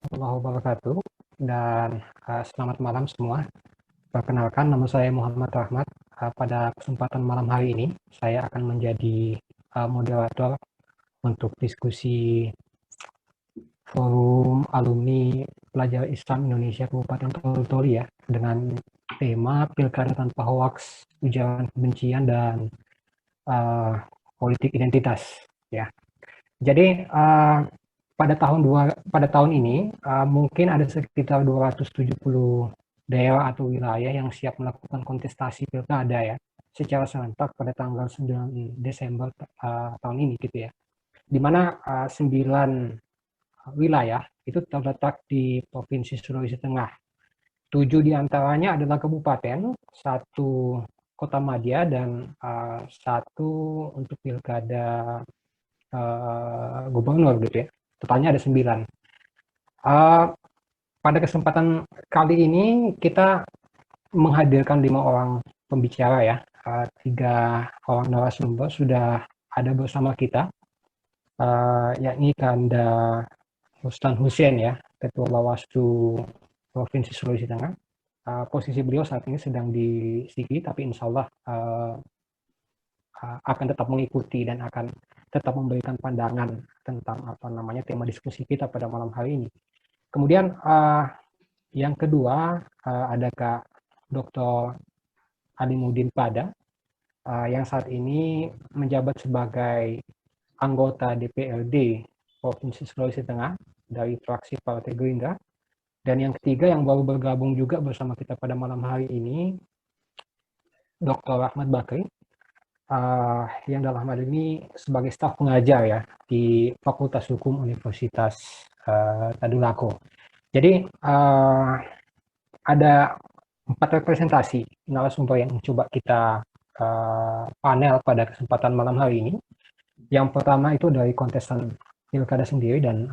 warahmatullahi wabarakatuh dan selamat malam semua. Perkenalkan, nama saya Muhammad Rahmat. Pada kesempatan malam hari ini, saya akan menjadi moderator untuk diskusi forum alumni pelajar Islam Indonesia Kabupaten Toli ya, dengan tema Pilkada tanpa hoaks, ujaran kebencian dan politik identitas ya. Jadi pada tahun ini mungkin ada sekitar 270 daerah atau wilayah yang siap melakukan kontestasi pilkada ya secara serentak pada tanggal 9 Desember tahun ini gitu ya. Di mana 9 wilayah itu terletak di Provinsi Sulawesi Tengah. 7 diantaranya adalah kabupaten, 1 kota madya, dan 1 untuk pilkada gubernur gitu ya. Totalnya ada 9. Pada kesempatan kali ini kita menghadirkan 5 orang pembicara ya. 3 orang narasumber sudah ada bersama kita, yakni Kanda Rustan Hussein ya, Ketua Bawaslu Provinsi Sulawesi Tengah. Posisi beliau saat ini sedang di Sigi, tapi insya Allah akan tetap mengikuti dan akan tetap memberikan pandangan tentang tema diskusi kita pada malam hari ini. Kemudian yang kedua ada Kak Dr. Alimuddin Pada yang saat ini menjabat sebagai anggota DPRD Provinsi Sulawesi Tengah dari fraksi Partai Gerindra. Dan yang ketiga yang baru bergabung juga bersama kita pada malam hari ini, Dr. Ahmad Bakri, yang dalam hal ini sebagai staf pengajar ya di Fakultas Hukum Universitas Tadulako. Jadi ada 4 representasi narasumber yang coba kita panel pada kesempatan malam hari ini. Yang pertama itu dari kontestan pilkada sendiri dan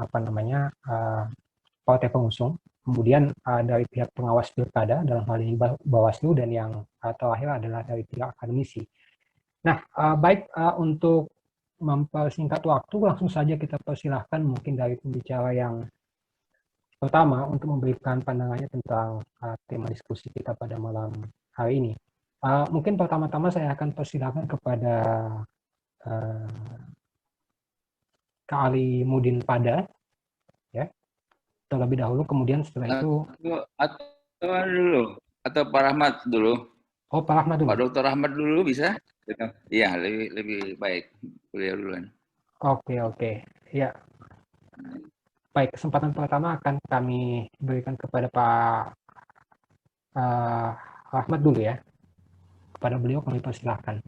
partai pengusung. Kemudian dari pihak pengawas pilkada, dalam hal ini Bawaslu, dan yang terakhir adalah dari pihak akademisi. Nah, baik, untuk mempersingkat waktu, langsung saja kita persilahkan mungkin dari pembicara yang pertama untuk memberikan pandangannya tentang tema diskusi kita pada malam hari ini. Mungkin pertama-tama saya akan persilahkan kepada Kak Alimuddin Pada, ya, terlebih dahulu, kemudian setelah itu atau Pak Rahmat dulu. Oh, Pak Rahmat dulu. Pak Dr. Rahmat dulu bisa? Iya, lebih baik beliau duluan. Oke. Ya. Baik, kesempatan pertama akan kami berikan kepada Pak Rahmat dulu ya. Kepada beliau kami persilahkan.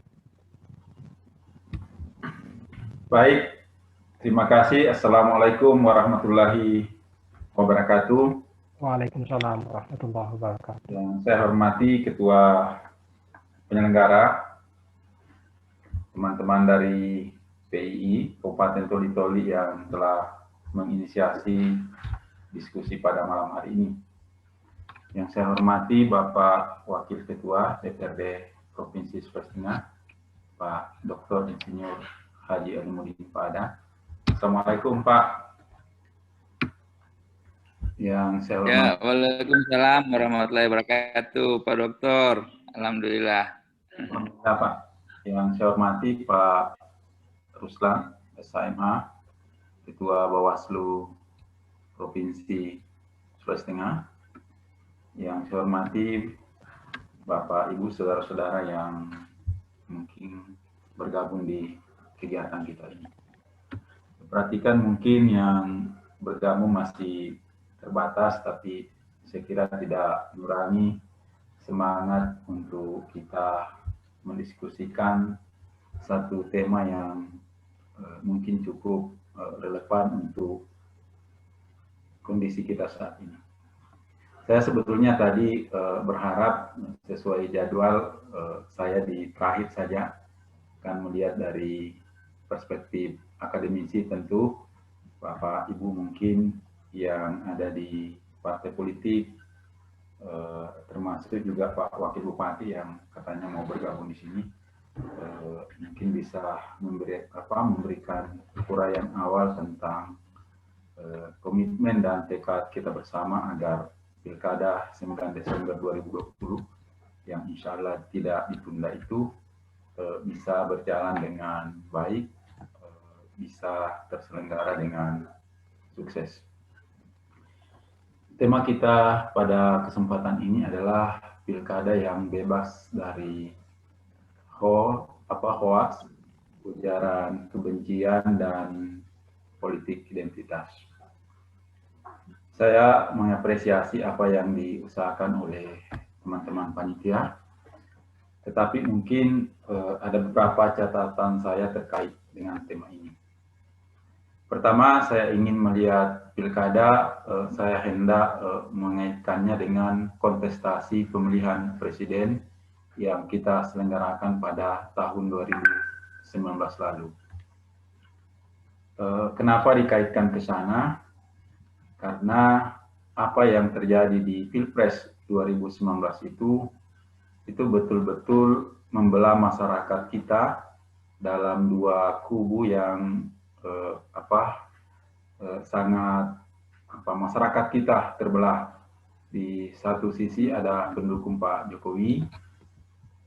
Baik, terima kasih. Assalamualaikum warahmatullahi wabarakatuh. Waalaikumsalam warahmatullahi wabarakatuh. Yang saya hormati Ketua Penyelenggara, teman-teman dari PII Kabupaten Toli-Toli yang telah menginisiasi diskusi pada malam hari ini. Yang saya hormati Bapak Wakil Ketua DPRD Provinsi Sulawesi Tengah, Pak Dr. Insinyur Haji Alimuddin Pada. Assalamualaikum Pak. Yang saya hormati. Ya, waalaikumsalam warahmatullahi wabarakatuh, Pak Dokter. Alhamdulillah. Alhamdulillah Pak. Yang saya hormati Pak Ruslan, SHMH, Ketua Bawaslu Provinsi Sulawesi Tengah. Yang saya hormati Bapak, Ibu, saudara-saudara yang mungkin bergabung di kegiatan kita ini. Perhatikan mungkin yang bergabung masih terbatas, tapi saya kira tidak mengurangi semangat untuk kita mendiskusikan satu tema yang mungkin cukup relevan untuk kondisi kita saat ini. Saya sebetulnya tadi berharap sesuai jadwal saya di terakhir saja akan melihat dari perspektif akademisi, tentu Bapak Ibu mungkin yang ada di partai politik, termasuk juga Pak Wakil Bupati yang katanya mau bergabung di sini, mungkin bisa memberikan uraian awal tentang komitmen dan tekad kita bersama agar Pilkada 9 Desember 2020 yang insya Allah tidak ditunda itu bisa berjalan dengan baik, bisa terselenggara dengan sukses. Tema kita pada kesempatan ini adalah Pilkada yang bebas dari hoax, ujaran kebencian, dan politik identitas. Saya mengapresiasi apa yang diusahakan oleh teman-teman panitia, tetapi mungkin ada beberapa catatan saya terkait dengan tema ini. Pertama, saya ingin melihat pilkada, saya hendak mengaitkannya dengan kontestasi pemilihan presiden yang kita selenggarakan pada tahun 2019 lalu. Kenapa dikaitkan ke sana? Karena apa yang terjadi di Pilpres 2019 itu betul-betul membelah masyarakat kita dalam dua kubu yang masyarakat kita terbelah. Di satu sisi ada pendukung Pak Jokowi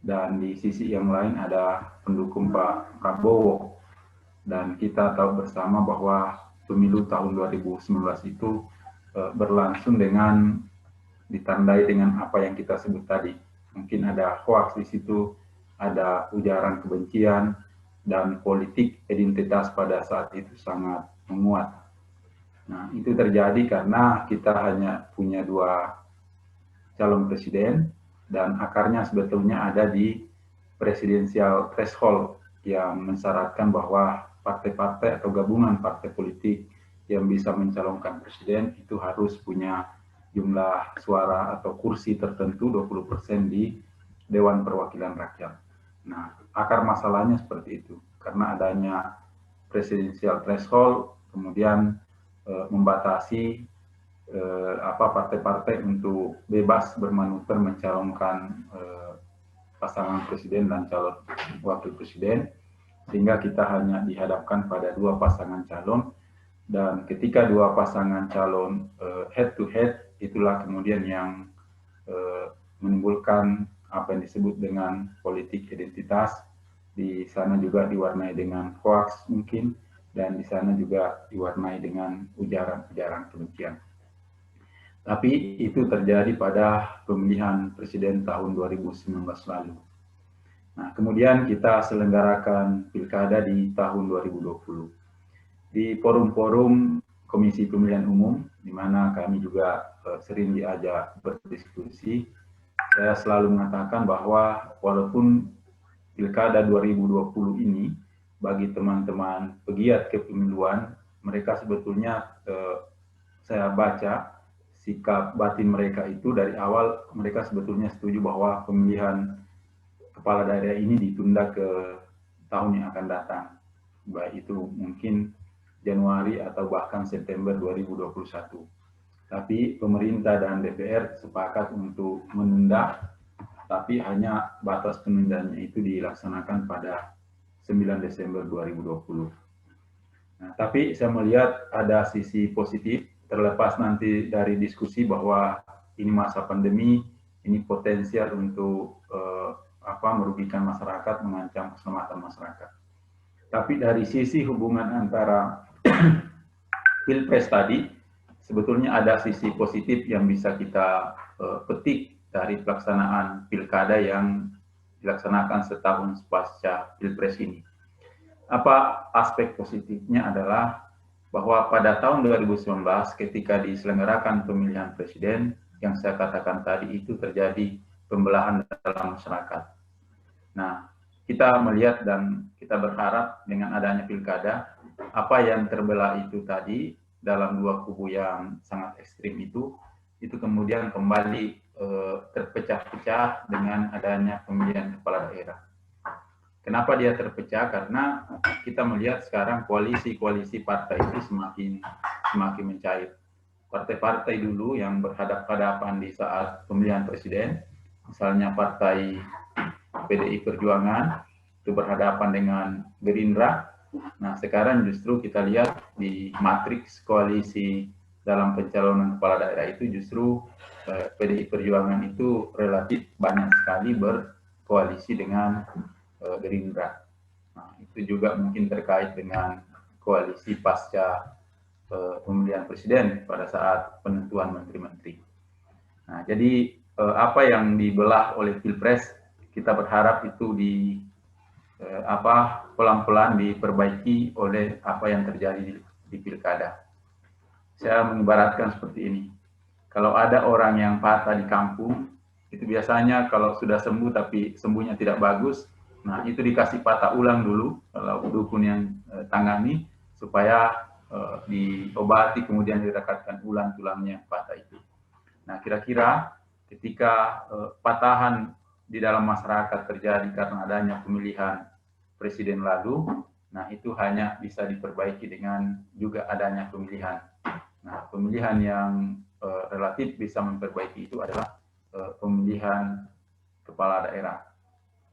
dan di sisi yang lain ada pendukung Pak Prabowo. Dan kita tahu bersama bahwa pemilu tahun 2019 itu berlangsung dengan ditandai dengan apa yang kita sebut tadi. Mungkin ada hoax di situ, ada ujaran kebencian, dan politik identitas pada saat itu sangat menguat. Nah, itu terjadi karena kita hanya punya dua calon presiden dan akarnya sebetulnya ada di presidensial threshold yang mensyaratkan bahwa partai-partai atau gabungan partai politik yang bisa mencalonkan presiden itu harus punya jumlah suara atau kursi tertentu 20% di Dewan Perwakilan Rakyat. Nah, akar masalahnya seperti itu, karena adanya presidensial threshold, kemudian membatasi partai-partai untuk bebas bermanuver mencalonkan pasangan presiden dan calon wakil presiden, sehingga kita hanya dihadapkan pada dua pasangan calon, dan ketika dua pasangan calon head to head, itulah kemudian yang menimbulkan apa yang disebut dengan politik identitas. Di sana juga diwarnai dengan hoax mungkin, dan di sana juga diwarnai dengan ujaran-ujaran kebencian. Tapi itu terjadi pada pemilihan presiden tahun 2019 lalu. Nah, kemudian kita selenggarakan pilkada di tahun 2020. Di forum-forum Komisi Pemilihan Umum, di mana kami juga sering diajak berdiskusi, saya selalu mengatakan bahwa walaupun Pilkada 2020 ini bagi teman-teman pegiat kepemiluan, mereka sebetulnya saya baca sikap batin mereka itu dari awal mereka sebetulnya setuju bahwa pemilihan kepala daerah ini ditunda ke tahun yang akan datang, baik itu mungkin Januari atau bahkan September 2021. Tapi pemerintah dan DPR sepakat untuk menunda, tapi hanya batas penundaannya itu dilaksanakan pada 9 Desember 2020. Nah, tapi saya melihat ada sisi positif, terlepas nanti dari diskusi bahwa ini masa pandemi, ini potensial untuk merugikan masyarakat, mengancam keselamatan masyarakat. Tapi dari sisi hubungan antara Pilpres tadi, sebetulnya ada sisi positif yang bisa kita petik dari pelaksanaan pilkada yang dilaksanakan setahun pasca Pilpres ini. Apa aspek positifnya adalah bahwa pada tahun 2019 ketika diselenggarakan pemilihan presiden, yang saya katakan tadi itu terjadi pembelahan dalam masyarakat. Nah, kita melihat dan kita berharap dengan adanya pilkada, apa yang terbelah itu tadi dalam dua kubu yang sangat ekstrim itu kemudian kembali terpecah-pecah dengan adanya pemilihan kepala daerah. Kenapa dia terpecah? Karena kita melihat sekarang koalisi-koalisi partai itu semakin mencair. Partai-partai dulu yang berhadapan-hadapan di saat pemilihan presiden, misalnya partai PDI Perjuangan, itu berhadapan dengan Gerindra, Nah, sekarang justru kita lihat di matriks koalisi dalam pencalonan kepala daerah itu justru PDI Perjuangan itu relatif banyak sekali berkoalisi dengan Gerindra. Nah, itu juga mungkin terkait dengan koalisi pasca pemilihan presiden pada saat penentuan menteri-menteri. Nah, jadi apa yang dibelah oleh Pilpres kita berharap itu pelan-pelan diperbaiki oleh apa yang terjadi di Pilkada. Saya mengibaratkan seperti ini. Kalau ada orang yang patah di kampung, itu biasanya kalau sudah sembuh tapi sembuhnya tidak bagus, nah itu dikasih patah ulang dulu kalau dukun yang tangani supaya diobati kemudian direkatkan ulang tulangnya patah itu. Nah, kira-kira ketika patahan di dalam masyarakat terjadi karena adanya pemilihan presiden lalu, nah itu hanya bisa diperbaiki dengan juga adanya pemilihan. Nah, pemilihan yang relatif bisa memperbaiki itu adalah pemilihan kepala daerah.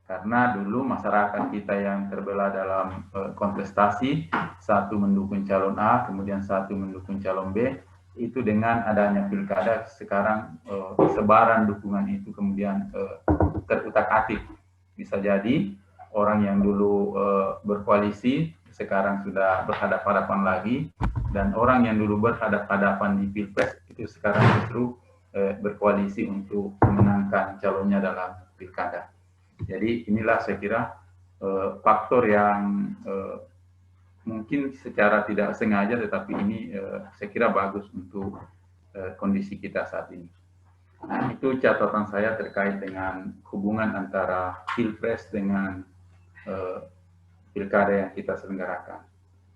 Karena dulu masyarakat kita yang terbelah dalam kontestasi, satu mendukung calon A, kemudian satu mendukung calon B, itu dengan adanya pilkada sekarang sebaran dukungan itu kemudian terutak-atik. Bisa jadi orang yang dulu berkoalisi sekarang sudah berhadapan-hadapan lagi, dan orang yang dulu berhadapan-hadapan di Pilpres itu sekarang justru berkoalisi untuk memenangkan calonnya dalam pilkada. Jadi inilah saya kira faktor yang mungkin secara tidak sengaja, tetapi ini saya kira bagus untuk kondisi kita saat ini. Nah, itu catatan saya terkait dengan hubungan antara Pilpres dengan pilkada yang kita selenggarakan.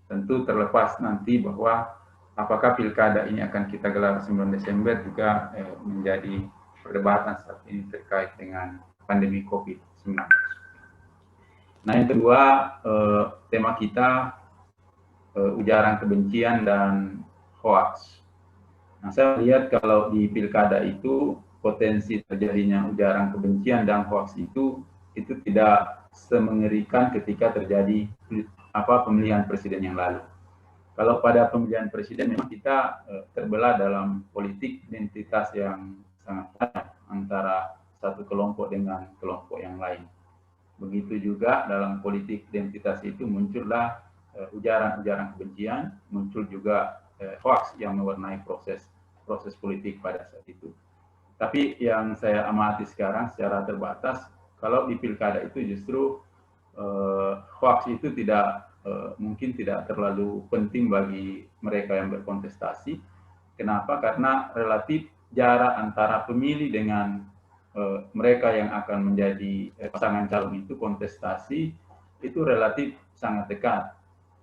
Tentu terlepas nanti bahwa apakah pilkada ini akan kita gelar 9 Desember juga menjadi perdebatan saat ini terkait dengan pandemi COVID-19. Nah, yang kedua, tema kita ujaran kebencian dan hoax. Nah, saya lihat kalau di pilkada itu potensi terjadinya ujaran kebencian dan hoax itu tidak semengerikan ketika terjadi pemilihan presiden yang lalu. Kalau pada pemilihan presiden memang kita terbelah dalam politik identitas yang sangat banyak antara satu kelompok dengan kelompok yang lain. Begitu juga dalam politik identitas itu muncullah ujaran-ujaran kebencian, muncul juga hoax yang mewarnai proses politik pada saat itu. Tapi yang saya amati sekarang secara terbatas, kalau di pilkada itu justru hoax itu mungkin tidak terlalu penting bagi mereka yang berkontestasi. Kenapa? Karena relatif jarak antara pemilih dengan mereka yang akan menjadi pasangan calon itu kontestasi itu relatif sangat dekat.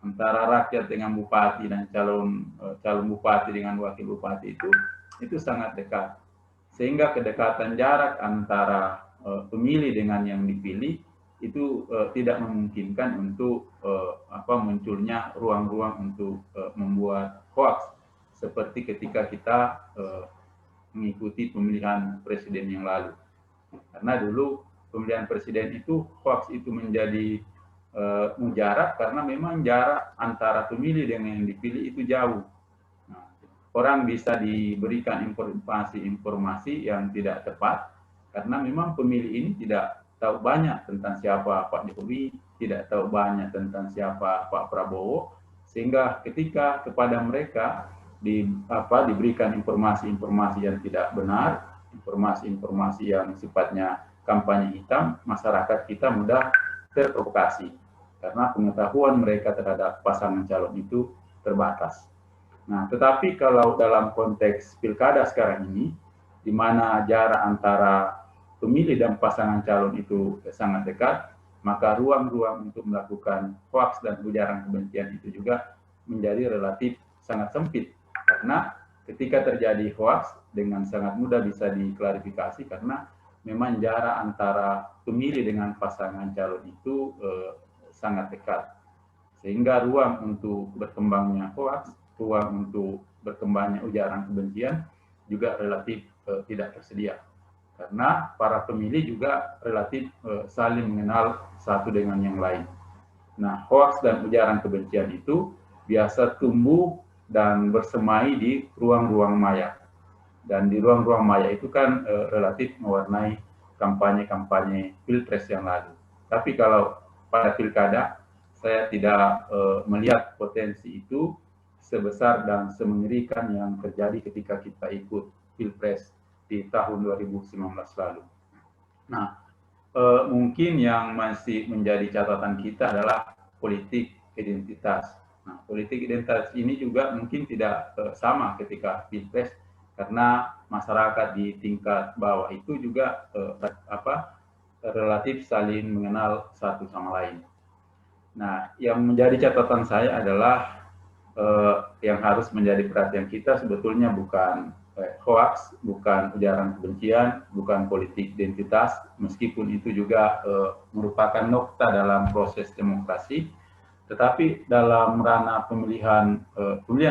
Antara rakyat dengan bupati dan calon bupati dengan wakil bupati itu sangat dekat. Sehingga kedekatan jarak antara pemilih dengan yang dipilih itu tidak memungkinkan untuk munculnya ruang-ruang untuk membuat hoax seperti ketika kita mengikuti pemilihan presiden yang lalu. Karena dulu pemilihan presiden itu hoax itu menjadi mujarab karena memang jarak antara pemilih dengan yang dipilih itu jauh. Nah, orang bisa diberikan informasi yang tidak tepat karena memang pemilih ini tidak tahu banyak tentang siapa Pak Jokowi, tidak tahu banyak tentang siapa Pak Prabowo, sehingga ketika kepada mereka diberikan informasi-informasi yang tidak benar, informasi-informasi yang sifatnya kampanye hitam, masyarakat kita mudah terprovokasi karena pengetahuan mereka terhadap pasangan calon itu terbatas. Nah, tetapi kalau dalam konteks pilkada sekarang ini, di mana jarak antara pemilih dan pasangan calon itu sangat dekat, maka ruang-ruang untuk melakukan hoax dan ujaran kebencian itu juga menjadi relatif sangat sempit. Karena ketika terjadi hoax dengan sangat mudah bisa diklarifikasi karena memang jarak antara pemilih dengan pasangan calon itu sangat dekat. Sehingga ruang untuk berkembangnya hoax, ruang untuk berkembangnya ujaran kebencian juga relatif tidak tersedia. Karena para pemilih juga relatif saling mengenal satu dengan yang lain. Nah, hoaks dan ujaran kebencian itu biasa tumbuh dan bersemai di ruang-ruang maya. Dan di ruang-ruang maya itu kan relatif mewarnai kampanye-kampanye pilpres yang lalu. Tapi kalau pada pilkada, saya tidak melihat potensi itu sebesar dan semengerikan yang terjadi ketika kita ikut pilpres di tahun 2019 lalu. Nah, mungkin yang masih menjadi catatan kita adalah politik identitas. Nah, politik identitas ini juga mungkin tidak sama ketika pilpres, karena masyarakat di tingkat bawah itu juga relatif saling mengenal satu sama lain. Nah, yang menjadi catatan saya adalah yang harus menjadi perhatian kita sebetulnya bukan hoax, bukan ujaran kebencian, bukan politik identitas, meskipun itu juga merupakan nokta dalam proses demokrasi, tetapi dalam ranah pemilihan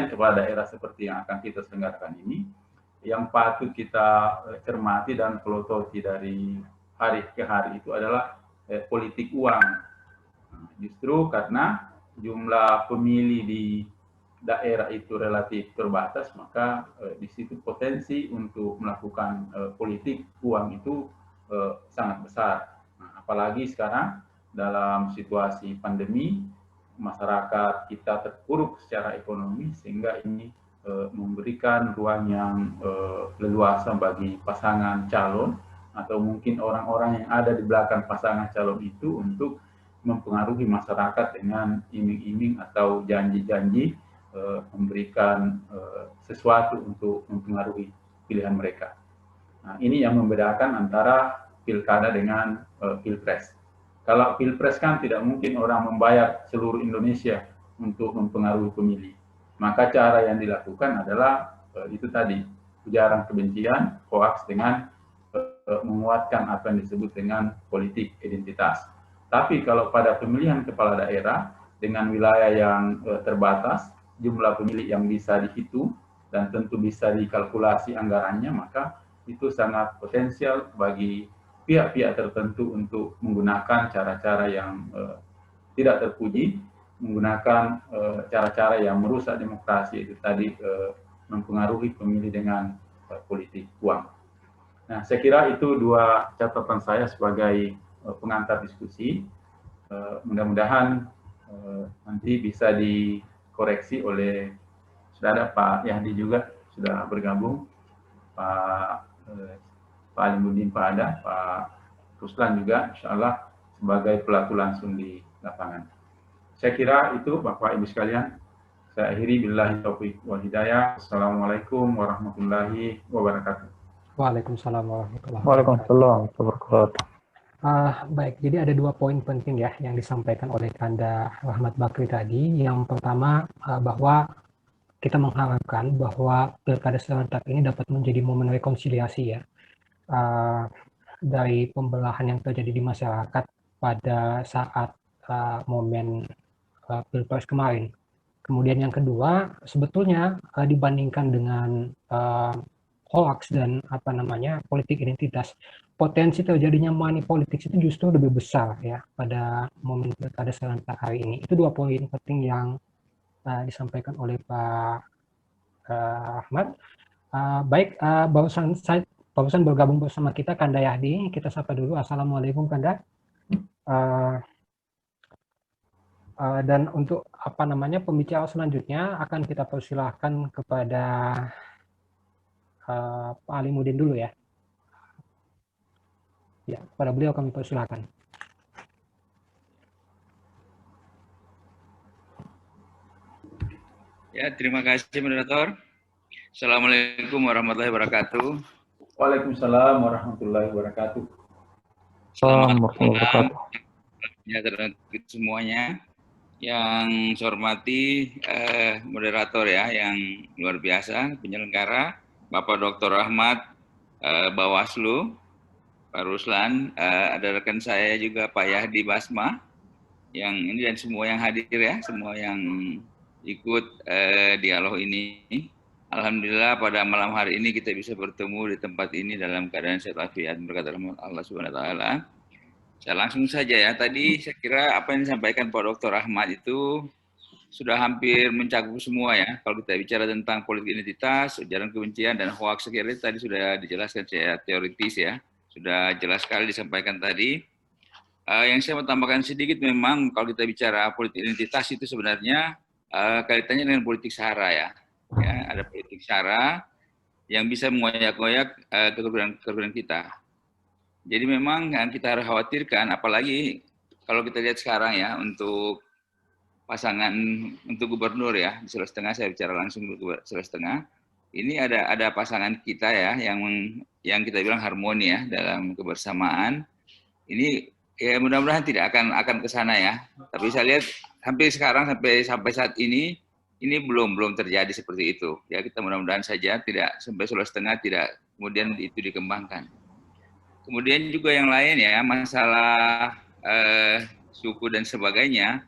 kepala daerah seperti yang akan kita selenggarakan ini, yang patut kita cermati dan pelototi dari hari ke hari itu adalah politik uang. Justru karena jumlah pemilih di daerah itu relatif terbatas, maka di situ potensi untuk melakukan politik uang itu sangat besar. Nah, apalagi sekarang dalam situasi pandemi, masyarakat kita terpuruk secara ekonomi, sehingga ini memberikan ruang yang leluasa bagi pasangan calon atau mungkin orang-orang yang ada di belakang pasangan calon itu untuk mempengaruhi masyarakat dengan iming-iming atau janji-janji memberikan sesuatu untuk mempengaruhi pilihan mereka. Nah, ini yang membedakan antara pilkada dengan pilpres. Kalau pilpres kan tidak mungkin orang membayar seluruh Indonesia untuk mempengaruhi pemilih. Maka cara yang dilakukan adalah itu tadi, ujaran kebencian, hoaks dengan menguatkan apa yang disebut dengan politik identitas. Tapi kalau pada pemilihan kepala daerah dengan wilayah yang terbatas, jumlah pemilih yang bisa dihitung dan tentu bisa dikalkulasi anggarannya, maka itu sangat potensial bagi pihak-pihak tertentu untuk menggunakan cara-cara yang tidak terpuji, menggunakan cara-cara yang merusak demokrasi, itu tadi mempengaruhi pemilih dengan politik uang. Nah, saya kira itu dua catatan saya sebagai pengantar diskusi. Mudah-mudahan nanti bisa dikoreksi oleh, sudah ada Pak Yahdi juga sudah bergabung, Pak Alimuddin Pak Ada, Pak Ruslan juga insya Allah sebagai pelaku langsung di lapangan. Saya kira itu Bapak Ibu sekalian. Saya akhiri billahi taufiq wal hidayah. Assalamualaikum warahmatullahi wabarakatuh. Waalaikumsalam warahmatullahi wabarakatuh. Baik, jadi ada dua poin penting ya yang disampaikan oleh Kanda Rahmat Bakri tadi. Yang pertama, bahwa kita mengharapkan bahwa pilkada serentak ini dapat menjadi momen rekonsiliasi ya dari pembelahan yang terjadi di masyarakat pada saat momen pilpres kemarin. Kemudian yang kedua, sebetulnya dibandingkan dengan hoax dan politik identitas, potensi terjadinya money politics itu justru lebih besar ya pada momen pilkada serentak hari ini. Itu dua poin penting yang disampaikan oleh Pak Ahmad. Baik, barusan bergabung bersama kita Kanda Yahdi. Kita sapa dulu. Assalamualaikum Kanda. Dan untuk pembicara selanjutnya akan kita persilahkan kepada Pak Alimuddin dulu ya. Ya, kepada beliau kami persilahkan. Ya, terima kasih moderator. Assalamualaikum warahmatullahi wabarakatuh. Waalaikumsalam warahmatullahi wabarakatuh. Assalamualaikum warahmatullahi wabarakatuh. Ya, semuanya. Yang saya hormati moderator ya yang luar biasa, penyelenggara, Bapak Dr. Ahmad, Bawaslu, Pak Ruslan, ada rekan saya juga Pak Yahdi Basma, yang ini dan semua yang hadir ya, semua yang ikut dialog ini. Alhamdulillah pada malam hari ini kita bisa bertemu di tempat ini dalam keadaan sehat walafiat berkat rahmat Allah Subhanahu wa taala. Saya langsung saja ya. Tadi saya kira apa yang disampaikan Pak Dr. Ahmad itu sudah hampir mencakup semua ya. Kalau kita bicara tentang politik identitas, ujaran kebencian, dan hoax, saya kira tadi sudah dijelaskan secara teoritis ya. Sudah jelas sekali disampaikan tadi. Yang saya mau tambahkan sedikit, memang kalau kita bicara politik identitas itu sebenarnya kaitannya dengan politik sara ya. Ada politik sara yang bisa mengoyak-ngoyak kekebalan kita. Jadi memang yang kita harus khawatirkan, apalagi kalau kita lihat sekarang ya, untuk pasangan untuk gubernur ya, di Sulawesi Tengah, saya bicara langsung untuk Sulawesi Tengah, ini ada pasangan kita ya, yang kita bilang harmoni ya, dalam kebersamaan. Ini ya mudah-mudahan tidak akan ke sana ya. Tapi saya lihat sampai sekarang, sampai saat ini belum terjadi seperti itu. Ya kita mudah-mudahan saja tidak sampai Sulawesi Tengah tidak kemudian itu dikembangkan. Kemudian juga yang lain ya, masalah suku dan sebagainya.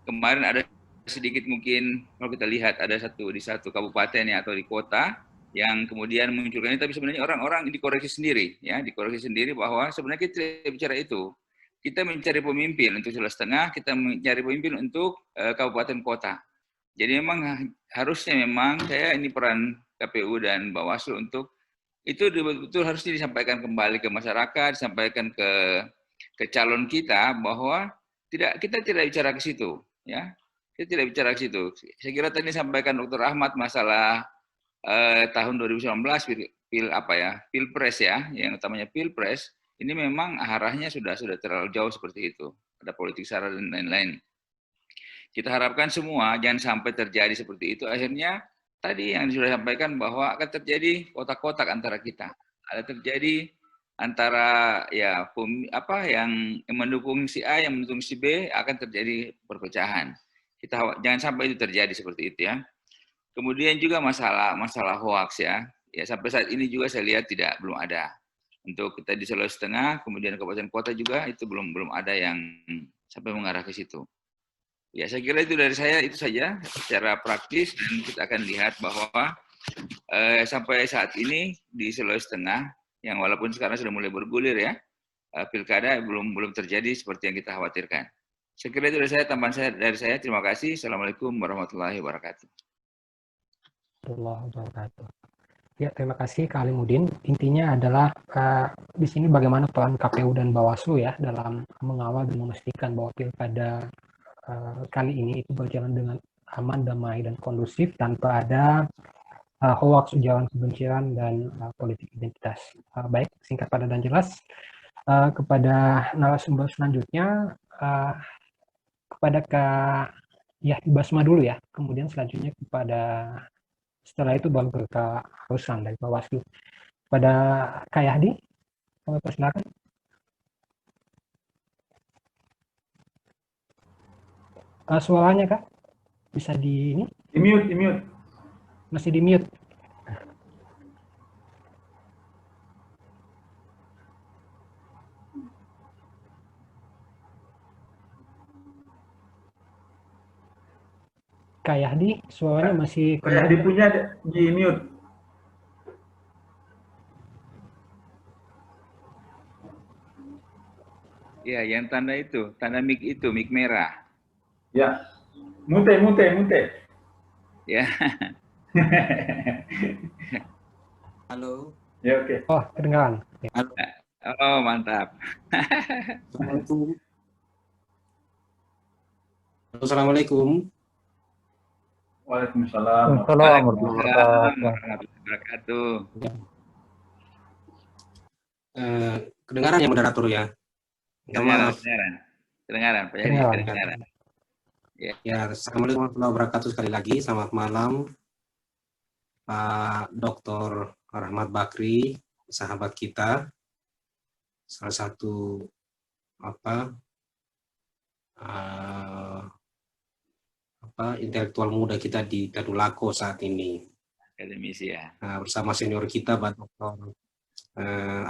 Kemarin ada sedikit mungkin kalau kita lihat ada di satu kabupaten ya, atau di kota yang kemudian munculkan ini, tapi sebenarnya orang-orang dikoreksi sendiri ya, dikoreksi sendiri bahwa sebenarnya kita tidak bicara itu. Kita mencari pemimpin untuk Sulawesi Tengah, kita mencari pemimpin untuk kabupaten kota. Jadi memang harusnya saya ini peran KPU dan Bawaslu untuk itu betul-betul harusnya disampaikan kembali ke masyarakat, disampaikan ke calon kita bahwa kita tidak bicara ke situ, ya. Kita tidak bicara ke situ. Saya kira tadi disampaikan Dr. Ahmad masalah tahun 2019 Pilpres ya, yang utamanya Pilpres, ini memang arahnya sudah terlalu jauh seperti itu. Ada politik sara dan lain-lain. Kita harapkan semua jangan sampai terjadi seperti itu. Akhirnya tadi yang sudah disampaikan bahwa akan terjadi kotak-kotak antara kita. Ada terjadi antara ya yang mendukung si A, yang mendukung si B, akan terjadi perpecahan. Kita jangan sampai itu terjadi seperti itu ya. Kemudian juga masalah hoax ya. Ya sampai saat ini juga saya lihat belum ada. Untuk kita di Sulawesi Tengah, kemudian kabupaten kota juga itu belum ada yang sampai mengarah ke situ. Ya, saya kira itu dari saya, itu saja secara praktis, dan kita akan lihat bahwa sampai saat ini di Sulawesi Tengah, yang walaupun sekarang sudah mulai bergulir ya, pilkada belum terjadi seperti yang kita khawatirkan. Saya kira itu dari saya. Terima kasih. Assalamualaikum warahmatullahi wabarakatuh. Ya, terima kasih Kak Alimuddin. Intinya adalah di sini bagaimana peran KPU dan Bawaslu ya dalam mengawal dan memastikan bahwa pilkada kali ini itu berjalan dengan aman, damai, dan kondusif tanpa ada hoax, ujaran kebencian, dan politik identitas. Baik, singkat, padat, dan jelas. Kepada narasumber selanjutnya, kepada Kak Yahya Basma dulu ya, kemudian selanjutnya setelah itu baru ke Kak Ruslan dari Bawaslu. Pada Kak Yahdi, kami persilakan. Suaranya Kak, bisa di ini? Di mute. Masih di mute. Kak Yahdi, suaranya masih Kak Yahdi punya di mute. Ya, yang tanda mic itu, mic merah. Ya, mute. Ya. Halo. Ya, oke. Oh, kedengaran. Halo. Oh, mantap. Assalamualaikum. Waalaikumsalam. Waalaikumsalam warahmatullahi wabarakatuh. Kedengaran ya moderator ya? Kedengaran, Pak Yadi, kedengaran. Ya, Assalamualaikum warahmatullahi wabarakatuh. Sekali lagi, selamat malam Pak Dr. Rahmat Bakri, sahabat kita, salah satu intelektual muda kita di Tadulako saat ini. Akademisi ya. Nah, bersama senior kita Pak Dr.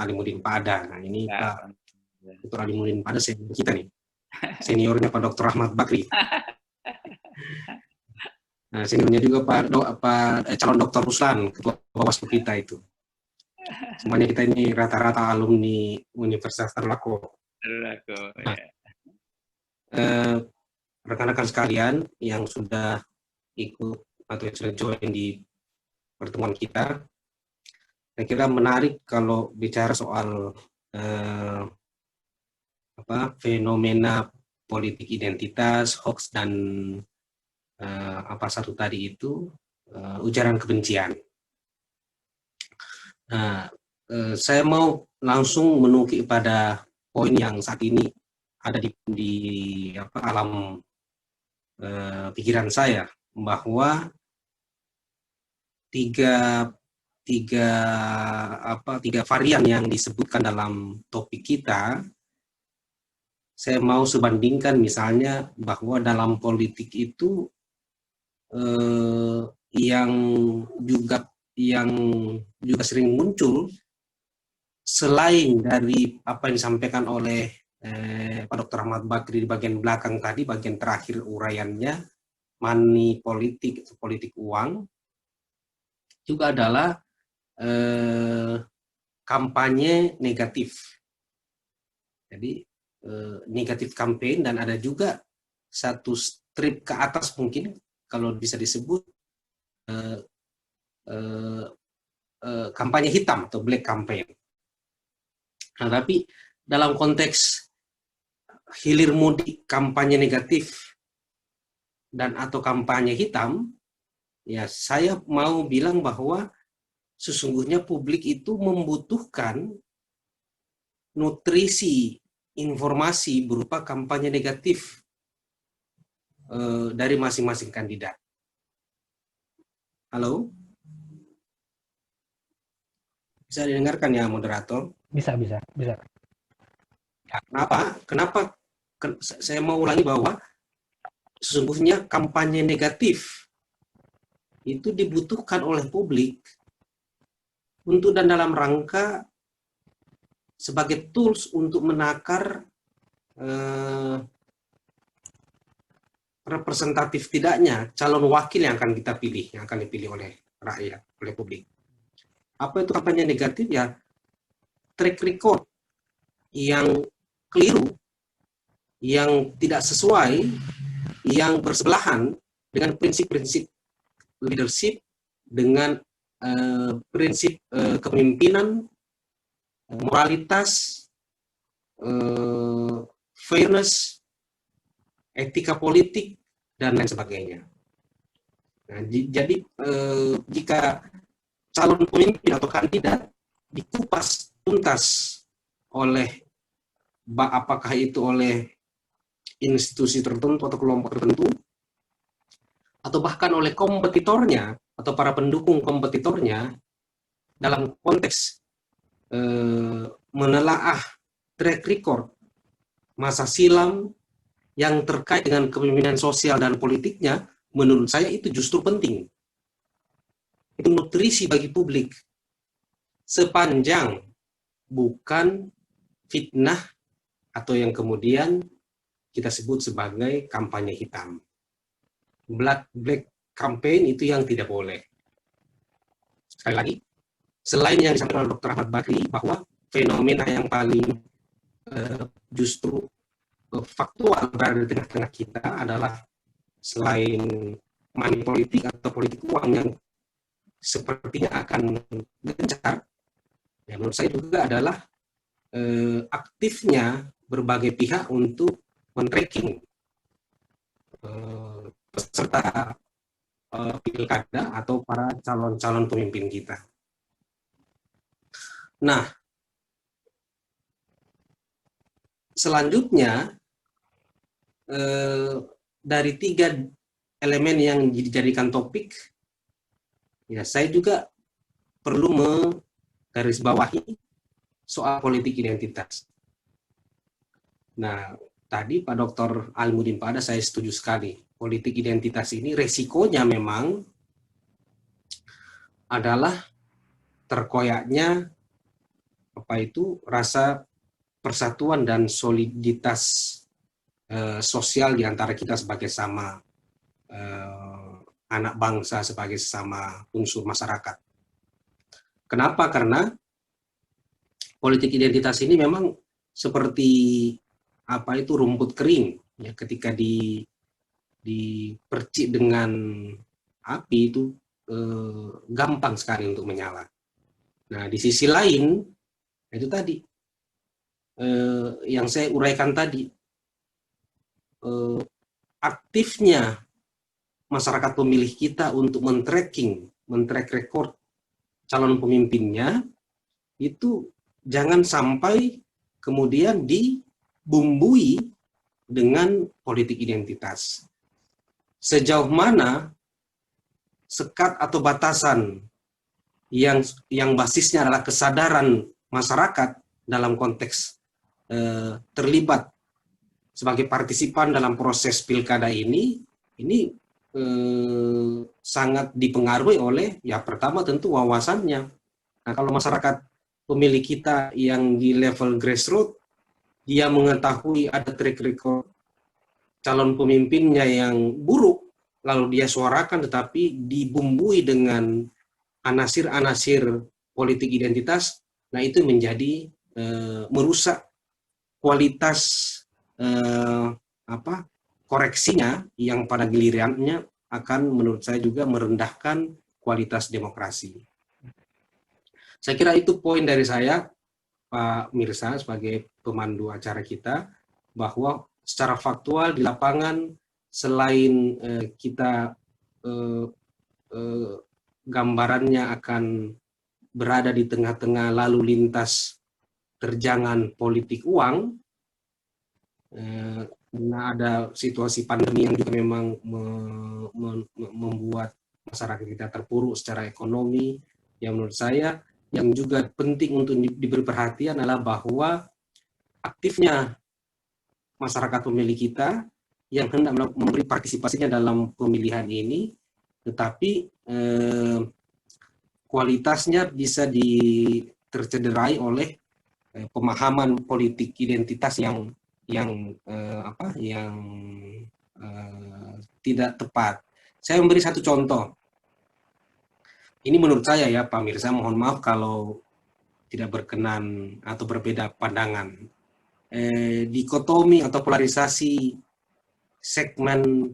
Alimuddin Pada. Nah, ini Pak Dr. Alimuddin Pada senior kita nih. Seniornya Pak Dr. Rahmat Bakri. Nah, seniornya juga calon Dr. Ruslan, ketua Bawaslu kita itu. Semuanya kita ini rata-rata alumni Universitas Tadulako. Saudaraku, Nah, ya. rekan-rekan sekalian yang sudah ikut atau yang sudah join di pertemuan kita, saya kira menarik kalau bicara soal fenomena politik identitas, hoax, dan apa satu tadi itu ujaran kebencian. Nah, saya mau langsung menukik pada poin yang saat ini ada di alam pikiran saya, bahwa tiga varian yang disebutkan dalam topik kita, saya mau sebandingkan misalnya bahwa dalam politik itu yang juga sering muncul selain dari apa yang disampaikan oleh Pak Dr. Ahmad Bakri di bagian belakang tadi, bagian terakhir uraiannya, money politik, politik uang, juga adalah kampanye negatif. Jadi negatif campaign, dan ada juga satu strip ke atas mungkin kalau bisa disebut kampanye hitam atau black campaign. Nah, tapi dalam konteks hilir mudik kampanye negatif dan atau kampanye hitam, ya saya mau bilang bahwa sesungguhnya publik itu membutuhkan nutrisi informasi berupa kampanye negatif dari masing-masing kandidat. Halo? Bisa didengarkan ya, moderator? Bisa. Ya, kenapa saya mau ulangi bahwa sesungguhnya kampanye negatif itu dibutuhkan oleh publik untuk dan dalam rangka sebagai tools untuk menakar representatif tidaknya calon wakil yang akan kita pilih, yang akan dipilih oleh rakyat, oleh publik. Apa itu kampanye negatif? Ya, track record yang keliru, yang tidak sesuai, yang bersebelahan dengan prinsip-prinsip leadership, dengan prinsip kepemimpinan, moralitas, fairness, etika politik, dan lain sebagainya. Nah, jadi jika calon pemimpin atau kandidat dikupas tuntas oleh apakah itu oleh institusi tertentu atau kelompok tertentu, atau bahkan oleh kompetitornya atau para pendukung kompetitornya, dalam konteks menelaah track record masa silam yang terkait dengan kepemimpinan sosial dan politiknya, menurut saya itu justru penting. Itu nutrisi bagi publik, sepanjang bukan fitnah atau yang kemudian kita sebut sebagai kampanye hitam. Black campaign itu yang tidak boleh. Sekali lagi, selain yang disampaikan oleh Dr. Ahmad Bakri, bahwa fenomena yang paling justru faktual berada di tengah-tengah kita adalah selain money politik atau politik uang yang sepertinya akan gencar, ya menurut saya juga adalah aktifnya berbagai pihak untuk men-tracking peserta pilkada atau para calon-calon pemimpin kita. Nah, selanjutnya dari 3 elemen yang dijadikan topik, ya saya juga perlu menggarisbawahi soal politik identitas. Nah, tadi Pak Dr. Alimuddin Pak Ada, saya setuju sekali. Politik identitas ini resikonya memang adalah terkoyaknya rasa persatuan dan soliditas sosial di antara kita sebagai sama anak bangsa, sebagai sesama unsur masyarakat. Kenapa? Karena politik identitas ini memang seperti apa itu rumput kering ya, ketika dipercik dengan api itu gampang sekali untuk menyala. Nah, di sisi lain itu tadi yang saya uraikan tadi, aktifnya masyarakat pemilih kita untuk men-track record calon pemimpinnya itu jangan sampai kemudian dibumbui dengan politik identitas. Sejauh mana sekat atau batasan yang basisnya adalah kesadaran masyarakat dalam konteks terlibat sebagai partisipan dalam proses pilkada ini sangat dipengaruhi oleh, ya pertama tentu wawasannya. Nah, kalau masyarakat pemilih kita yang di level grassroots, dia mengetahui ada track record calon pemimpinnya yang buruk, lalu dia suarakan tetapi dibumbui dengan anasir-anasir politik identitas, nah itu menjadi merusak kualitas koreksinya yang pada gilirannya akan menurut saya juga merendahkan kualitas demokrasi. Saya kira itu poin dari saya, Pak Mirsa, sebagai pemandu acara kita, bahwa secara faktual di lapangan selain kita gambarannya akan berada di tengah-tengah lalu lintas terjangan politik uang, karena ada situasi pandemi yang juga memang membuat masyarakat kita terpuruk secara ekonomi, yang menurut saya yang juga penting untuk diberi perhatian adalah bahwa aktifnya masyarakat pemilih kita yang hendak memberi partisipasinya dalam pemilihan ini, tetapi kualitasnya bisa tercederai oleh pemahaman politik identitas yang tidak tepat. Saya memberi satu contoh. Ini menurut saya ya Pak Mirsa, mohon maaf kalau tidak berkenan atau berbeda pandangan. Dikotomi atau polarisasi segmen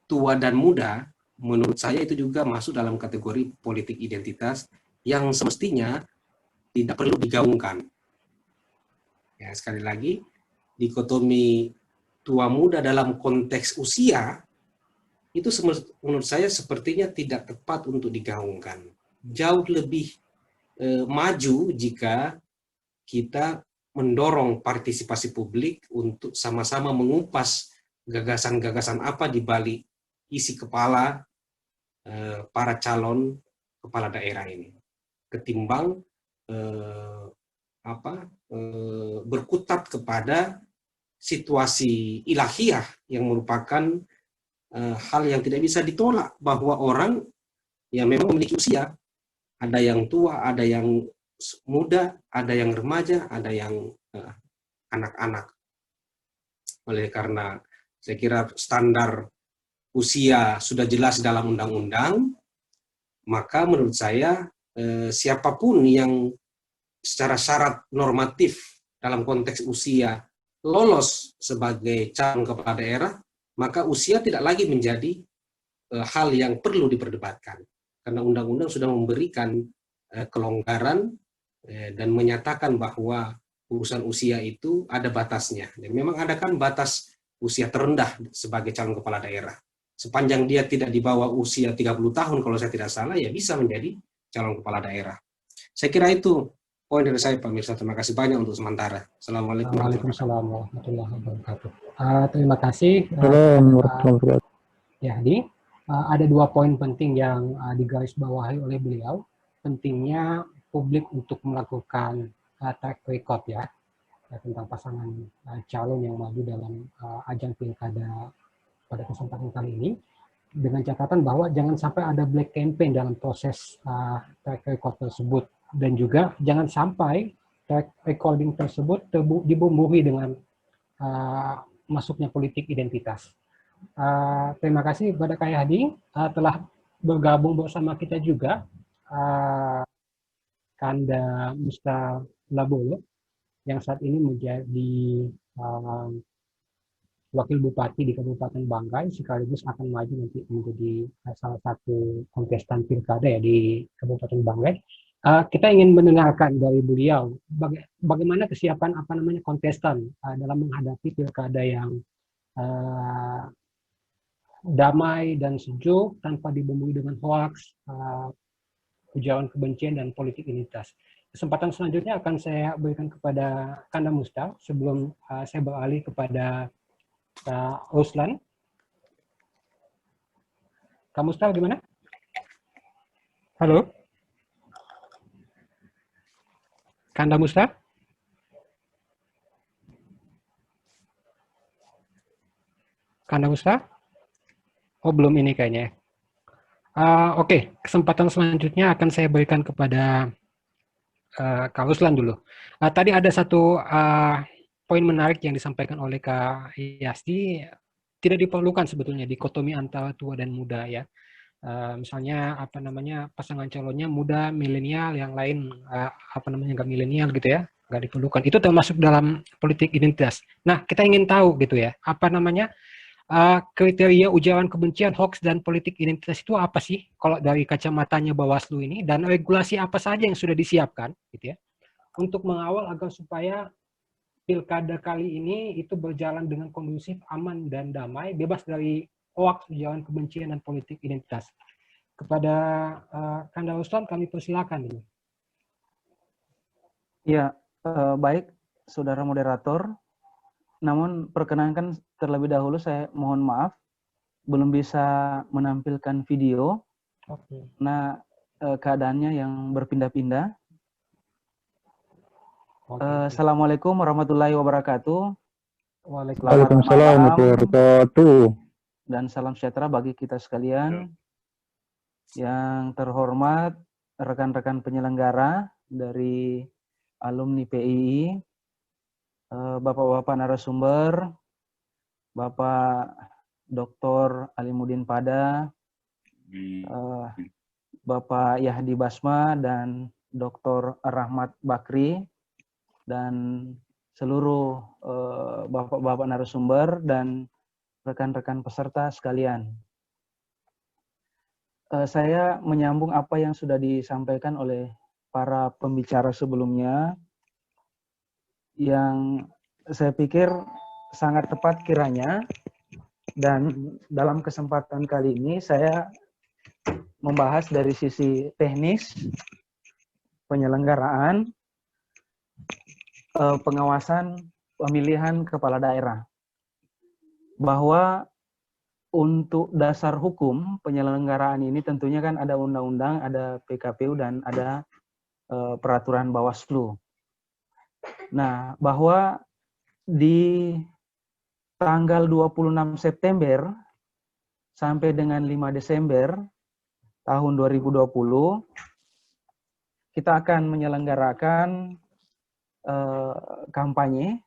tua dan muda, menurut saya itu juga masuk dalam kategori politik identitas yang semestinya tidak perlu digaungkan. Ya, sekali lagi, dikotomi tua muda dalam konteks usia itu menurut saya sepertinya tidak tepat untuk digaungkan. Jauh lebih maju jika kita mendorong partisipasi publik untuk sama-sama mengupas gagasan-gagasan apa di balik isi kepala para calon kepala daerah ini, ketimbang berkutat kepada situasi ilahiyah yang merupakan hal yang tidak bisa ditolak, bahwa orang yang memang memiliki usia, ada yang tua, ada yang muda, ada yang remaja, ada yang anak-anak. Oleh karena saya kira standar usia sudah jelas dalam undang-undang, maka menurut saya siapapun yang secara syarat normatif dalam konteks usia lolos sebagai calon kepala daerah, maka usia tidak lagi menjadi hal yang perlu diperdebatkan. Karena undang-undang sudah memberikan kelonggaran dan menyatakan bahwa urusan usia itu ada batasnya. Dan memang ada kan batas usia terendah sebagai calon kepala daerah. Sepanjang dia tidak di bawah usia 30 tahun, kalau saya tidak salah, ya bisa menjadi calon kepala daerah. Saya kira itu poin dari saya, Pak Mirsa. Terima kasih banyak untuk sementara. Assalamualaikum warahmatullahi wabarakatuh. Terima kasih. Ya, Di, ada dua poin penting yang digarisbawahi oleh beliau. Pentingnya publik untuk melakukan track record ya tentang pasangan calon yang maju dalam ajang pilkada pada kesempatan kali ini, dengan catatan bahwa jangan sampai ada black campaign dalam proses track record tersebut, dan juga jangan sampai track recording tersebut dibumbui dengan masuknya politik identitas. Terima kasih kepada Kak Hadi telah bergabung bersama kita juga, Kanda Musta Labolo yang saat ini menjadi wakil bupati di Kabupaten Banggai, sekaligus akan maju nanti menjadi salah satu kontestan pilkada ya di Kabupaten Banggai. Kita ingin mendengarkan dari beliau bagaimana kesiapan kontestan dalam menghadapi pilkada yang damai dan sejuk tanpa dibumbui dengan hoaks, ujaran kebencian dan politik identitas. Kesempatan selanjutnya akan saya berikan kepada Kanda Musta sebelum saya beralih kepada Kak Ruslan. Kak Musta gimana? Halo? Kanda Musta? Kanda Musta? Oh, belum ini kayaknya. Oke, kesempatan selanjutnya akan saya berikan kepada Kak Ruslan dulu. Tadi ada satu poin menarik yang disampaikan oleh Kak Yasti, tidak diperlukan sebetulnya dikotomi antara tua dan muda ya. Misalnya pasangan calonnya muda, milenial, yang lain nggak milenial gitu ya, nggak diperlukan. Itu termasuk dalam politik identitas. Nah, kita ingin tahu gitu ya, kriteria ujaran kebencian, hoax, dan politik identitas itu apa sih kalau dari kacamatanya Bawaslu ini, dan regulasi apa saja yang sudah disiapkan gitu ya untuk mengawal agar supaya pilkada kali ini itu berjalan dengan kondusif, aman, dan damai, bebas dari hoax, ujaran kebencian, dan politik identitas. Kepada Kanda Ruslan kami persilakan ini. Ya, baik saudara moderator. Namun perkenankan terlebih dahulu saya mohon maaf belum bisa menampilkan video. Nah, keadaannya yang berpindah-pindah. Assalamualaikum warahmatullahi wabarakatuh. Waalaikumsalam warahmatullahi wabarakatuh. Dan salam sejahtera bagi kita sekalian. Yang terhormat rekan-rekan penyelenggara dari alumni PII, Bapak-bapak narasumber, Bapak Dr. Alimuddin Pada, Bapak Yahdi Basma, dan Dr. Rahmat Bakri, dan seluruh bapak-bapak narasumber dan rekan-rekan peserta sekalian. Saya menyambung apa yang sudah disampaikan oleh para pembicara sebelumnya, yang saya pikir sangat tepat kiranya, dan dalam kesempatan kali ini saya membahas dari sisi teknis, penyelenggaraan, pengawasan pemilihan kepala daerah. Bahwa untuk dasar hukum penyelenggaraan ini tentunya kan ada undang-undang, ada PKPU, dan ada peraturan Bawaslu. Nah, bahwa di tanggal 26 September sampai dengan 5 Desember tahun 2020, kita akan menyelenggarakan kampanye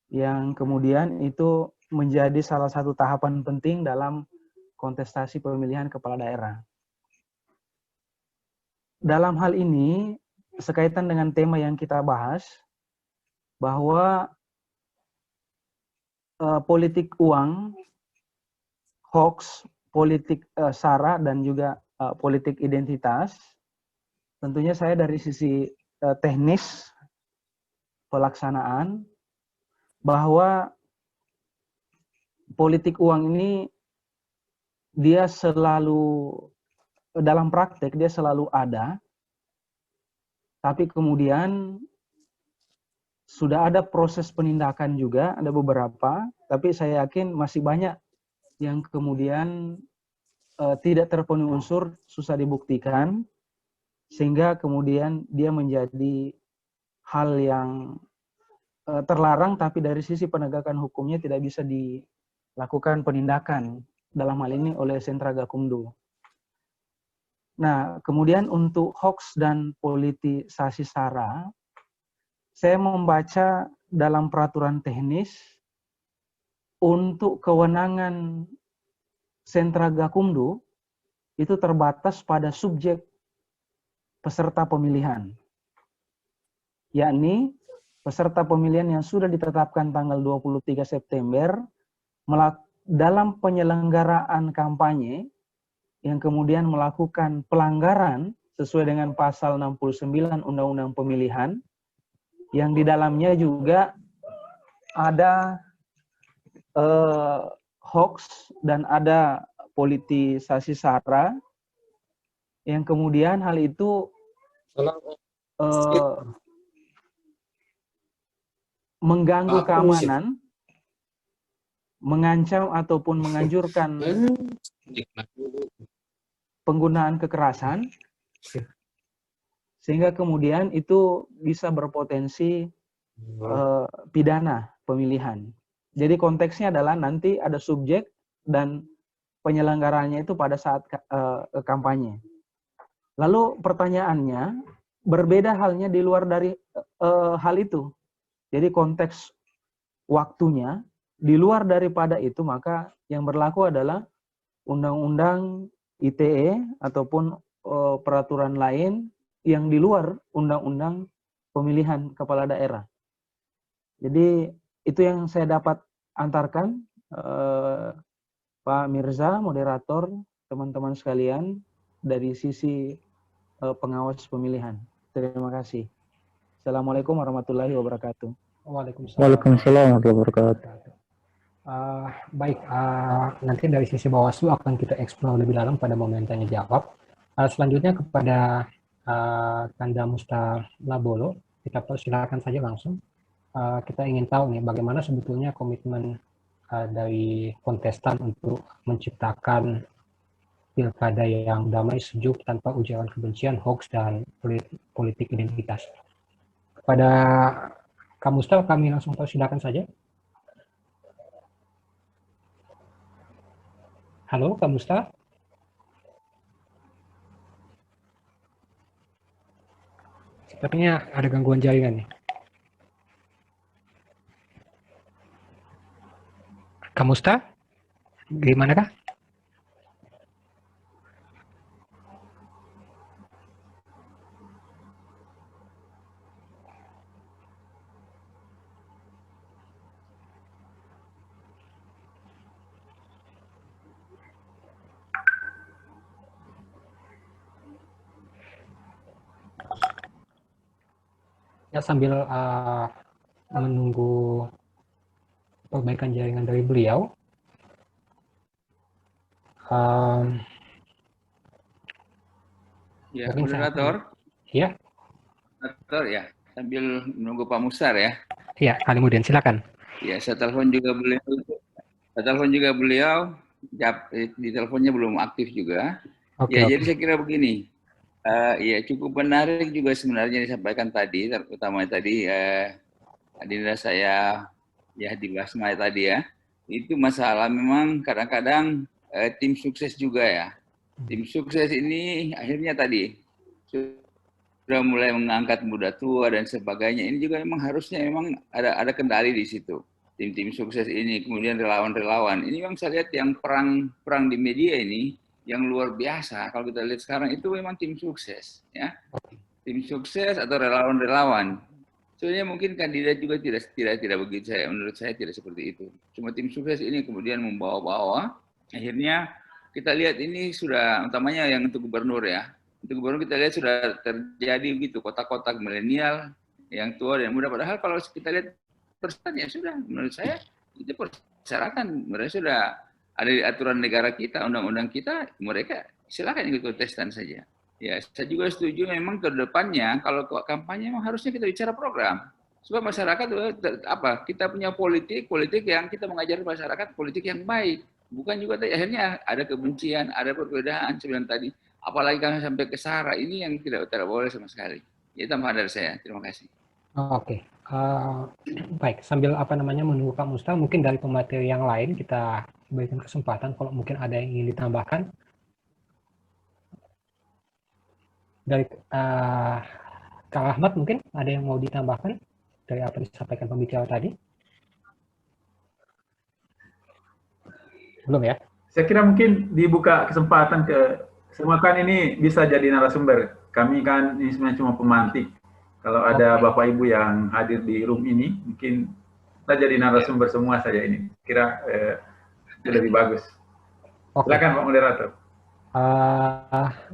yang kemudian itu menjadi salah satu tahapan penting dalam kontestasi pemilihan kepala daerah. Dalam hal ini, sekaitan dengan tema yang kita bahas, bahwa politik uang, hoax, politik sara, dan juga politik identitas, tentunya saya dari sisi teknis pelaksanaan, bahwa politik uang ini dia selalu, dalam praktek dia selalu ada, tapi kemudian sudah ada proses penindakan juga, ada beberapa, tapi saya yakin masih banyak yang kemudian tidak terpenuhi unsur, susah dibuktikan, sehingga kemudian dia menjadi hal yang terlarang, tapi dari sisi penegakan hukumnya tidak bisa dilakukan penindakan, dalam hal ini oleh Sentra Gakumdu. Nah, kemudian untuk hoax dan politisasi sara, saya membaca dalam peraturan teknis untuk kewenangan Sentra Gakumdu itu terbatas pada subjek peserta pemilihan, yakni peserta pemilihan yang sudah ditetapkan tanggal 23 September dalam penyelenggaraan kampanye yang kemudian melakukan pelanggaran sesuai dengan pasal 69 Undang-Undang Pemilihan, yang di dalamnya juga ada hoax dan ada politisasi SARA, yang kemudian hal itu mengganggu keamanan, mengancam ataupun menganjurkan penggunaan kekerasan, sehingga kemudian itu bisa berpotensi pidana pemilihan. Jadi konteksnya adalah nanti ada subjek dan penyelenggaranya itu pada saat kampanye. Lalu pertanyaannya, berbeda halnya di luar dari hal itu. Jadi konteks waktunya, di luar daripada itu, maka yang berlaku adalah Undang-Undang ITE ataupun peraturan lain yang di luar Undang-Undang Pemilihan Kepala Daerah. Jadi itu yang saya dapat antarkan, Pak Mirza, moderator, teman-teman sekalian, dari sisi pengawas pemilihan. Terima kasih. Assalamualaikum warahmatullahi wabarakatuh. Waalaikumsalam warahmatullahi wabarakatuh. Baik, nanti dari sisi Bawaslu akan kita eksplor lebih dalam pada momen tanya jawab. Selanjutnya kepada Kanda Musta Labolo, kita persilakan saja langsung. Kita ingin tahu nih bagaimana sebetulnya komitmen dari kontestan untuk menciptakan pilkada yang damai, sejuk, tanpa ujaran kebencian, hoax, dan politik identitas. Kepada Kak Musta, kami langsung persilakan saja. Halo, Kak Musta. Sepertinya ada gangguan jaringan nih. Kak Musta, gimana kah? Ya, sambil menunggu perbaikan jaringan dari beliau, ya, moderator. Ya. Moderator ya, sambil menunggu Pak Musar ya. Ya, kemudian silakan. Ya, saya telepon juga beliau. Di teleponnya belum aktif juga. Jadi saya kira begini. Ya, cukup menarik juga sebenarnya disampaikan tadi, terutama tadi adinda saya ya di Basma tadi ya. Itu masalah memang kadang-kadang tim sukses juga ya. Tim sukses ini akhirnya tadi sudah mulai mengangkat muda tua dan sebagainya. Ini juga memang harusnya memang ada kendali di situ. Tim-tim sukses ini, kemudian relawan-relawan. Ini memang saya lihat yang perang di media ini yang luar biasa. Kalau kita lihat sekarang itu memang tim sukses, ya, tim sukses atau relawan-relawan. Sebenarnya mungkin kandidat juga tidak begitu, menurut saya tidak seperti itu. Cuma tim sukses ini kemudian membawa-bawa. Akhirnya kita lihat ini sudah, utamanya yang untuk gubernur ya. Untuk gubernur kita lihat sudah terjadi begitu kotak-kotak milenial, yang tua dan muda. Padahal kalau kita lihat persennya sudah, menurut saya itu persyaratan. Mereka sudah ada di aturan negara kita, undang-undang kita, mereka silakan ikut kontestan saja. Ya, saya juga setuju memang ke depannya kalau kampanye memang harusnya kita bicara program. Sebab masyarakat kita punya politik yang kita mengajar masyarakat politik yang baik. Bukan juga akhirnya ada kebencian, ada perbedaan sebenarnya tadi. Apalagi kalau sampai ke SARA, ini yang tidak boleh sama sekali. Itu tambahan dari saya. Terima kasih. Oke. Baik, sambil menunggu Kak Musta, mungkin dari pemateri yang lain kita berikan kesempatan kalau mungkin ada yang ingin ditambahkan. Dari Kak Ahmad mungkin ada yang mau ditambahkan dari apa yang disampaikan pembicara tadi? Belum ya? Saya kira mungkin dibuka kesempatan ke semua, kan ini bisa jadi narasumber. Kami kan ini sebenarnya cuma pemantik. Kalau ada Bapak Ibu yang hadir di room ini, mungkin kita jadi narasumber semua saja ini. Kira lebih bagus. Silakan Pak Moderator.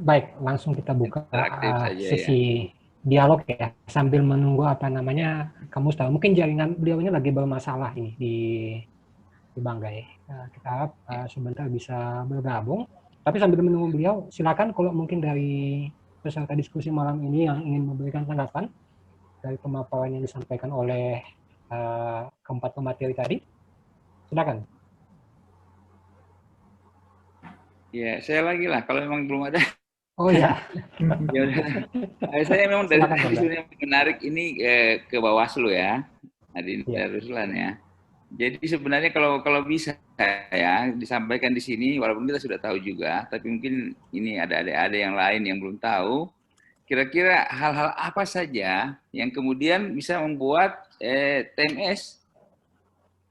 Baik, langsung kita buka saja, sesi dialog ya, sambil menunggu kamu tahu mungkin jaringan beliau ini lagi bermasalah ini di Banggai. Kita harap sebentar bisa bergabung. Tapi sambil menunggu beliau, silakan kalau mungkin dari peserta diskusi malam ini yang ingin memberikan tanggapan dari pemaparan yang disampaikan oleh keempat pemateri tadi, silakan. Ya, saya lagi lah. Kalau memang belum ada. Oh ya. Ya udah. Saya memang dari yang menarik ini ke Bawaslu ya, Nadine Ruslan ya. Jadi sebenarnya kalau bisa ya disampaikan di sini, walaupun kita sudah tahu juga, tapi mungkin ini ada yang lain yang belum tahu. Kira-kira hal-hal apa saja yang kemudian bisa membuat TMS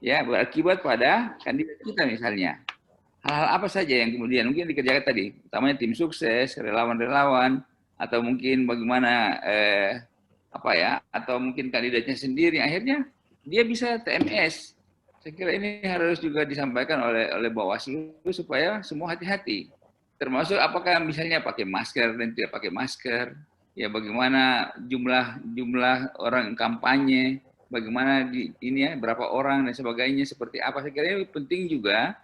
ya berakibat pada kandidat kita misalnya. Hal-hal apa saja yang kemudian mungkin dikerjakan tadi, utamanya tim sukses, relawan-relawan, atau mungkin bagaimana atau mungkin kandidatnya sendiri, akhirnya dia bisa TMS. Saya kira ini harus juga disampaikan oleh Bawaslu supaya semua hati-hati. Termasuk apakah misalnya pakai masker dan tidak pakai masker, ya bagaimana jumlah orang kampanye, bagaimana berapa orang dan sebagainya, seperti apa. Saya kira ini penting juga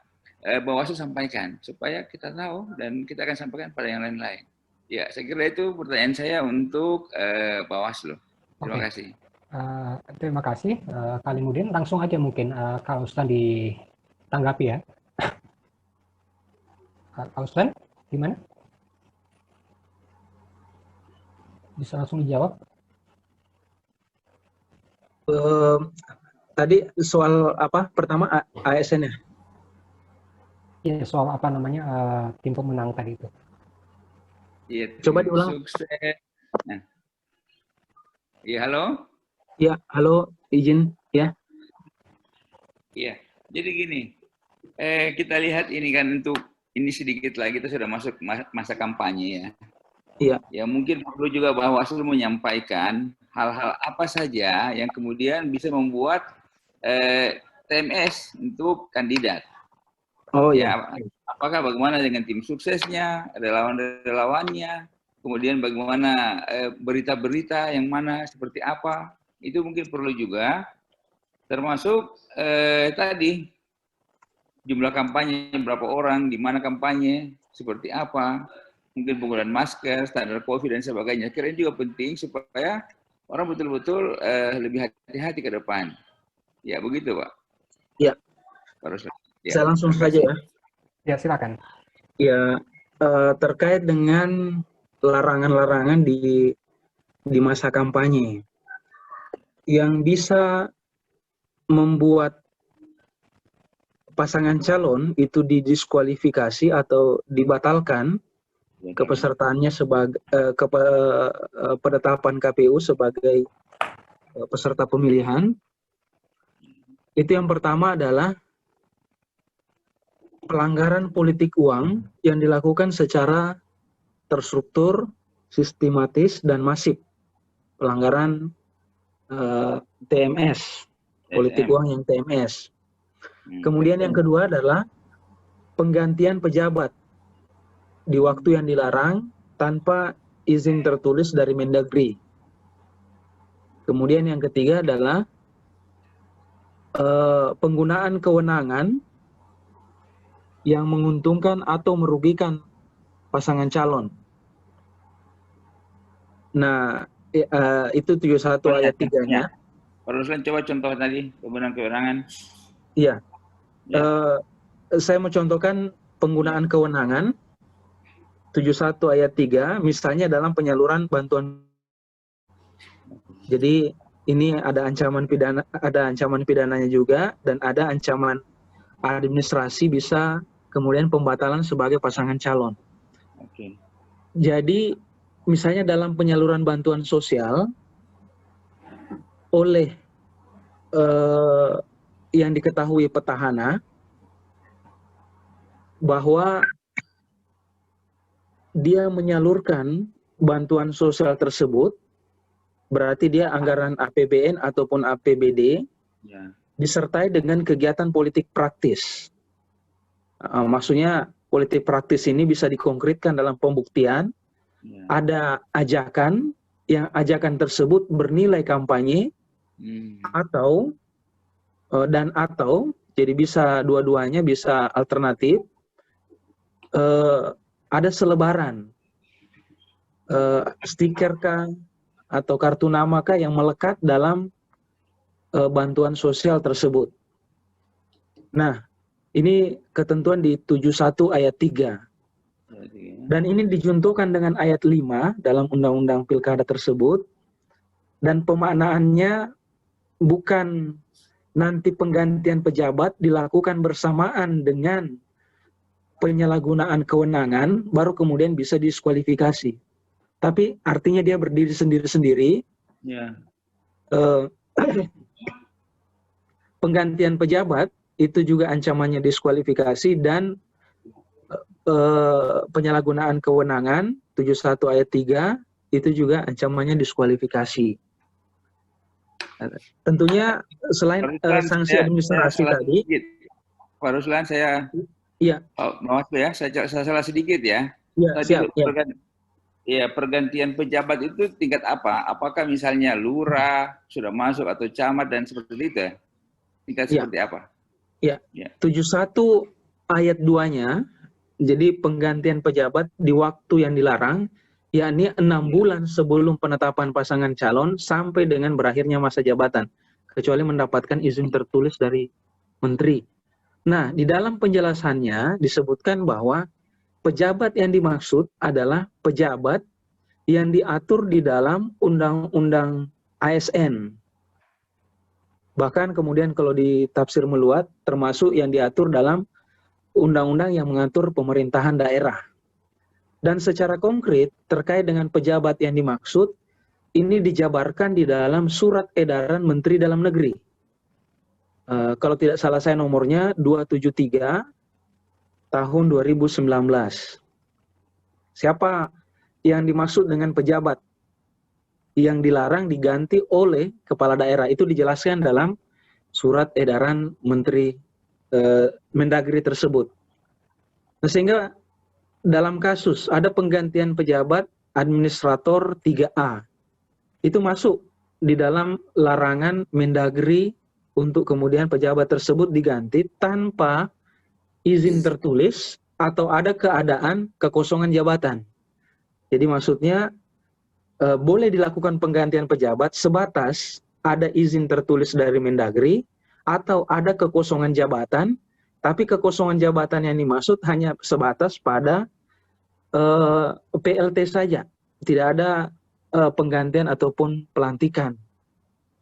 Bawaslu sampaikan supaya kita tahu dan kita akan sampaikan pada yang lain-lain. Ya, saya kira itu pertanyaan saya untuk Bawaslu. Terima kasih. Terima kasih, Kalimudin. Langsung aja mungkin Kak Uslan ditanggapi ya. Kak Uslan, gimana? Bisa langsung dijawab? Tadi soal apa? Pertama ASN ya? Iya, soal tim pemenang tadi itu. Iya, coba diulang. Sukses. Nah. Iya, halo? Ya, halo, izin ya. Iya, jadi gini, kita lihat ini kan ini sedikit lagi kita sudah masuk masa kampanye ya. Iya. Ya mungkin perlu juga Bawaslu menyampaikan hal-hal apa saja yang kemudian bisa membuat TMS untuk kandidat. Oh ya. Apakah bagaimana dengan tim suksesnya, relawan-relawannya, kemudian bagaimana berita-berita yang mana seperti apa. Itu mungkin perlu juga, termasuk tadi jumlah kampanye berapa orang, di mana kampanye, seperti apa, mungkin penggunaan masker, standar COVID dan sebagainya. Kira juga penting supaya orang betul-betul lebih hati-hati ke depan. Ya begitu Pak. Ya. Saya langsung saja ya. Ya silakan. Ya terkait dengan larangan-larangan di masa kampanye. Yang bisa membuat pasangan calon itu didiskualifikasi atau dibatalkan kepesertaannya sebagai penetapan KPU sebagai peserta pemilihan. Itu yang pertama adalah pelanggaran politik uang yang dilakukan secara terstruktur, sistematis, dan masif. Pelanggaran TMS, politik uang yang TMS. Kemudian yang kedua adalah penggantian pejabat di waktu yang dilarang tanpa izin tertulis dari Mendagri. Kemudian yang ketiga adalah penggunaan kewenangan yang menguntungkan atau merugikan pasangan calon. Nah, itu 71 ayat 3-nya. Pak Ruslan, coba contoh tadi, penggunaan kewenangan. Iya. Saya mau contohkan penggunaan kewenangan 71 ayat 3, misalnya dalam penyaluran bantuan. Jadi ini ada ancaman pidananya juga, dan ada ancaman administrasi, bisa kemudian pembatalan sebagai pasangan calon. Oke. Jadi misalnya dalam penyaluran bantuan sosial oleh yang diketahui petahana bahwa dia menyalurkan bantuan sosial tersebut berarti dia anggaran APBN ataupun APBD, Ya. disertai dengan kegiatan politik praktis. Maksudnya politik praktis ini bisa dikonkretkan dalam pembuktian, Ya. ada ajakan, yang ajakan tersebut bernilai kampanye, atau jadi bisa dua-duanya, bisa alternatif, ada selebaran, stiker kah, atau kartu nama kah yang melekat dalam bantuan sosial tersebut. Nah, ini ketentuan di 71 ayat 3. Dan ini dijuntukan dengan ayat 5 dalam Undang-Undang Pilkada tersebut. Dan pemaknaannya bukan nanti penggantian pejabat dilakukan bersamaan dengan penyalahgunaan kewenangan, baru kemudian bisa diskualifikasi. Tapi artinya dia berdiri sendiri-sendiri. Ya. Penggantian pejabat itu juga ancamannya diskualifikasi, dan penyalahgunaan kewenangan 71 ayat 3 itu juga ancamannya diskualifikasi. Tentunya selain sanksi administrasi tadi, Pak Ruslan, saya maaf ya, saya salah sedikit ya. Siap. Ya, pergantian pejabat itu tingkat apa? Apakah misalnya lurah sudah masuk atau camat dan seperti itu ya? Tingkat seperti apa? Ya. 71 ayat 2-nya, jadi penggantian pejabat di waktu yang dilarang, yakni 6 bulan sebelum penetapan pasangan calon sampai dengan berakhirnya masa jabatan, kecuali mendapatkan izin tertulis dari menteri. Nah, di dalam penjelasannya disebutkan bahwa pejabat yang dimaksud adalah pejabat yang diatur di dalam Undang-Undang ASN. Bahkan kemudian kalau ditafsir meluat, termasuk yang diatur dalam undang-undang yang mengatur pemerintahan daerah. Dan secara konkret terkait dengan pejabat yang dimaksud, ini dijabarkan di dalam Surat Edaran Menteri Dalam Negeri. Kalau tidak salah saya nomornya 273 tahun 2019. Siapa yang dimaksud dengan pejabat yang dilarang diganti oleh kepala daerah, itu dijelaskan dalam Surat Edaran Menteri Mendagri tersebut. Nah, sehingga dalam kasus ada penggantian pejabat administrator 3A, itu masuk di dalam larangan Mendagri untuk kemudian pejabat tersebut diganti tanpa izin tertulis atau ada keadaan kekosongan jabatan. Jadi maksudnya boleh dilakukan penggantian pejabat sebatas ada izin tertulis dari Mendagri atau ada kekosongan jabatan, tapi kekosongan jabatan yang dimaksud hanya sebatas pada PLT saja. Tidak ada penggantian ataupun pelantikan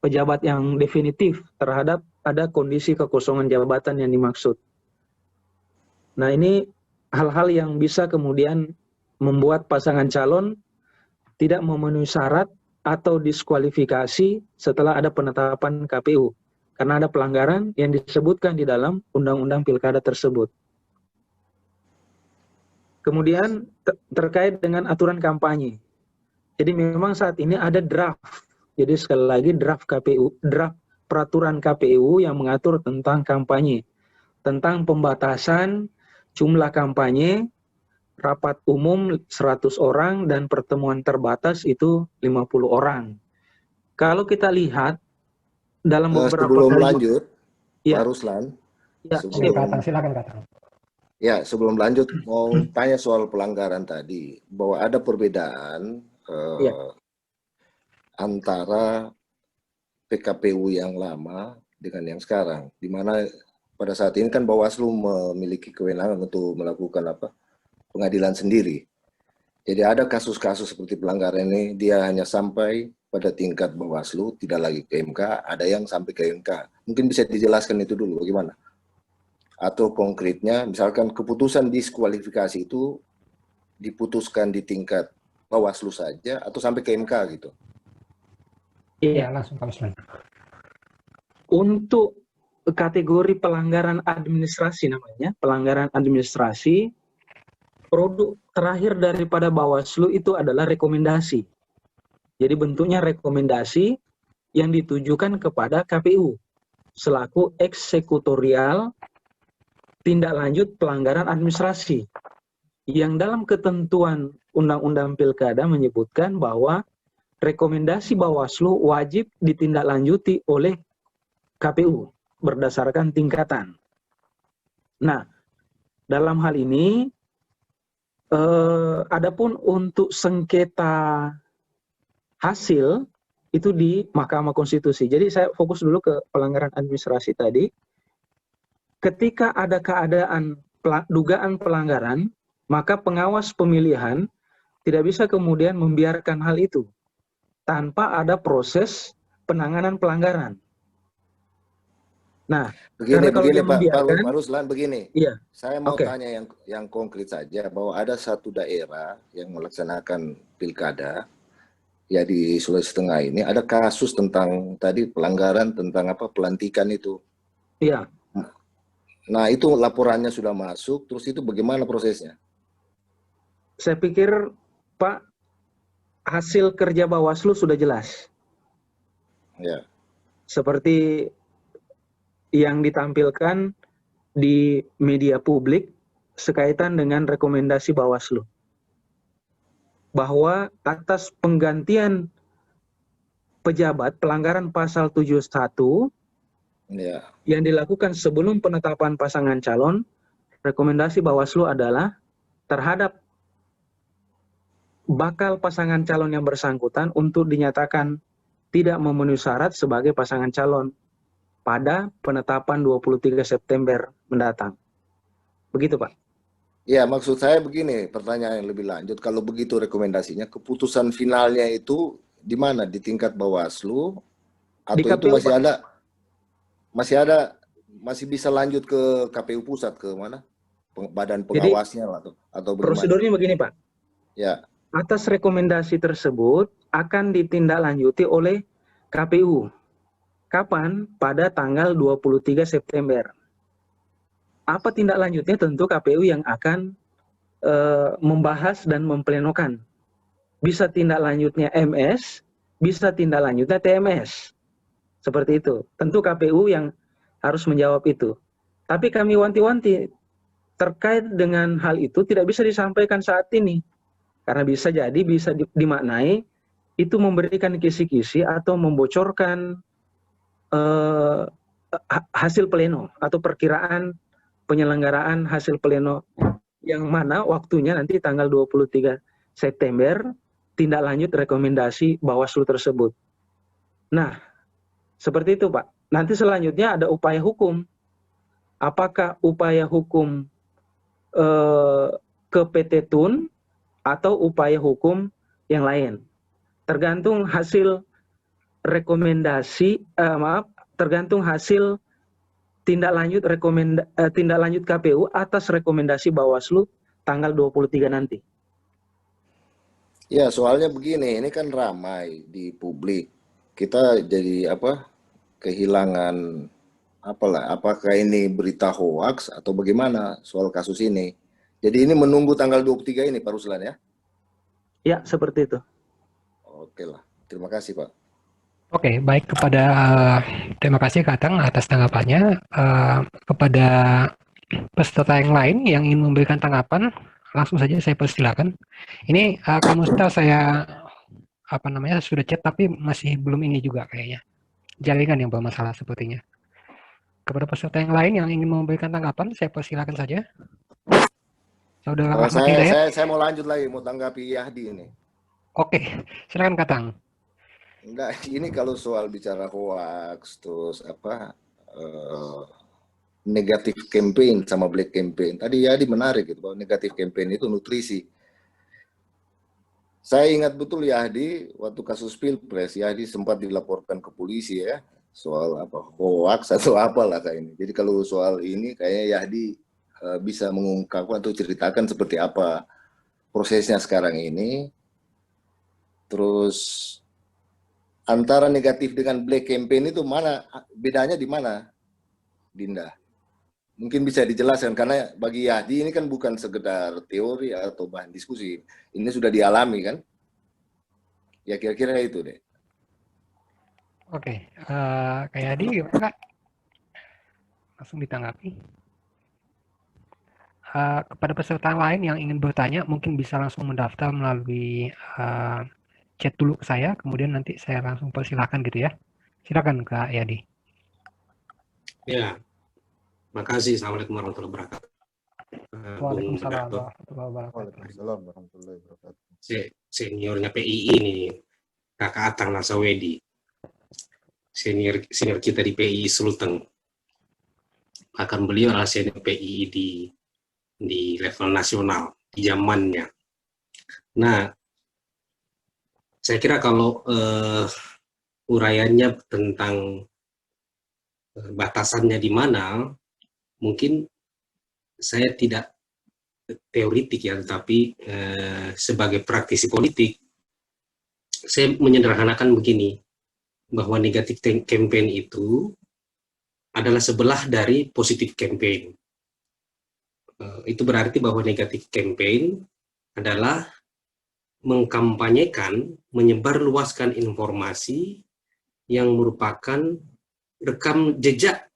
pejabat yang definitif terhadap ada kondisi kekosongan jabatan yang dimaksud. Nah, ini hal-hal yang bisa kemudian membuat pasangan calon tidak memenuhi syarat atau diskualifikasi setelah ada penetapan KPU. Karena ada pelanggaran yang disebutkan di dalam Undang-Undang Pilkada tersebut. Kemudian terkait dengan aturan kampanye. Jadi memang saat ini ada draft. Jadi sekali lagi draft KPU, draft peraturan KPU yang mengatur tentang kampanye. Tentang pembatasan jumlah kampanye, rapat umum 100 orang, dan pertemuan terbatas itu 50 orang. Kalau kita lihat dalam beberapa sebelum lanjut, Pak Ruslan, silakan kata. Ya, sebelum lanjut mau tanya soal pelanggaran tadi, bahwa ada perbedaan antara PKPU yang lama dengan yang sekarang, di mana pada saat ini kan Bawaslu memiliki kewenangan untuk melakukan pengadilan sendiri. Jadi ada kasus-kasus seperti pelanggaran ini, dia hanya sampai pada tingkat Bawaslu, tidak lagi ke MK, ada yang sampai ke MK. Mungkin bisa dijelaskan itu dulu, bagaimana? Atau konkretnya, misalkan keputusan diskualifikasi itu diputuskan di tingkat Bawaslu saja, atau sampai ke MK gitu? Iya, langsung Pak Ruslan. Untuk kategori pelanggaran administrasi namanya, pelanggaran administrasi, produk terakhir daripada Bawaslu itu adalah rekomendasi. Jadi bentuknya rekomendasi yang ditujukan kepada KPU selaku eksekutorial tindak lanjut pelanggaran administrasi. Yang dalam ketentuan Undang-Undang Pilkada menyebutkan bahwa rekomendasi Bawaslu wajib ditindaklanjuti oleh KPU berdasarkan tingkatan. Nah, dalam hal ini, adapun untuk sengketa hasil itu di Mahkamah Konstitusi. Jadi saya fokus dulu ke pelanggaran administrasi tadi. Ketika ada keadaan dugaan pelanggaran, maka pengawas pemilihan tidak bisa kemudian membiarkan hal itu tanpa ada proses penanganan pelanggaran. Nah, Begini kalau dia Pak membiarkan, Ruslan, begini. iya, Saya mau oke. tanya yang konkret saja, bahwa ada satu daerah yang melaksanakan pilkada, ya di Sulawesi Tengah ini ada kasus tentang tadi pelanggaran tentang apa pelantikan itu. Iya. Nah itu laporannya sudah masuk, terus itu bagaimana prosesnya? Saya pikir Pak, hasil kerja Bawaslu sudah jelas. Ya. Seperti yang ditampilkan di media publik sekaitan dengan rekomendasi Bawaslu. Bahwa atas penggantian pejabat pelanggaran pasal 71 Ya. yang dilakukan sebelum penetapan pasangan calon, rekomendasi Bawaslu adalah terhadap bakal pasangan calon yang bersangkutan untuk dinyatakan tidak memenuhi syarat sebagai pasangan calon pada penetapan 23 September mendatang. Begitu, Pak. Ya, maksud saya begini, pertanyaan yang lebih lanjut. Kalau begitu rekomendasinya, keputusan finalnya itu di mana? Di tingkat Bawaslu? Atau Di KPU, itu masih Pak. masih bisa lanjut ke KPU pusat, ke mana? Badan pengawasnya atau bagaimana? Prosedurnya begini, Pak. Ya. Atas rekomendasi tersebut akan ditindaklanjuti oleh KPU. Kapan? Pada tanggal 23 September. Apa tindak lanjutnya? Tentu KPU yang akan membahas dan memplenokan. Bisa tindak lanjutnya MS, bisa tindak lanjutnya TMS. Seperti itu. Tentu KPU yang harus menjawab itu. Tapi kami wanti-wanti, terkait dengan hal itu tidak bisa disampaikan saat ini. Karena bisa dimaknai itu memberikan kisi-kisi atau membocorkan hasil pleno atau perkiraan penyelenggaraan hasil pleno yang mana waktunya nanti tanggal 23 September tindak lanjut rekomendasi Bawaslu tersebut. Nah, seperti itu Pak. Nanti selanjutnya ada upaya hukum. Apakah upaya hukum ke PT Tun atau upaya hukum yang lain? Tergantung hasil rekomendasi, tergantung hasil tindak lanjut KPU atas rekomendasi Bawaslu tanggal 23 nanti. Ya, soalnya begini, ini kan ramai di publik. Kita jadi kehilangan apakah ini berita hoax atau bagaimana soal kasus ini. Jadi ini menunggu tanggal 23 ini Pak Ruslan ya? Ya, seperti itu. Oke lah, terima kasih Pak. Oke, baik terima kasih Kak Atang atas tanggapannya. Kepada peserta yang lain yang ingin memberikan tanggapan, langsung saja saya persilakan. Ini Kak Musta saya sudah chat tapi masih belum ini juga kayaknya. Jaringan yang bermasalah sepertinya. Kepada peserta yang lain yang ingin memberikan tanggapan, saya persilakan saja. Saudara Ahmad Hidayat. Saya mau lanjut lagi, mau tanggapi Yahdi ini. Oke, silakan Kak Atang. Enggak, ini kalau soal bicara hoax, terus negatif campaign sama black campaign. Tadi Yadi menarik gitu, bahwa negatif campaign itu nutrisi. Saya ingat betul Yadi, waktu kasus Pilpres, Yadi sempat dilaporkan ke polisi ya, soal hoax atau apalah kayak ini. Jadi kalau soal ini kayaknya Yadi bisa mengungkapkan atau ceritakan seperti apa prosesnya sekarang ini. Terus antara negatif dengan black campaign itu bedanya di mana, Dinda? Mungkin bisa dijelaskan karena bagi Yahdi ini kan bukan sekedar teori atau bahan diskusi, ini sudah dialami kan? Ya kira-kira itu deh. Oke, Kak Yadi gimana Kak? Langsung ditanggapi. Kepada peserta lain yang ingin bertanya, mungkin bisa langsung mendaftar melalui chat dulu ke saya, kemudian nanti saya langsung persilahkan gitu ya. Silakan Kak Yadi. Ya, makasih. Assalamualaikum warahmatullahi wabarakatuh. Bung Waalaikumsalam Gatot, warahmatullahi wabarakatuh. Waalaikumsalam warahmatullahi wabarakatuh. seniornya PII ini, Kakak Atang Nasawedi, senior kita di PII Sulteng. Bahkan beliau adalah senior PII di level nasional di zamannya. Nah, saya kira kalau uraiannya tentang batasannya di mana, mungkin saya tidak teoritik ya, tetapi sebagai praktisi politik, saya menyederhanakan begini, bahwa negatif campaign itu adalah sebelah dari positif campaign. Itu berarti bahwa negatif campaign adalah mengkampanyekan, menyebarluaskan informasi yang merupakan rekam jejak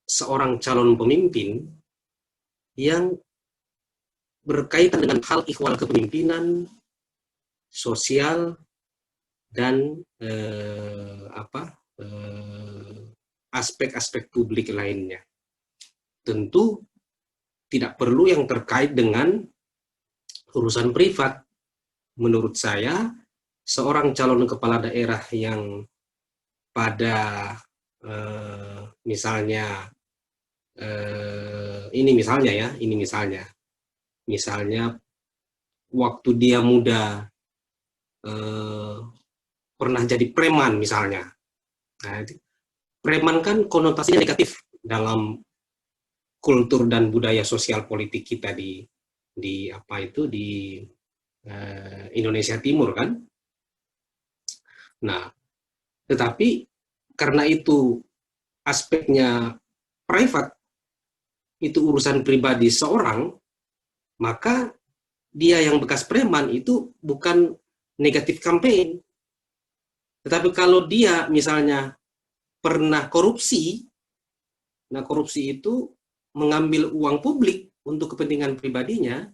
seorang calon pemimpin yang berkaitan dengan hal ihwal kepemimpinan, sosial, dan aspek-aspek publik lainnya. Tentu tidak perlu yang terkait dengan urusan privat. Menurut saya, seorang calon kepala daerah yang pada misalnya waktu dia muda pernah jadi preman misalnya. Nah, preman kan konotasinya negatif dalam kultur dan budaya sosial politik kita di Indonesia Timur kan. Nah, tetapi karena itu aspeknya private, itu urusan pribadi seorang, maka dia yang bekas preman itu bukan negatif campaign. Tetapi kalau dia misalnya pernah korupsi, nah korupsi itu mengambil uang publik untuk kepentingan pribadinya,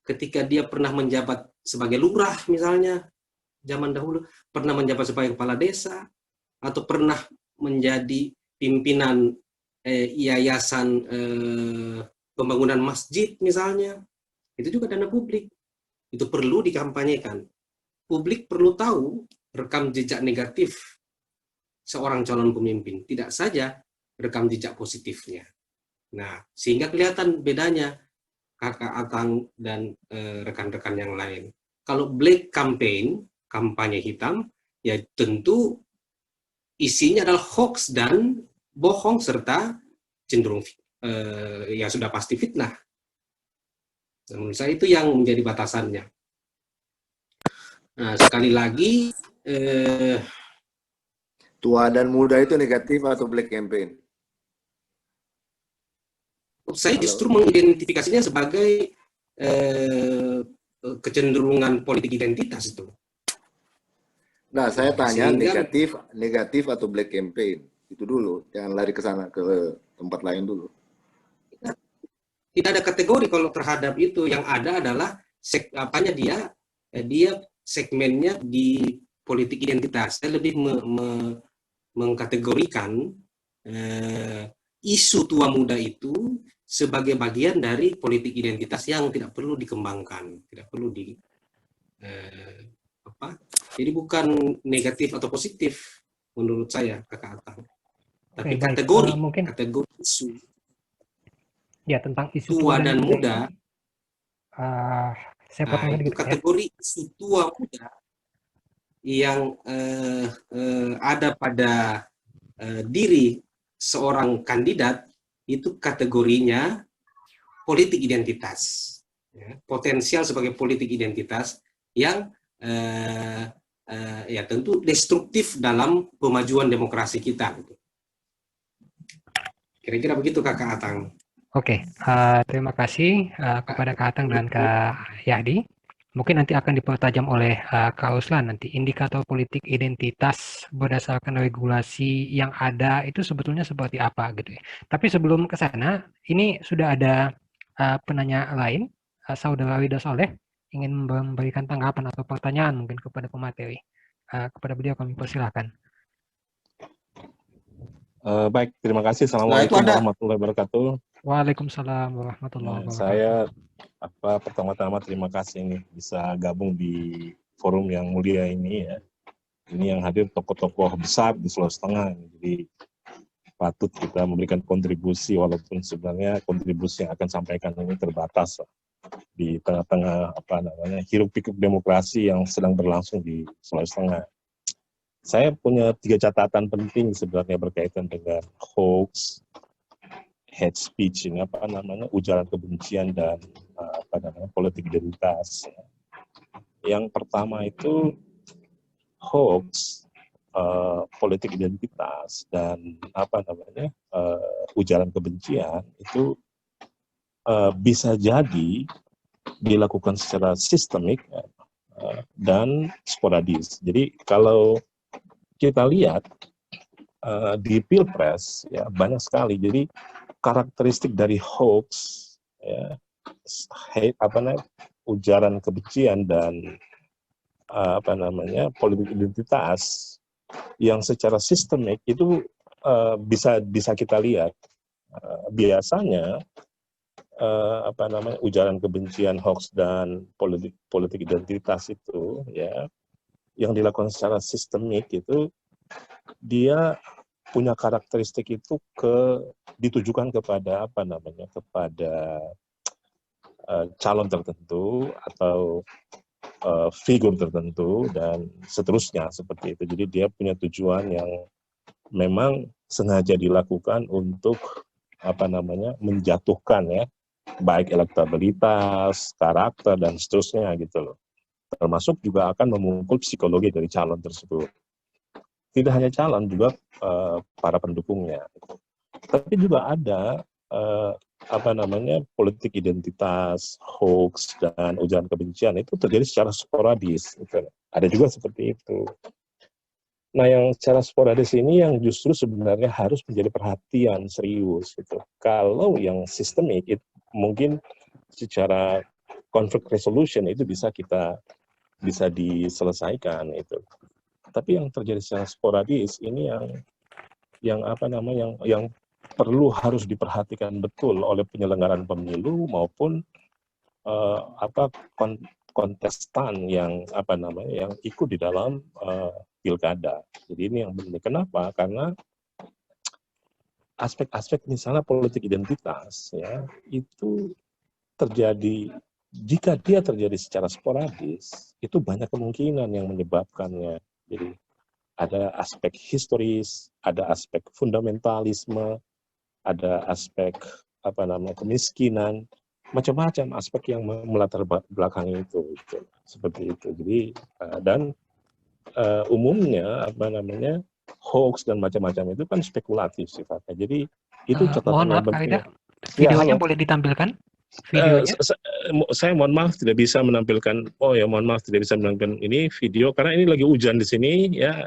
ketika dia pernah menjabat sebagai lurah misalnya, zaman dahulu, pernah menjabat sebagai kepala desa, atau pernah menjadi pimpinan yayasan pembangunan masjid misalnya, itu juga dana publik. Itu perlu dikampanyekan. Publik perlu tahu rekam jejak negatif seorang calon pemimpin, tidak saja rekam jejak positifnya. Nah, sehingga kelihatan bedanya Kakak Atang dan rekan-rekan yang lain. Kalau black campaign, kampanye hitam, ya tentu isinya adalah hoax dan bohong serta cenderung ya sudah pasti fitnah. Menurut saya itu yang menjadi batasannya. Nah, sekali lagi Tua dan muda itu negatif atau black campaign? Saya justru mengidentifikasinya sebagai kecenderungan politik identitas itu. Nah, saya tanya Sehingga, negatif atau black campaign. Itu dulu, jangan lari ke sana, ke tempat lain dulu. tidak ada kategori kalau terhadap itu. Yang ada adalah dia segmennya di politik identitas. Saya lebih mengkategorikan isu tua muda itu sebagai bagian dari politik identitas yang tidak perlu dikembangkan, tidak perlu jadi bukan negatif atau positif menurut saya, Kakak Atang. Tapi kategori isu Ya, tentang isu tua dan muda, saya potong itu kategori isu tua muda yang ada pada diri seorang kandidat, itu kategorinya politik identitas, ya, potensial sebagai politik identitas yang ya tentu destruktif dalam pemajuan demokrasi kita. Kira-kira begitu, Kakak Atang. Oke, terima kasih kepada Kak Atang dan Kak Yadi. Mungkin nanti akan dipertajam oleh Kak Uslan nanti. Indikator politik identitas berdasarkan regulasi yang ada itu sebetulnya seperti apa gitu ya. Tapi sebelum ke sana, ini sudah ada penanya lain, Saudara Ridho Soleh ingin memberikan tanggapan atau pertanyaan mungkin kepada pemateri. Kepada beliau kami persilahkan. Baik, terima kasih. Setelah itu Assalamualaikum ada warahmatullahi wabarakatuh. Waalaikumsalam warahmatullahi wabarakatuh. Saya pertama-tama terima kasih nih bisa gabung di forum yang mulia ini ya. Ini yang hadir tokoh-tokoh besar di Sulawesi Tengah. Jadi patut kita memberikan kontribusi walaupun sebenarnya kontribusi yang akan sampaikan ini terbatas di tengah-tengah hiruk-pikuk demokrasi yang sedang berlangsung di Sulawesi Tengah. Saya punya 3 catatan penting sebenarnya berkaitan dengan hoax, hate speech ini ujaran kebencian dan politik identitas. Yang pertama itu hoax, politik identitas dan ujaran kebencian itu bisa jadi dilakukan secara sistemik dan sporadis. Jadi kalau kita lihat di Pilpres ya banyak sekali. Jadi karakteristik dari hoax ya, ujaran kebencian dan politik identitas yang secara sistemik itu bisa kita lihat. Biasanya ujaran kebencian, hoax dan politik identitas itu ya yang dilakukan secara sistemik itu dia punya karakteristik itu ditujukan kepada kepada calon tertentu atau figur tertentu dan seterusnya seperti itu. Jadi dia punya tujuan yang memang sengaja dilakukan untuk menjatuhkan ya baik elektabilitas, karakter dan seterusnya gitu loh. Termasuk juga akan memukul psikologi dari calon tersebut. Tidak hanya calon, juga para pendukungnya. Tapi juga ada politik identitas, hoax dan ujaran kebencian itu terjadi secara sporadis. Gitu. Ada juga seperti itu. Nah, yang secara sporadis ini yang justru sebenarnya harus menjadi perhatian serius. Gitu. Kalau yang sistemik itu mungkin secara conflict resolution itu bisa diselesaikan itu. Tapi yang terjadi secara sporadis ini yang perlu harus diperhatikan betul oleh penyelenggaraan pemilu maupun kontestan yang ikut di dalam pilkada. Jadi ini yang penting. Kenapa? Karena aspek-aspek misalnya politik identitas ya itu terjadi. Jika dia terjadi secara sporadis, itu banyak kemungkinan yang menyebabkannya. Jadi ada aspek historis, ada aspek fundamentalisme, ada aspek kemiskinan, macam-macam aspek yang melatar belakangi itu seperti itu. Jadi dan umumnya hoax dan macam-macam itu kan spekulatif sifatnya. Jadi itu catatan yang penting. Videonya boleh ditampilkan? Videonya? Saya mohon maaf tidak bisa menampilkan. Tidak bisa menampilkan ini video karena ini lagi hujan di sini ya.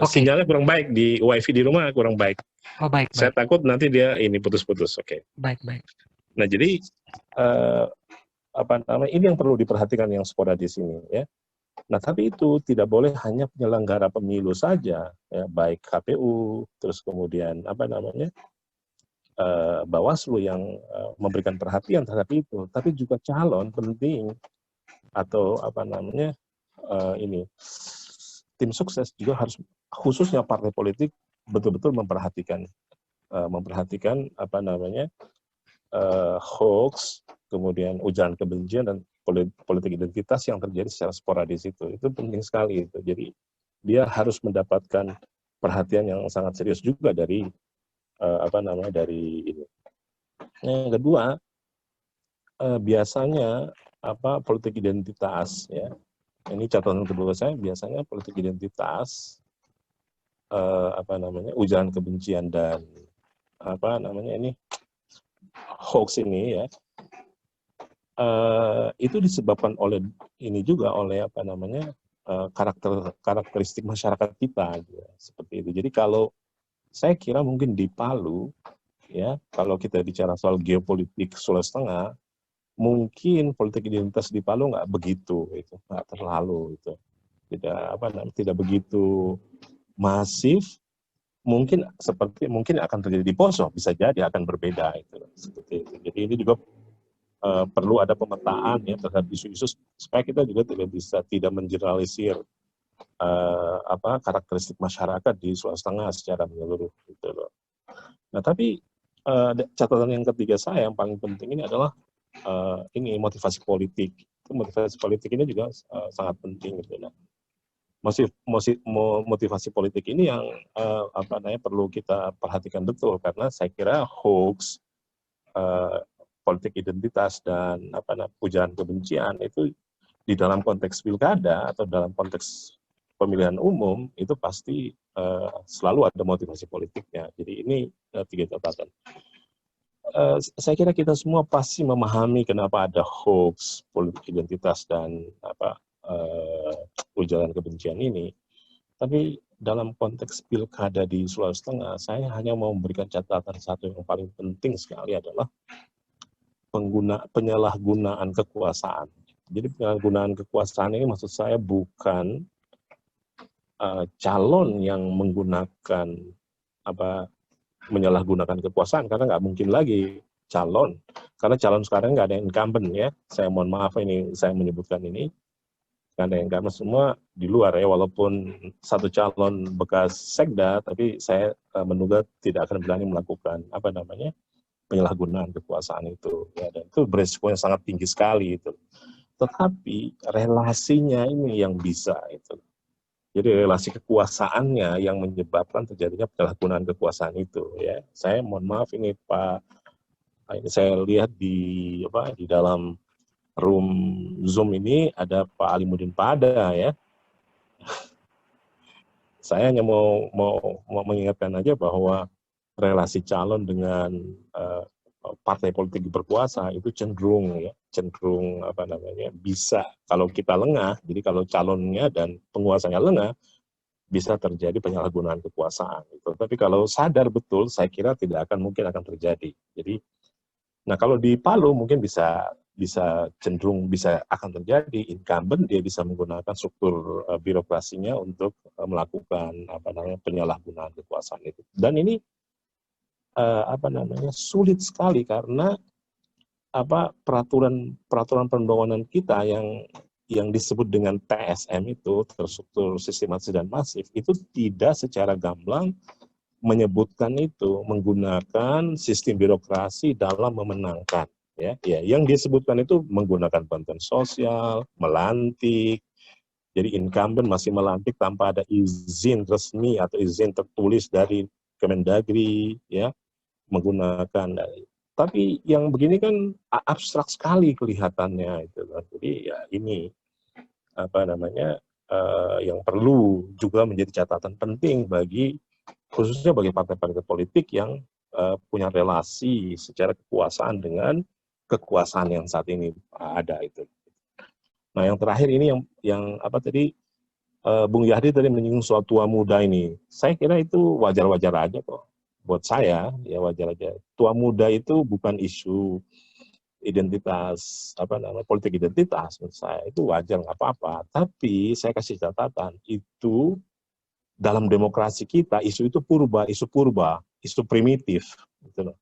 Sinyalnya kurang baik di wifi di rumah kurang baik. Oh baik. Saya takut nanti dia ini putus-putus. Oke. Baik. Nah jadi ini yang perlu diperhatikan yang sporadis ini ya. Nah tapi itu tidak boleh hanya penyelenggara pemilu saja ya, baik KPU terus kemudian Bawaslu yang memberikan perhatian terhadap itu, tapi juga calon penting atau tim sukses juga harus khususnya partai politik betul-betul memperhatikan hoax, kemudian ujaran kebencian dan politik identitas yang terjadi secara sporadis itu penting sekali itu. Jadi dia harus mendapatkan perhatian yang sangat serius juga dari dari ini. Yang kedua, biasanya politik identitas ya. Ini catatan kedua saya, biasanya politik identitas ujaran kebencian dan hoax ini ya. itu disebabkan oleh ini juga oleh apa namanya karakteristik masyarakat kita, gitu, seperti itu. Jadi kalau saya kira mungkin di Palu, ya, kalau kita bicara soal geopolitik Sulawesi Tengah, mungkin politik identitas di Palu nggak begitu, itu nggak terlalu, itu tidak begitu masif. Mungkin akan terjadi di Poso, bisa jadi akan berbeda, itu seperti itu. Jadi ini juga perlu ada pemetaan ya terhadap isu-isu supaya kita juga tidak mengeneralisir karakteristik masyarakat di Sulawesi Tengah secara menyeluruh, gitu loh. Nah, tapi catatan yang ketiga saya yang paling penting ini adalah ini motivasi politik. Motivasi politik ini juga sangat penting, gitu. Nah, motivasi politik ini yang perlu kita perhatikan betul, karena saya kira hoax, politik identitas dan ujaran kebencian itu di dalam konteks pilkada atau dalam konteks pemilihan umum itu pasti selalu ada motivasi politiknya. Jadi ini 3 catatan. Saya kira kita semua pasti memahami kenapa ada hoax, politik identitas dan ujaran kebencian ini. Tapi dalam konteks pilkada di Sulawesi Tengah, saya hanya mau memberikan catatan satu yang paling penting sekali adalah penyalahgunaan kekuasaan. Jadi penyalahgunaan kekuasaan ini maksud saya bukan calon yang menggunakan menyalahgunakan kekuasaan, karena nggak mungkin lagi calon, karena calon sekarang nggak ada incumbent ya. Saya mohon maaf ini saya menyebutkan ini, nggak ada incumbent, semua di luar ya. Walaupun satu calon bekas sekda, tapi saya menduga tidak akan berani melakukan penyalahgunaan kekuasaan itu, ya, dan itu beresikonya sangat tinggi sekali itu. Tetapi relasinya ini yang bisa itu. Jadi relasi kekuasaannya yang menyebabkan terjadinya penyalahgunaan kekuasaan itu, ya. Saya mohon maaf ini Pak, ini saya lihat di dalam room Zoom ini ada Pak Alimuddin Pada, ya. Saya hanya mau mengingatkan aja bahwa relasi calon dengan partai politik berkuasa itu cenderung bisa, kalau kita lengah, jadi kalau calonnya dan penguasanya lengah, bisa terjadi penyalahgunaan kekuasaan. Gitu. Tapi kalau sadar betul, saya kira tidak mungkin akan terjadi. Jadi, nah kalau di Palu mungkin bisa akan terjadi incumbent, dia bisa menggunakan struktur birokrasinya untuk melakukan penyalahgunaan kekuasaan itu. Dan ini sulit sekali karena peraturan pembangunan kita yang disebut dengan TSM itu, terstruktur sistematis dan masif, itu tidak secara gamblang menyebutkan itu menggunakan sistem birokrasi dalam memenangkan, ya yang disebutkan itu menggunakan bantuan sosial, melantik. Jadi incumbent masih melantik tanpa ada izin resmi atau izin tertulis dari Kemendagri, ya, menggunakan. Tapi yang begini kan abstrak sekali kelihatannya itu. Jadi ya ini yang perlu juga menjadi catatan penting khususnya bagi partai-partai politik yang punya relasi secara kekuasaan dengan kekuasaan yang saat ini ada itu. Nah, yang terakhir ini yang Bung Yahdi tadi menyinggung soal tua muda ini. Saya kira itu wajar-wajar aja kok. Buat saya ya wajar aja. Tua muda itu bukan isu identitas politik identitas, menurut saya itu wajar, nggak apa-apa. Tapi saya kasih catatan, itu dalam demokrasi kita isu itu isu purba, isu primitif, gitu loh.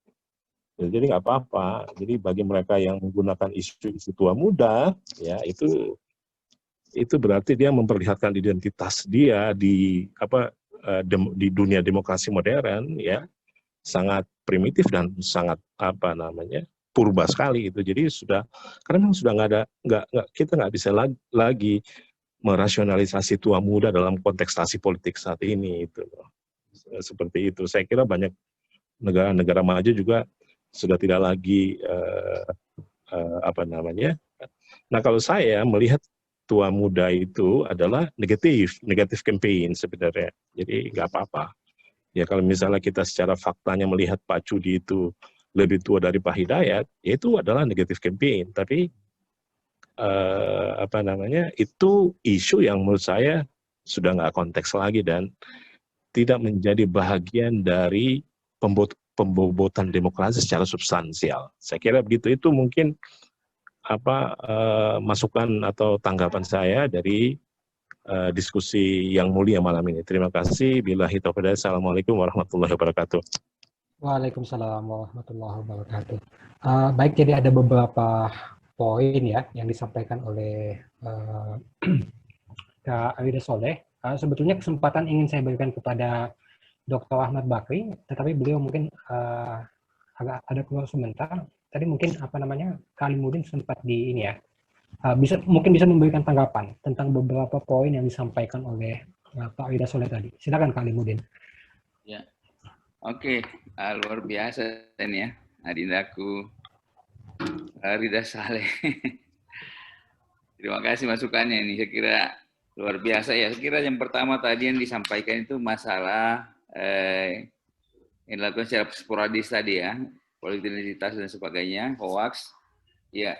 Jadi nggak apa-apa. Jadi bagi mereka yang menggunakan isu tua muda, ya itu berarti dia memperlihatkan identitas dia di dunia demokrasi modern, ya sangat primitif dan sangat purba sekali itu. Jadi karena memang sudah kita nggak bisa lagi merasionalisasi tua muda dalam kontestasi politik saat ini itu. Seperti itu. Saya kira banyak negara-negara maju juga sudah tidak lagi Nah, kalau saya melihat tua muda itu adalah negatif campaign sebenarnya. Jadi nggak apa-apa. Ya kalau misalnya kita secara faktanya melihat Pak Cudi itu lebih tua dari Pak Hidayat, ya itu adalah negatif campaign. Tapi apa namanya, itu isu yang menurut saya sudah nggak konteks lagi dan tidak menjadi bagian dari pembobotan demokrasi secara substansial. Saya kira begitu. Itu mungkin apa masukan atau tanggapan saya dari diskusi yang mulia malam ini. Terima kasih. Billahi taufiq hidayah. Assalamualaikum warahmatullahi wabarakatuh. Waalaikumsalam warahmatullahi wabarakatuh. Baik, jadi ada beberapa poin ya yang disampaikan oleh Kak Awida Soleh. Sebetulnya kesempatan ingin saya berikan kepada Dr. Ahmad Bakri, tetapi beliau mungkin agak ada keluar sebentar. Tadi mungkin apa namanya Kalimuddin sempat di ini ya, mungkin bisa memberikan tanggapan tentang beberapa poin yang disampaikan oleh Pak Awida Soleh tadi. Silakan Kalimuddin. Ya, oke, luar biasa ini ya, adindaku Rida Saleh. Terima kasih masukannya ini. Saya kira luar biasa ya. Saya kira yang pertama tadi yang disampaikan itu masalah yang dilakukan secara sporadis tadi ya, politik identitas dan sebagainya, hoax. Ya,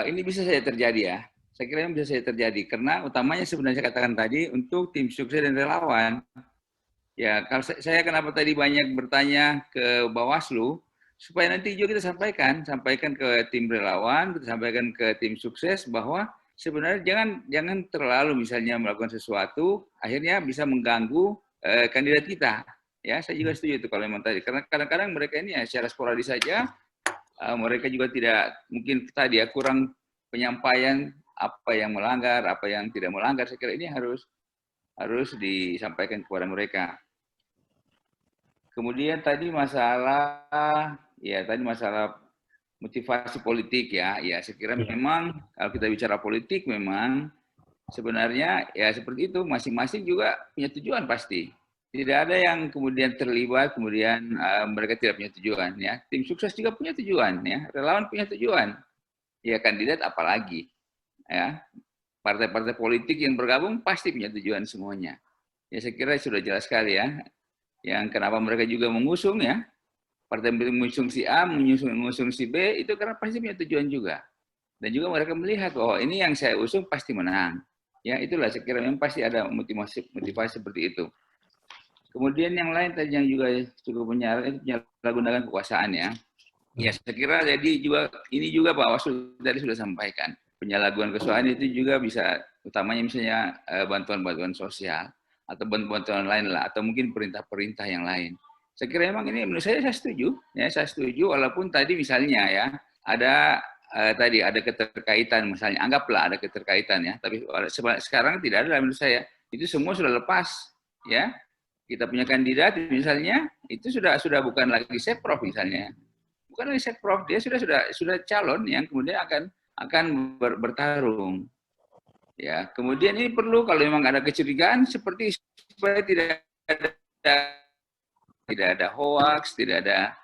ini bisa saja terjadi ya. Saya kira ini bisa saja terjadi karena utamanya sebenarnya saya katakan tadi untuk tim sukses dan relawan. Ya, kalau saya kenapa tadi banyak bertanya ke Bawaslu supaya nanti juga kita sampaikan ke tim relawan, kita sampaikan ke tim sukses bahwa sebenarnya jangan terlalu misalnya melakukan sesuatu akhirnya bisa mengganggu kandidat kita. Ya, saya juga setuju itu kalau memang tadi karena kadang-kadang mereka ini ya secara sporadis saja mereka juga tidak mungkin tadi ya kurang penyampaian apa yang melanggar, apa yang tidak melanggar. Saya kira ini harus disampaikan kepada mereka. Kemudian tadi masalah motivasi politik ya. Ya, saya kira memang kalau kita bicara politik memang sebenarnya ya seperti itu, masing-masing juga punya tujuan pasti. Tidak ada yang kemudian terlibat kemudian mereka tidak punya tujuan ya. Tim sukses juga punya tujuan ya, relawan punya tujuan. Ya, kandidat apalagi. Ya. Partai-partai politik yang bergabung pasti punya tujuan semuanya. Ya, saya kira sudah jelas sekali ya. Yang kenapa mereka juga mengusung ya, partai mengusung si A, mengusung si B, itu karena pasti punya tujuan juga. Dan juga mereka melihat bahwa ini yang saya usung pasti menang. Ya, itulah saya kira memang pasti ada motivasi seperti itu. Kemudian yang lain tadi yang juga cukup penyalahgunaan kekuasaan ya. Ya, saya kira jadi juga ini juga Pak Waslu tadi sudah sampaikan. Penyalahgunaan kekuasaan itu juga bisa utamanya misalnya bantuan-bantuan sosial atau bantuan lain lah, atau mungkin perintah-perintah yang lain. Saya kira memang ini menurut saya setuju, ya saya setuju walaupun tadi misalnya ya ada tadi ada keterkaitan misalnya, anggaplah ada keterkaitan ya, tapi sekarang tidak ada menurut saya. Itu semua sudah lepas ya. Kita punya kandidat misalnya itu sudah bukan lagi Setprov misalnya. Bukan lagi Setprov, dia sudah calon yang kemudian akan bertarung. Ya, kemudian ini perlu kalau memang ada kecurigaan seperti supaya tidak ada hoax, tidak ada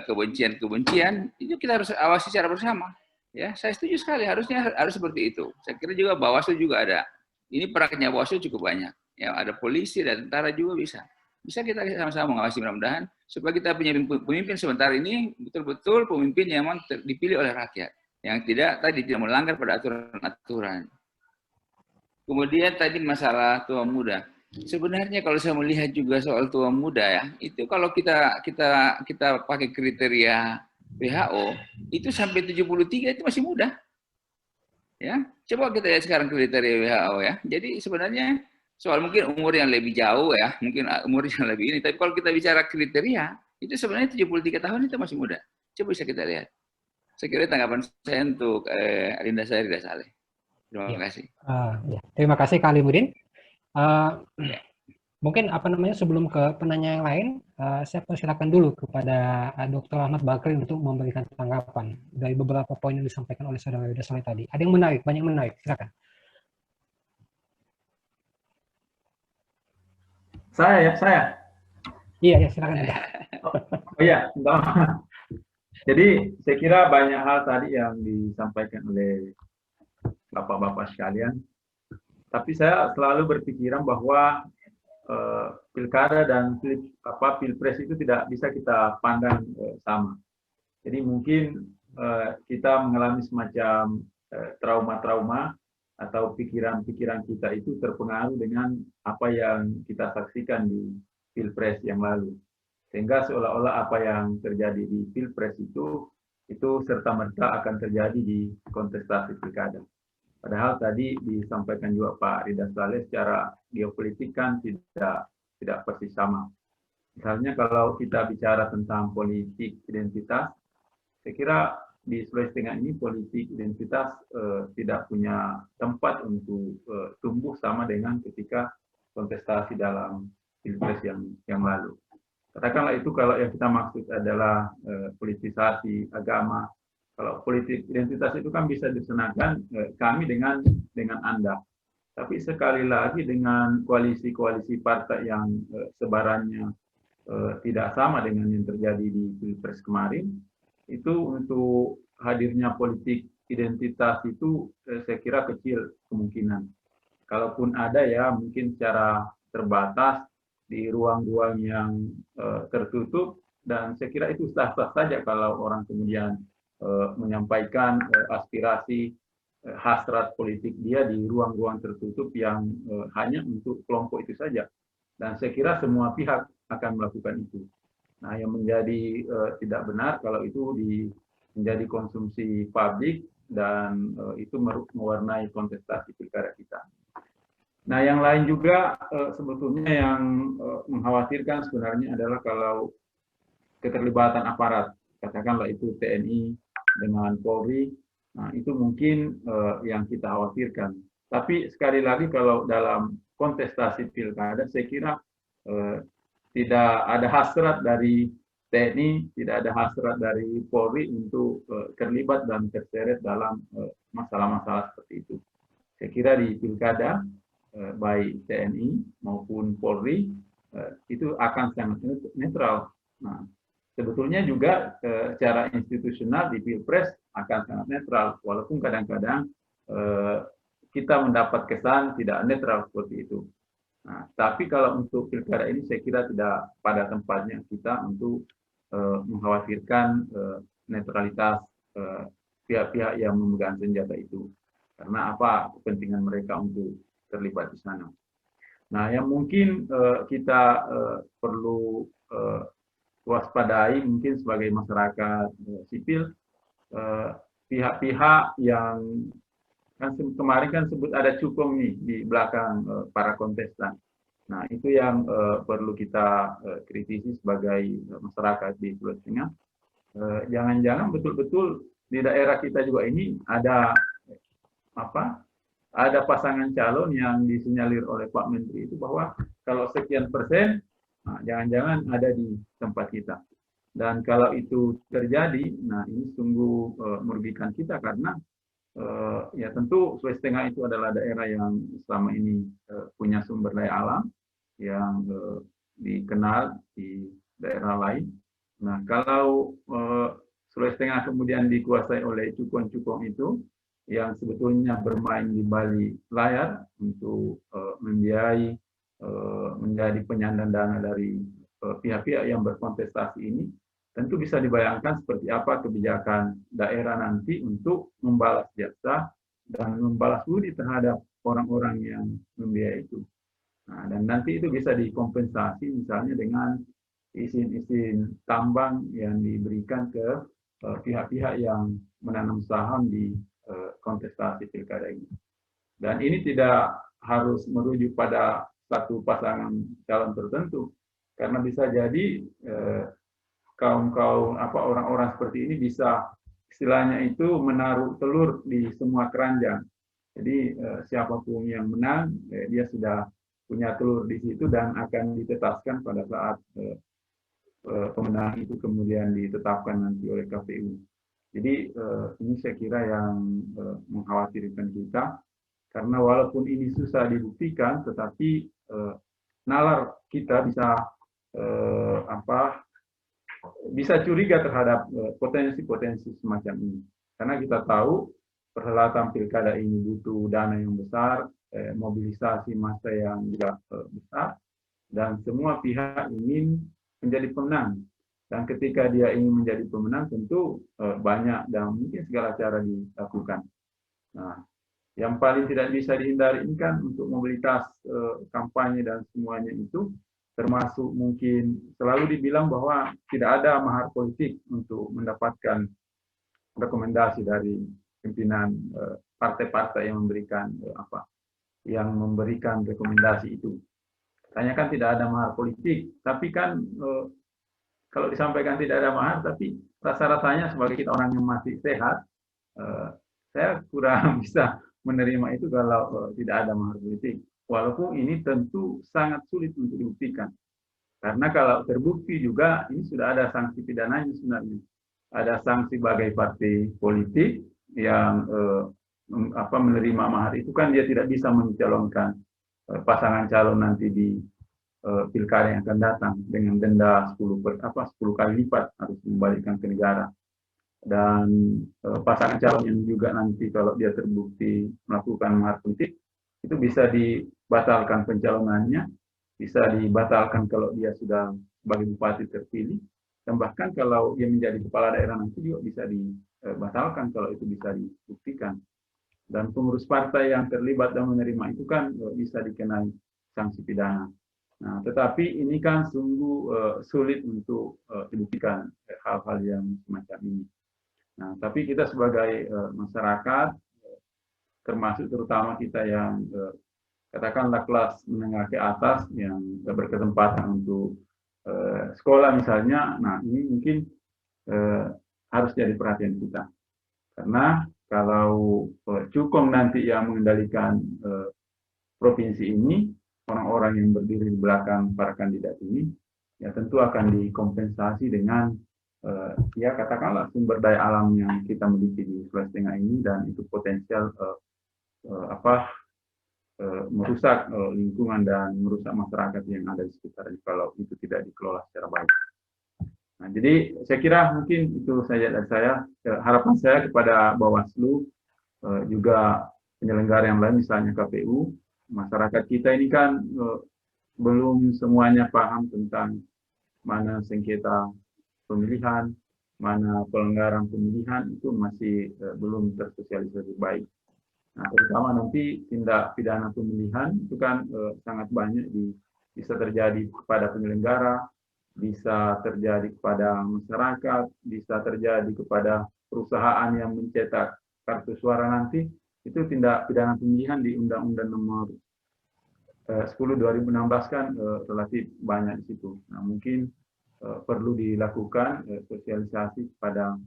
kebencian, itu kita harus awasi secara bersama. Ya, saya setuju sekali harus seperti itu. Saya kira juga Bawaslu juga ada. Ini perannya Bawaslu cukup banyak. Ya, ada polisi dan tentara juga bisa. Bisa kita sama-sama mengawasi mudah-mudahan supaya kita punya pemimpin sebentar ini betul-betul pemimpin yang memang dipilih oleh rakyat, yang tidak melanggar pada aturan-aturan. Kemudian tadi masalah tua muda. Sebenarnya kalau saya melihat juga soal tua muda ya, itu kalau kita pakai kriteria WHO, itu sampai 73 itu masih muda. Ya, coba kita lihat sekarang kriteria WHO ya. Jadi sebenarnya soal mungkin umur yang lebih jauh ya, mungkin umur yang lebih ini, tapi kalau kita bicara kriteria, itu sebenarnya 73 tahun itu masih muda. Coba bisa kita lihat. Saya kira tanggapan saya untuk Rida Saleh. Terima kasih. Ya. Terima kasih Kak Kalimuddin. Mungkin sebelum ke penanya yang lain, saya persilakan dulu kepada Dr. Ahmad Bakri untuk memberikan tanggapan dari beberapa poin yang disampaikan oleh saudara Rida Saleh tadi. Ada yang menarik, banyak menarik. Silakan. Saya. Iya, silakan. Oh iya, jadi saya kira banyak hal tadi yang disampaikan oleh Bapak-bapak sekalian. Tapi saya selalu berpikiran bahwa pilkada dan pilpres itu tidak bisa kita pandang sama. Jadi mungkin kita mengalami semacam trauma-trauma atau pikiran-pikiran kita itu terpengaruh dengan apa yang kita saksikan di Pilpres yang lalu. Sehingga seolah-olah apa yang terjadi di Pilpres itu serta-merta akan terjadi di kontestasi pilkada. Padahal tadi disampaikan juga Pak Ridha Saleh, secara geopolitik kan tidak persis sama. Misalnya kalau kita bicara tentang politik identitas, saya kira di Sulawesi Tengah ini politik identitas tidak punya tempat untuk tumbuh sama dengan ketika kontestasi dalam Pilpres yang lalu. Katakanlah itu kalau yang kita maksud adalah politisasi agama. Kalau politik identitas itu kan bisa disenangkan kami dengan Anda. Tapi sekali lagi dengan koalisi-koalisi partai yang sebarannya tidak sama dengan yang terjadi di Pilpres kemarin, itu untuk hadirnya politik identitas itu saya kira kecil kemungkinan. Kalaupun ada ya mungkin secara terbatas di ruang-ruang yang tertutup, dan saya kira itu sah-sah saja kalau orang kemudian menyampaikan aspirasi hasrat politik dia di ruang-ruang tertutup yang hanya untuk kelompok itu saja. Dan saya kira semua pihak akan melakukan itu. Nah, yang menjadi tidak benar kalau itu menjadi konsumsi publik dan itu mewarnai kontestasi pilkada kita. Nah, yang lain juga sebetulnya yang mengkhawatirkan sebenarnya adalah kalau keterlibatan aparat, katakanlah itu TNI dengan Polri, nah itu mungkin yang kita khawatirkan. Tapi sekali lagi kalau dalam kontestasi pilkada, saya kira tidak ada hasrat dari TNI, tidak ada hasrat dari Polri untuk terlibat dan terseret dalam masalah-masalah seperti itu. Saya kira di pilkada, baik TNI maupun Polri, itu akan sangat netral. Nah, sebetulnya juga secara institusional di Pilpres akan sangat netral, walaupun kadang-kadang kita mendapat kesan tidak netral seperti itu. Nah, tapi kalau untuk pilkada ini saya kira tidak pada tempatnya kita untuk mengkhawatirkan netralitas pihak-pihak yang memegang senjata itu. Karena apa kepentingan mereka untuk terlibat di sana. Nah, yang mungkin kita perlu waspadai mungkin sebagai masyarakat sipil, pihak-pihak yang kan kemarin kan sebut ada cukong nih di belakang para kontestan. Nah, itu yang perlu kita kritisi sebagai masyarakat di Sulawesi Tengah. Jangan-jangan betul-betul di daerah kita juga ini ada pasangan calon yang disinyalir oleh Pak Menteri itu bahwa kalau sekian persen, nah, jangan-jangan ada di tempat kita. Dan kalau itu terjadi, nah ini sungguh merugikan kita karena ya tentu Sulawesi Tengah itu adalah daerah yang selama ini punya sumber daya alam yang dikenal di daerah lain. Nah, kalau Sulawesi Tengah kemudian dikuasai oleh cukong-cukong itu, yang sebetulnya bermain di balik layar untuk membiayai menjadi penyandang dana dari pihak-pihak yang berkontestasi ini, tentu bisa dibayangkan seperti apa kebijakan daerah nanti untuk membalas jasa dan membalas budi terhadap orang-orang yang membiayai itu. Nah, dan nanti itu bisa dikompensasi misalnya dengan izin-izin tambang yang diberikan ke pihak-pihak yang menanam saham di kontestasi pilkada ini. Dan ini tidak harus merujuk pada satu pasangan calon tertentu, karena bisa jadi kaum-kaum orang-orang seperti ini bisa istilahnya itu menaruh telur di semua keranjang. Jadi siapapun yang menang, dia sudah punya telur di situ dan akan ditetapkan pada saat pemenang itu kemudian ditetapkan nanti oleh KPU. Jadi ini saya kira yang mengkhawatirkan kita, karena walaupun ini susah dibuktikan, tetapi nalar kita bisa curiga terhadap potensi-potensi semacam ini. Karena kita tahu perhelatan pilkada ini butuh dana yang besar, mobilisasi massa yang juga besar, dan semua pihak ingin menjadi pemenang. Dan ketika dia ingin menjadi pemenang, tentu banyak dan mungkin segala cara dilakukan. Nah, yang paling tidak bisa dihindari ini kan untuk mobilitas kampanye dan semuanya itu, termasuk mungkin selalu dibilang bahwa tidak ada mahar politik untuk mendapatkan rekomendasi dari pimpinan partai-partai yang memberikan rekomendasi itu. Katanya kan tidak ada mahar politik, tapi kan kalau disampaikan tidak ada mahar, tapi rasa-rasanya sebagai kita orang yang masih sehat, saya kurang bisa menerima itu kalau tidak ada mahar politik. Walaupun ini tentu sangat sulit untuk dibuktikan. Karena kalau terbukti juga, ini sudah ada sanksi pidananya sebenarnya. Ada sanksi bagi partai politik yang menerima mahar itu kan dia tidak bisa mencalonkan pasangan calon nanti di pilkada yang akan datang dengan denda 10 kali lipat harus membalikan ke negara. Dan pasangan calon yang juga nanti kalau dia terbukti melakukan mahar politik itu bisa dibatalkan pencalonannya, bisa dibatalkan kalau dia sudah sebagai bupati terpilih, dan bahkan kalau dia menjadi kepala daerah nanti juga bisa dibatalkan kalau itu bisa dibuktikan. Dan pengurus partai yang terlibat dan menerima itu kan bisa dikenai sanksi pidana. Nah, tetapi ini kan sungguh sulit untuk dibuktikan hal-hal yang semacam ini. Nah, tapi kita sebagai masyarakat, termasuk terutama kita yang katakanlah kelas menengah ke atas yang berkesempatan untuk sekolah misalnya, nah ini mungkin harus jadi perhatian kita. Karena kalau Cukong nanti yang mengendalikan provinsi ini, orang-orang yang berdiri di belakang para kandidat ini, ya tentu akan dikompensasi dengan ya katakanlah sumber daya alam yang kita miliki di Sulawesi Tengah ini, dan itu potensial merusak lingkungan dan merusak masyarakat yang ada di sekitarnya kalau itu tidak dikelola secara baik. Nah, jadi saya kira mungkin itu saja dari saya. Harapan saya kepada Bawaslu, juga penyelenggara yang lain, misalnya KPU, masyarakat kita ini kan belum semuanya paham tentang mana sengketa pemilihan, mana pelanggaran pemilihan, itu masih belum tersosialisasi baik. Nah, terutama nanti tindak pidana pemilihan itu kan sangat banyak bisa terjadi kepada penyelenggara, bisa terjadi kepada masyarakat, bisa terjadi kepada perusahaan yang mencetak kartu suara nanti. Itu tindak pidana pemilihan di Undang-Undang Nomor 10 2016 kan relatif banyak di situ. Nah, mungkin perlu dilakukan sosialisasi kepada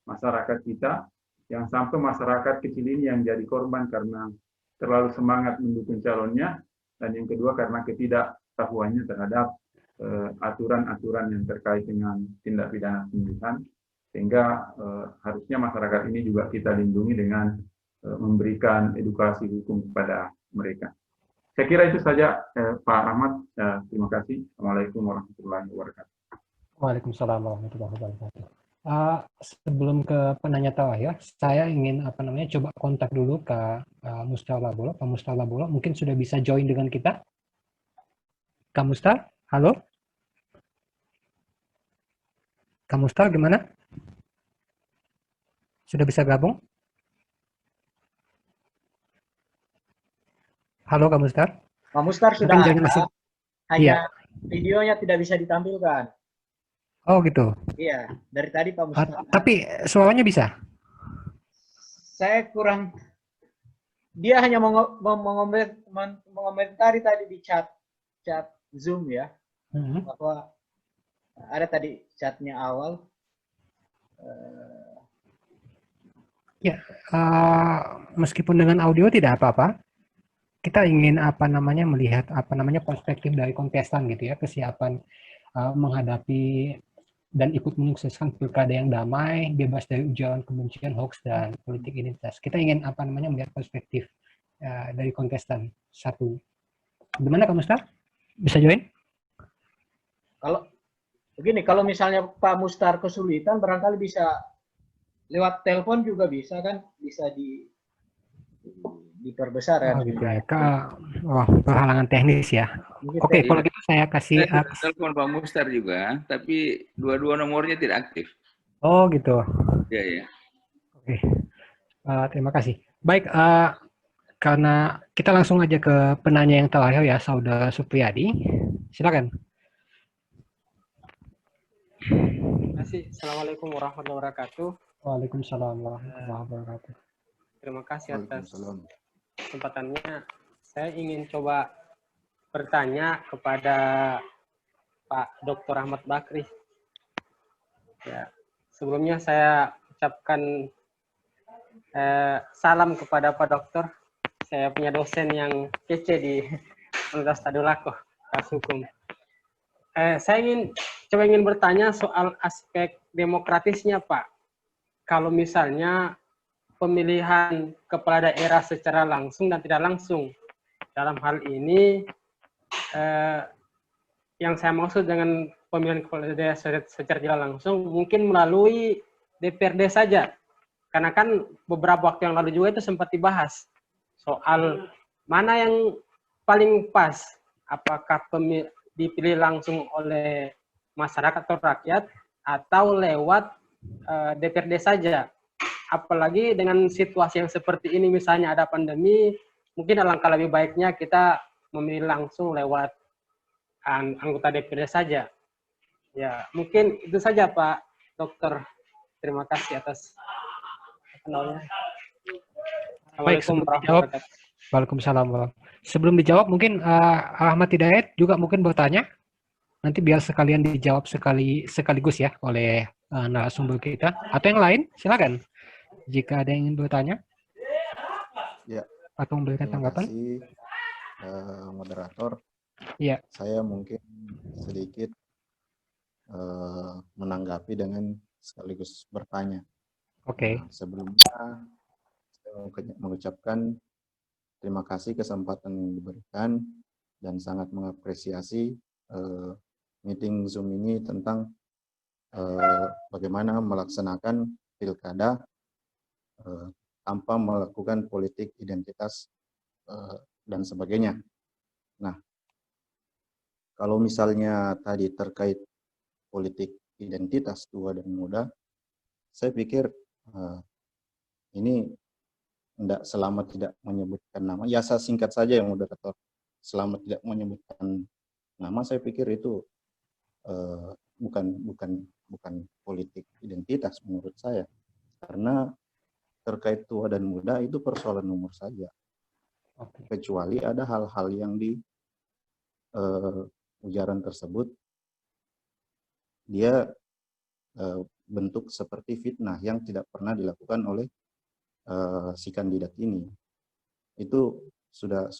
masyarakat kita, yang sampai masyarakat kecil ini yang jadi korban karena terlalu semangat mendukung calonnya, dan yang kedua karena ketidaktahuannya terhadap aturan-aturan yang terkait dengan tindak pidana pemilihan, sehingga harusnya masyarakat ini juga kita lindungi dengan memberikan edukasi hukum kepada mereka. Saya kira itu saja, Pak Rahmat. Terima kasih. Assalamualaikum warahmatullahi wabarakatuh. Waalaikumsalam warahmatullahi wabarakatuh. Sebelum ke penanya terakhir, saya ingin coba kontak dulu ke Mustar Labolo. Pak Mustar Labolo mungkin sudah bisa join dengan kita. Kak Mustar, halo? Kak Mustar gimana? Sudah bisa gabung? Halo Kak Mustar? Pak Mustar sudah ada, masih... hanya videonya tidak bisa ditampilkan. Oh gitu? Iya, dari tadi Pak Mustar. Tapi suaranya bisa? Saya kurang, dia hanya mengomentari tadi di chat Zoom ya, bahwa ada tadi chatnya awal. Ya, meskipun dengan audio tidak apa-apa. Kita ingin melihat perspektif dari kontestan gitu ya, kesiapan menghadapi dan ikut menyukseskan pilkada yang damai, bebas dari ujaran kebencian, hoax dan politik identitas. Kita ingin melihat perspektif dari kontestan satu. Gimana Kak Mustar? Bisa join? Kalau begini, kalau misalnya Pak Mustar kesulitan, barangkali bisa lewat telepon juga bisa kan, bisa diperbesar ya. Oh gitu ya, perhalangan teknis ya. Oke, kalau gitu saya kasih telepon Pak Mustar juga, tapi dua-dua nomornya tidak aktif. Oh gitu. Iya ya. Oke, terima kasih. Baik, karena kita langsung aja ke penanya yang terakhir ya, Saudara Supriyadi. Silakan. Terima kasih. Assalamualaikum warahmatullahi wabarakatuh. Waalaikumsalam warahmatullahi wabarakatuh. Terima kasih atas Waalaikumsalam. kesempatannya. Saya ingin coba bertanya kepada Pak Dr. Ahmad Bakri. Ya, sebelumnya saya ucapkan salam kepada Pak Dokter. Saya punya dosen yang kece di Universitas Tadulako, Fakultas Hukum. Saya ingin bertanya soal aspek demokratisnya, Pak. Kalau misalnya pemilihan kepala daerah secara langsung dan tidak langsung, dalam hal ini yang saya maksud dengan pemilihan kepala daerah secara tidak langsung mungkin melalui DPRD saja. Karena kan beberapa waktu yang lalu juga itu sempat dibahas soal mana yang paling pas, apakah dipilih langsung oleh masyarakat atau rakyat atau lewat DPRD saja. Apalagi dengan situasi yang seperti ini, misalnya ada pandemi, mungkin alangkah lebih baiknya kita memilih langsung lewat anggota DPRD saja. Ya, mungkin itu saja Pak Dokter. Terima kasih atas penanya. Baik, sebelum dijawab, Waalaikumsalam. Sebelum dijawab, mungkin Ahmad Hidayat juga mungkin bertanya. Nanti biar sekalian dijawab sekaligus ya oleh narasumber kita. Atau yang lain, silakan. Jika ada yang ingin bertanya. Ya. Atau memberikan tanggapan. Terima kasih, moderator. Ya. Saya mungkin sedikit menanggapi dengan sekaligus bertanya. Oke. Nah, sebelumnya saya mengucapkan terima kasih kesempatan yang diberikan dan sangat mengapresiasi meeting Zoom ini tentang bagaimana melaksanakan pilkada tanpa melakukan politik identitas dan sebagainya. Nah, kalau misalnya tadi terkait politik identitas tua dan muda, saya pikir ini selama tidak menyebutkan nama, ya saya singkat saja yang moderator, selama tidak menyebutkan nama, saya pikir itu bukan politik identitas menurut saya, karena terkait tua dan muda itu persoalan umur saja. Kecuali ada hal-hal yang di ujaran tersebut dia bentuk seperti fitnah yang tidak pernah dilakukan oleh si kandidat ini. Itu sudah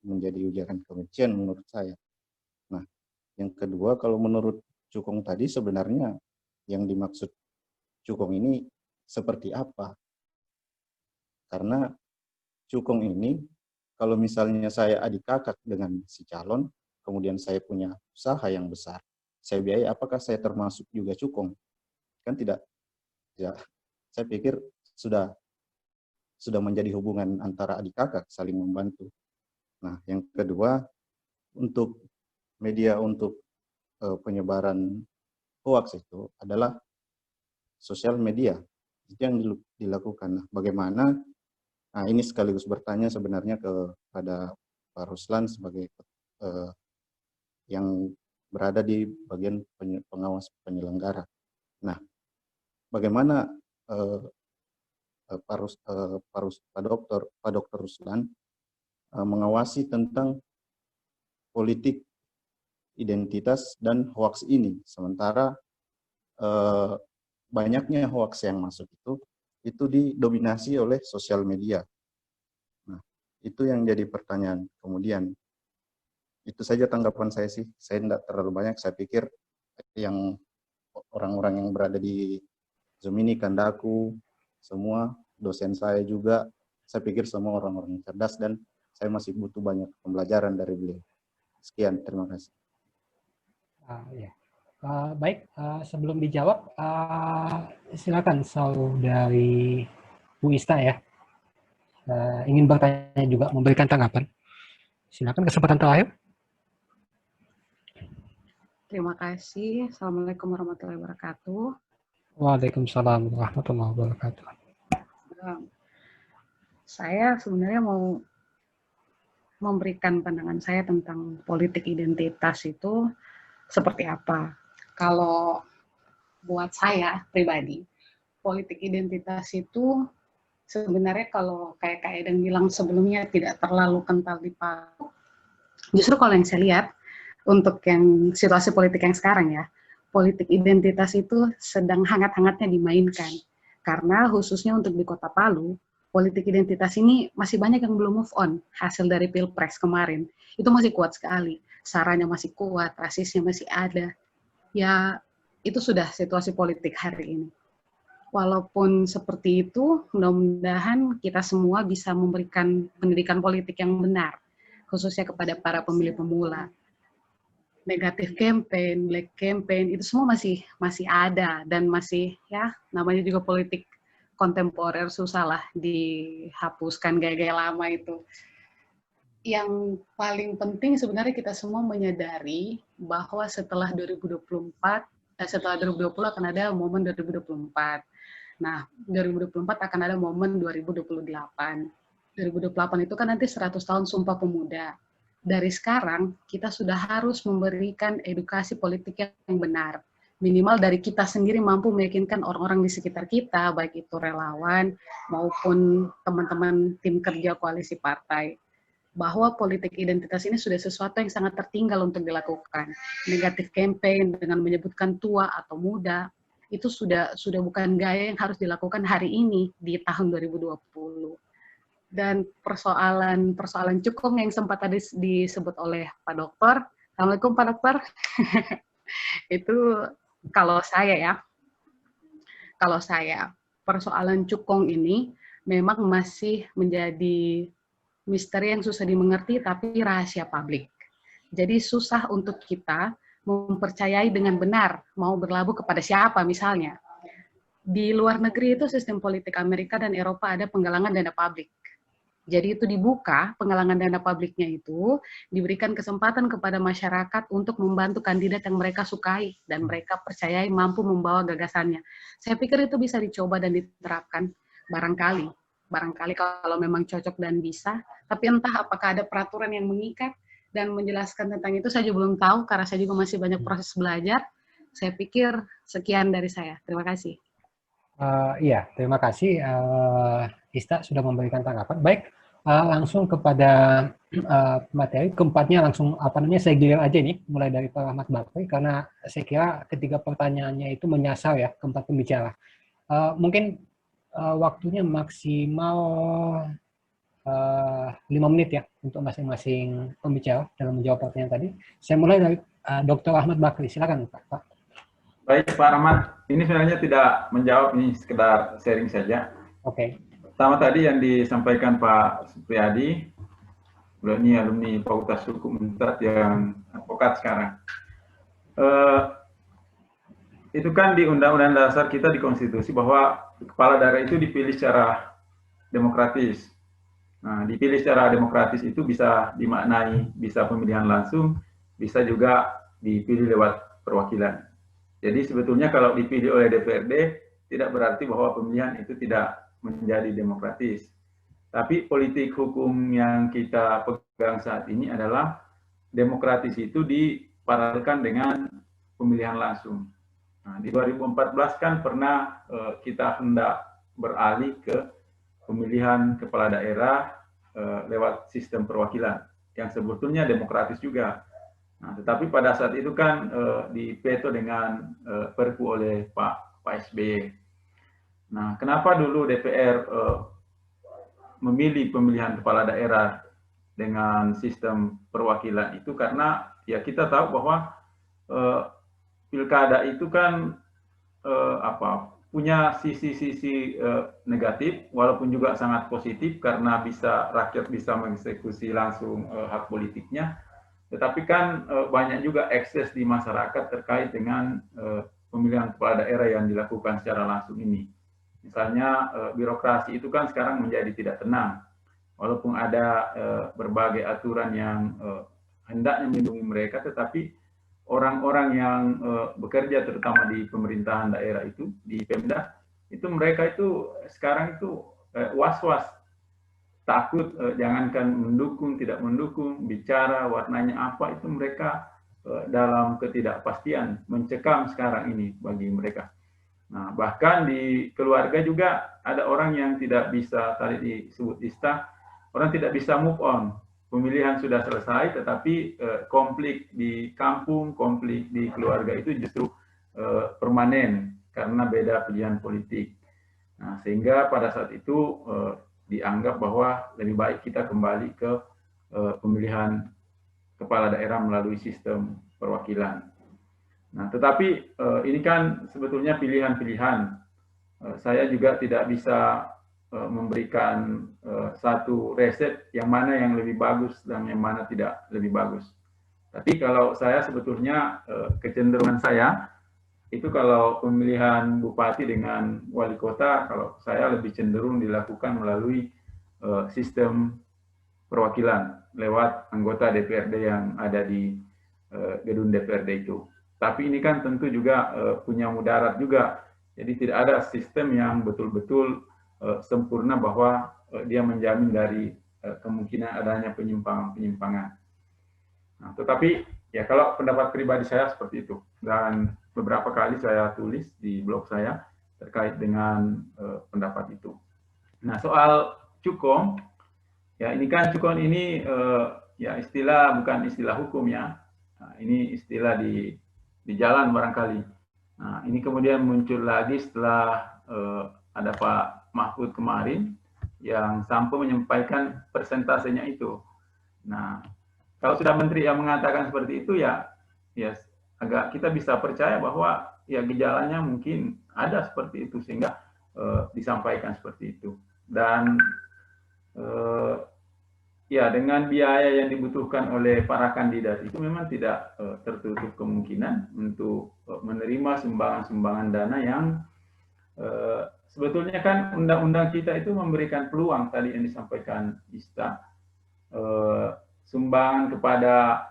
menjadi ujaran kebencian menurut saya. Nah, yang kedua, kalau menurut Cukong tadi sebenarnya yang dimaksud Cukong ini seperti apa? Karena Cukong ini, kalau misalnya saya adik kakak dengan si calon, kemudian saya punya usaha yang besar, saya biayai, apakah saya termasuk juga Cukong? Kan tidak. Ya, saya pikir sudah menjadi hubungan antara adik kakak saling membantu. Nah, yang kedua, untuk media untuk penyebaran hoax itu adalah sosial media. Itu yang dilakukan. Nah, bagaimana? Nah, ini sekaligus bertanya sebenarnya kepada Pak Ruslan sebagai yang berada di bagian pengawas penyelenggara. Nah, bagaimana Pak Dr. Ruslan mengawasi tentang politik identitas dan hoax ini, sementara banyaknya hoax yang masuk itu didominasi oleh sosial media. Nah, itu yang jadi pertanyaan. Kemudian itu saja tanggapan saya sih. Saya tidak terlalu banyak. Saya pikir yang orang-orang yang berada di Zoom ini, Kandaku, semua dosen saya juga, saya pikir semua orang-orang cerdas dan saya masih butuh banyak pembelajaran dari beliau. Sekian, terima kasih. Ya. Baik, sebelum dijawab, silakan Saudari Bu Ista ya. Ingin bertanya juga, memberikan tanggapan. Silakan, kesempatan terakhir. Terima kasih. Assalamualaikum warahmatullahi wabarakatuh. Waalaikumsalam warahmatullahi wabarakatuh. Saya sebenarnya mau memberikan pandangan saya tentang politik identitas itu seperti apa. Kalau buat saya pribadi, politik identitas itu sebenarnya kalau kayak Kak Eden bilang sebelumnya tidak terlalu kental di palu. Justru kalau yang saya lihat, untuk yang situasi politik yang sekarang ya, politik identitas itu sedang hangat-hangatnya dimainkan. Karena khususnya untuk di Kota Palu, politik identitas ini masih banyak yang belum move on hasil dari Pilpres kemarin. Itu masih kuat sekali. Saranya masih kuat, rasisnya masih ada. Ya, itu sudah situasi politik hari ini. Walaupun seperti itu, mudah-mudahan kita semua bisa memberikan pendidikan politik yang benar, khususnya kepada para pemilih pemula. Negatif campaign, black campaign, itu semua masih ada dan masih ya namanya juga politik kontemporer, susah lah dihapuskan gaya-gaya lama itu. Yang paling penting sebenarnya kita semua menyadari bahwa setelah 2020 akan ada momen 2024. Nah, 2024 akan ada momen 2028. 2028 itu kan nanti 100 tahun Sumpah Pemuda. Dari sekarang, kita sudah harus memberikan edukasi politik yang benar. Minimal dari kita sendiri mampu meyakinkan orang-orang di sekitar kita, baik itu relawan maupun teman-teman tim kerja koalisi partai, bahwa politik identitas ini sudah sesuatu yang sangat tertinggal untuk dilakukan. Negatif campaign dengan menyebutkan tua atau muda, itu sudah bukan gaya yang harus dilakukan hari ini di tahun 2020. Dan persoalan cukong yang sempat tadi disebut oleh Pak Dokter. Assalamualaikum Pak Dokter. Itu kalau saya persoalan cukong ini memang masih menjadi misteri yang susah dimengerti tapi rahasia publik. Jadi susah untuk kita mempercayai dengan benar mau berlabuh kepada siapa misalnya. Di luar negeri itu sistem politik Amerika dan Eropa ada penggalangan dana publik. Jadi itu dibuka, penggalangan dana publiknya itu diberikan kesempatan kepada masyarakat untuk membantu kandidat yang mereka sukai dan mereka percayai mampu membawa gagasannya. Saya pikir itu bisa dicoba dan diterapkan barangkali kalau memang cocok dan bisa, tapi entah apakah ada peraturan yang mengikat dan menjelaskan tentang itu saya juga belum tahu karena saya juga masih banyak proses belajar. Saya pikir sekian dari saya. Terima kasih. Iya, terima kasih Ista sudah memberikan tanggapan. Baik, langsung kepada materi keempatnya langsung saya gilir aja nih, mulai dari Pak Ahmad Bakri karena saya kira ketiga pertanyaannya itu menyasar ya keempat pembicara. Mungkin waktunya maksimal 5 menit ya untuk masing-masing pembicara dalam menjawab pertanyaan tadi. Saya mulai dari Dr. Ahmad Bakri, silakan Pak. Baik Pak Rahmat, ini sebenarnya tidak menjawab, ini sekedar sharing saja. Oke. Pertama tadi yang disampaikan Pak Supriyadi, beliau ini alumni Fakultas Hukum Unpad yang advokat sekarang. Itu kan di Undang-Undang Dasar kita di Konstitusi bahwa kepala daerah itu dipilih secara demokratis. Nah, dipilih secara demokratis itu bisa dimaknai bisa pemilihan langsung, bisa juga dipilih lewat perwakilan. Jadi sebetulnya kalau dipilih oleh DPRD tidak berarti bahwa pemilihan itu tidak menjadi demokratis. Tapi politik hukum yang kita pegang saat ini adalah demokratis itu diparalelkan dengan pemilihan langsung. Nah, di 2014 kan pernah kita hendak beralih ke pemilihan kepala daerah lewat sistem perwakilan yang sebetulnya demokratis juga. Nah, tetapi pada saat itu kan diveto dengan Perpu oleh Pak SBY. Nah, kenapa dulu DPR memilih pemilihan kepala daerah dengan sistem perwakilan itu? Karena ya kita tahu bahwa pilkada itu kan punya sisi-sisi negatif, walaupun juga sangat positif karena rakyat bisa mengeksekusi langsung hak politiknya. Tetapi kan banyak juga ekses di masyarakat terkait dengan pemilihan kepala daerah yang dilakukan secara langsung ini. Misalnya birokrasi itu kan sekarang menjadi tidak tenang. Walaupun ada berbagai aturan yang hendaknya melindungi mereka, tetapi orang-orang yang bekerja terutama di pemerintahan daerah itu, di Pemda, itu mereka itu sekarang itu was-was takut, jangankan mendukung, tidak mendukung, bicara warnanya apa, itu mereka dalam ketidakpastian, mencekam sekarang ini bagi mereka. Nah, bahkan di keluarga juga ada orang yang tidak bisa, tadi disebut Ista, orang tidak bisa move on. Pemilihan sudah selesai, tetapi konflik di kampung, konflik di keluarga itu justru permanen karena beda pilihan politik. Nah, sehingga pada saat itu dianggap bahwa lebih baik kita kembali ke pemilihan kepala daerah melalui sistem perwakilan. Nah, tetapi ini kan sebetulnya pilihan-pilihan. Saya juga tidak bisa memberikan satu resep yang mana yang lebih bagus dan yang mana tidak lebih bagus. Tapi kalau saya sebetulnya kecenderungan saya itu kalau pemilihan bupati dengan wali kota, kalau saya lebih cenderung dilakukan melalui sistem perwakilan lewat anggota DPRD yang ada di gedung DPRD itu. Tapi ini kan tentu juga punya mudarat juga. Jadi tidak ada sistem yang betul-betul sempurna bahwa dia menjamin dari kemungkinan adanya penyimpangan-penyimpangan. Nah, tetapi ya kalau pendapat pribadi saya seperti itu. Dan beberapa kali saya tulis di blog saya terkait dengan pendapat itu. Nah, soal cukong, ya ini kan cukong ini ya istilah, bukan istilah hukum ya. Nah, ini istilah di jalan barangkali. Nah, ini kemudian muncul lagi setelah ada Pak Mahfud kemarin yang sampai menyampaikan persentasenya itu. Nah, kalau sudah menteri yang mengatakan seperti itu ya agak kita bisa percaya bahwa ya gejalanya mungkin ada seperti itu sehingga disampaikan seperti itu. Dan ya dengan biaya yang dibutuhkan oleh para kandidat itu memang tidak tertutup kemungkinan untuk menerima sumbangan-sumbangan dana yang sebetulnya kan undang-undang kita itu memberikan peluang tadi yang disampaikan Ista, sumbangan kepada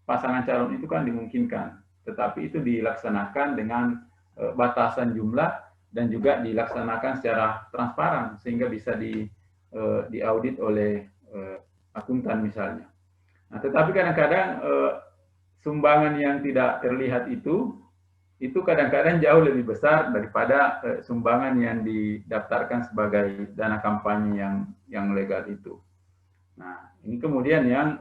pasangan calon itu kan dimungkinkan, tetapi itu dilaksanakan dengan batasan jumlah dan juga dilaksanakan secara transparan sehingga bisa diaudit oleh akuntan misalnya. Nah, tetapi kadang-kadang sumbangan yang tidak terlihat itu kadang-kadang jauh lebih besar daripada sumbangan yang didaftarkan sebagai dana kampanye yang legal itu. Nah, ini kemudian yang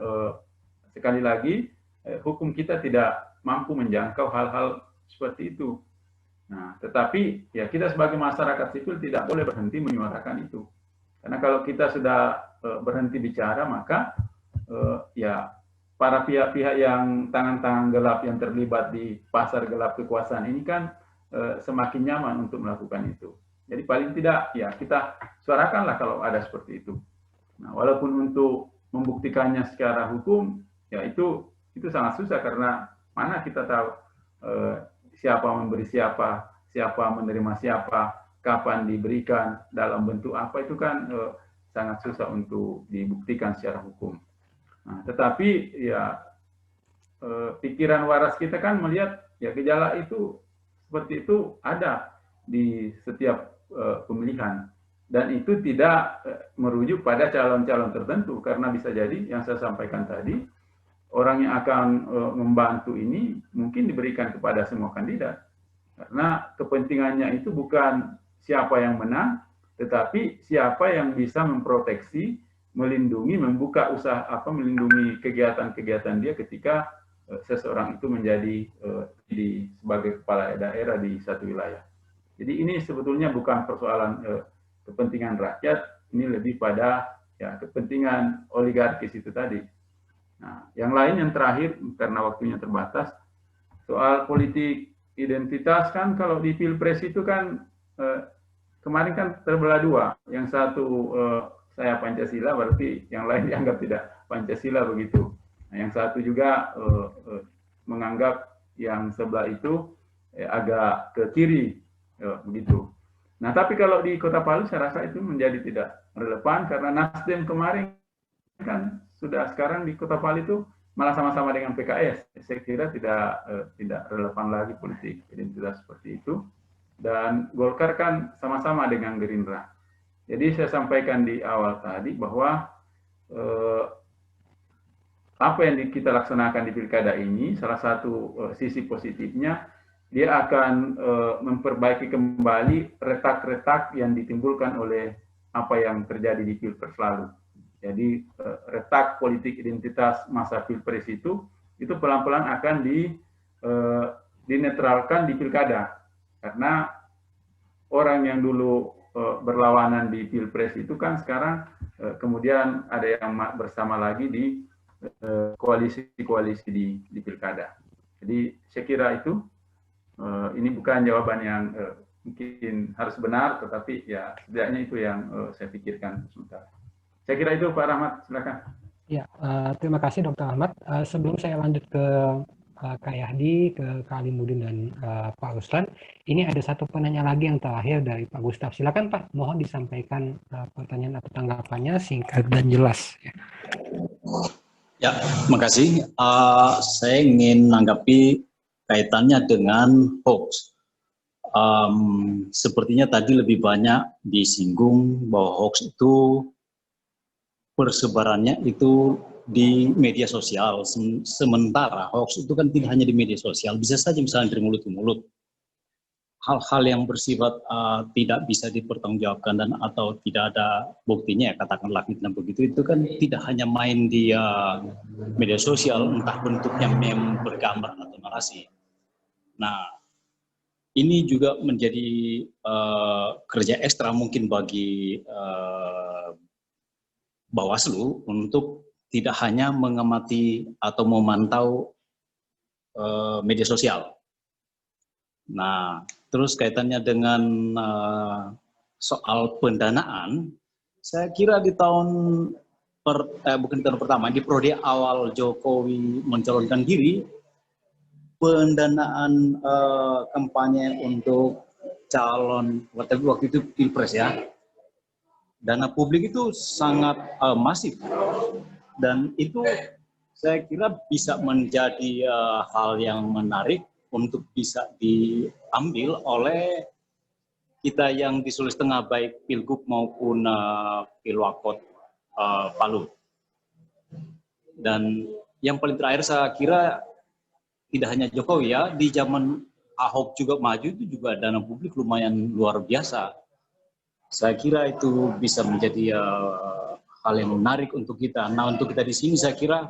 sekali lagi hukum kita tidak mampu menjangkau hal-hal seperti itu. Nah, tetapi ya kita sebagai masyarakat sipil tidak boleh berhenti menyuarakan itu. Karena kalau kita sudah berhenti bicara, maka ya para pihak-pihak yang tangan-tangan gelap yang terlibat di pasar gelap kekuasaan ini kan semakin nyaman untuk melakukan itu. Jadi paling tidak ya kita suarakanlah kalau ada seperti itu. Nah, walaupun untuk membuktikannya secara hukum ya itu sangat susah karena mana kita tahu siapa memberi siapa, siapa menerima siapa, kapan diberikan, dalam bentuk apa, itu kan sangat susah untuk dibuktikan secara hukum. Nah, tetapi ya pikiran waras kita kan melihat ya gejala itu seperti itu ada di setiap pemilihan dan itu tidak merujuk pada calon-calon tertentu karena bisa jadi yang saya sampaikan tadi orang yang akan membantu ini mungkin diberikan kepada semua kandidat karena kepentingannya itu bukan siapa yang menang tetapi siapa yang bisa memproteksi, melindungi, membuka usaha melindungi kegiatan-kegiatan dia ketika seseorang itu menjadi sebagai kepala daerah di satu wilayah. Jadi ini sebetulnya bukan persoalan kepentingan rakyat, ini lebih pada ya kepentingan oligarkis itu tadi. Nah, yang lain yang terakhir karena waktunya terbatas, soal politik identitas kan kalau di Pilpres itu kan kemarin kan terbelah dua, yang satu saya Pancasila, berarti yang lain dianggap tidak Pancasila begitu. Nah, yang satu juga menganggap yang sebelah itu agak ke kiri, begitu. Nah, tapi kalau di Kota Palu saya rasa itu menjadi tidak relevan karena Nasdem kemarin kan sudah sekarang di Kota Palu itu malah sama-sama dengan PKS. Saya kira tidak relevan lagi politik identitas seperti itu. Dan Golkar kan sama-sama dengan Gerindra. Jadi saya sampaikan di awal tadi bahwa apa yang kita laksanakan di pilkada ini, salah satu sisi positifnya, dia akan memperbaiki kembali retak-retak yang ditimbulkan oleh apa yang terjadi di Pilpres lalu. Jadi retak politik identitas masa Pilpres itu pelan-pelan akan dinetralkan di pilkada. Karena orang yang dulu berlawanan di Pilpres itu kan sekarang kemudian ada yang bersama lagi di koalisi-koalisi di pilkada. Jadi saya kira itu ini bukan jawaban yang mungkin harus benar, tetapi ya setidaknya itu yang saya pikirkan sementara. Saya kira itu Pak Rahmat, silakan. Ya, terima kasih Dr. Ahmad. Sebelum saya lanjut ke Kak Yahdi, ke Kak Alimuddin dan Pak Ruslan, ini ada satu penanya lagi yang terakhir dari Pak Gustaf. Silakan Pak, mohon disampaikan pertanyaan atau tanggapannya singkat dan jelas. Ya, makasih. Saya ingin menanggapi kaitannya dengan hoax. Sepertinya tadi lebih banyak disinggung bahwa hoax itu persebarannya itu di media sosial. Sementara hoax itu kan tidak hanya di media sosial, bisa saja misalnya dari mulut ke mulut. Hal-hal yang bersifat tidak bisa dipertanggungjawabkan dan atau tidak ada buktinya, ya katakanlah fitnah begitu, itu kan tidak hanya main di media sosial, entah bentuknya meme, bergambar atau narasi. Nah, ini juga menjadi kerja ekstra mungkin bagi Bawaslu untuk tidak hanya mengamati atau memantau media sosial. Nah, terus kaitannya dengan soal pendanaan, saya kira di bukan tahun pertama, di periode awal Jokowi mencalonkan diri, pendanaan kampanye untuk calon waktu itu Pilpres ya, dana publik itu sangat masif, dan itu saya kira bisa menjadi hal yang menarik untuk bisa diambil oleh kita yang di Sulawesi Tengah, baik Pilgub maupun Pilwakot Palu. Dan yang paling terakhir saya kira tidak hanya Jokowi ya, di zaman Ahok juga maju itu juga dana publik lumayan luar biasa. Saya kira itu bisa menjadi hal yang menarik untuk kita. Nah, untuk kita di sini saya kira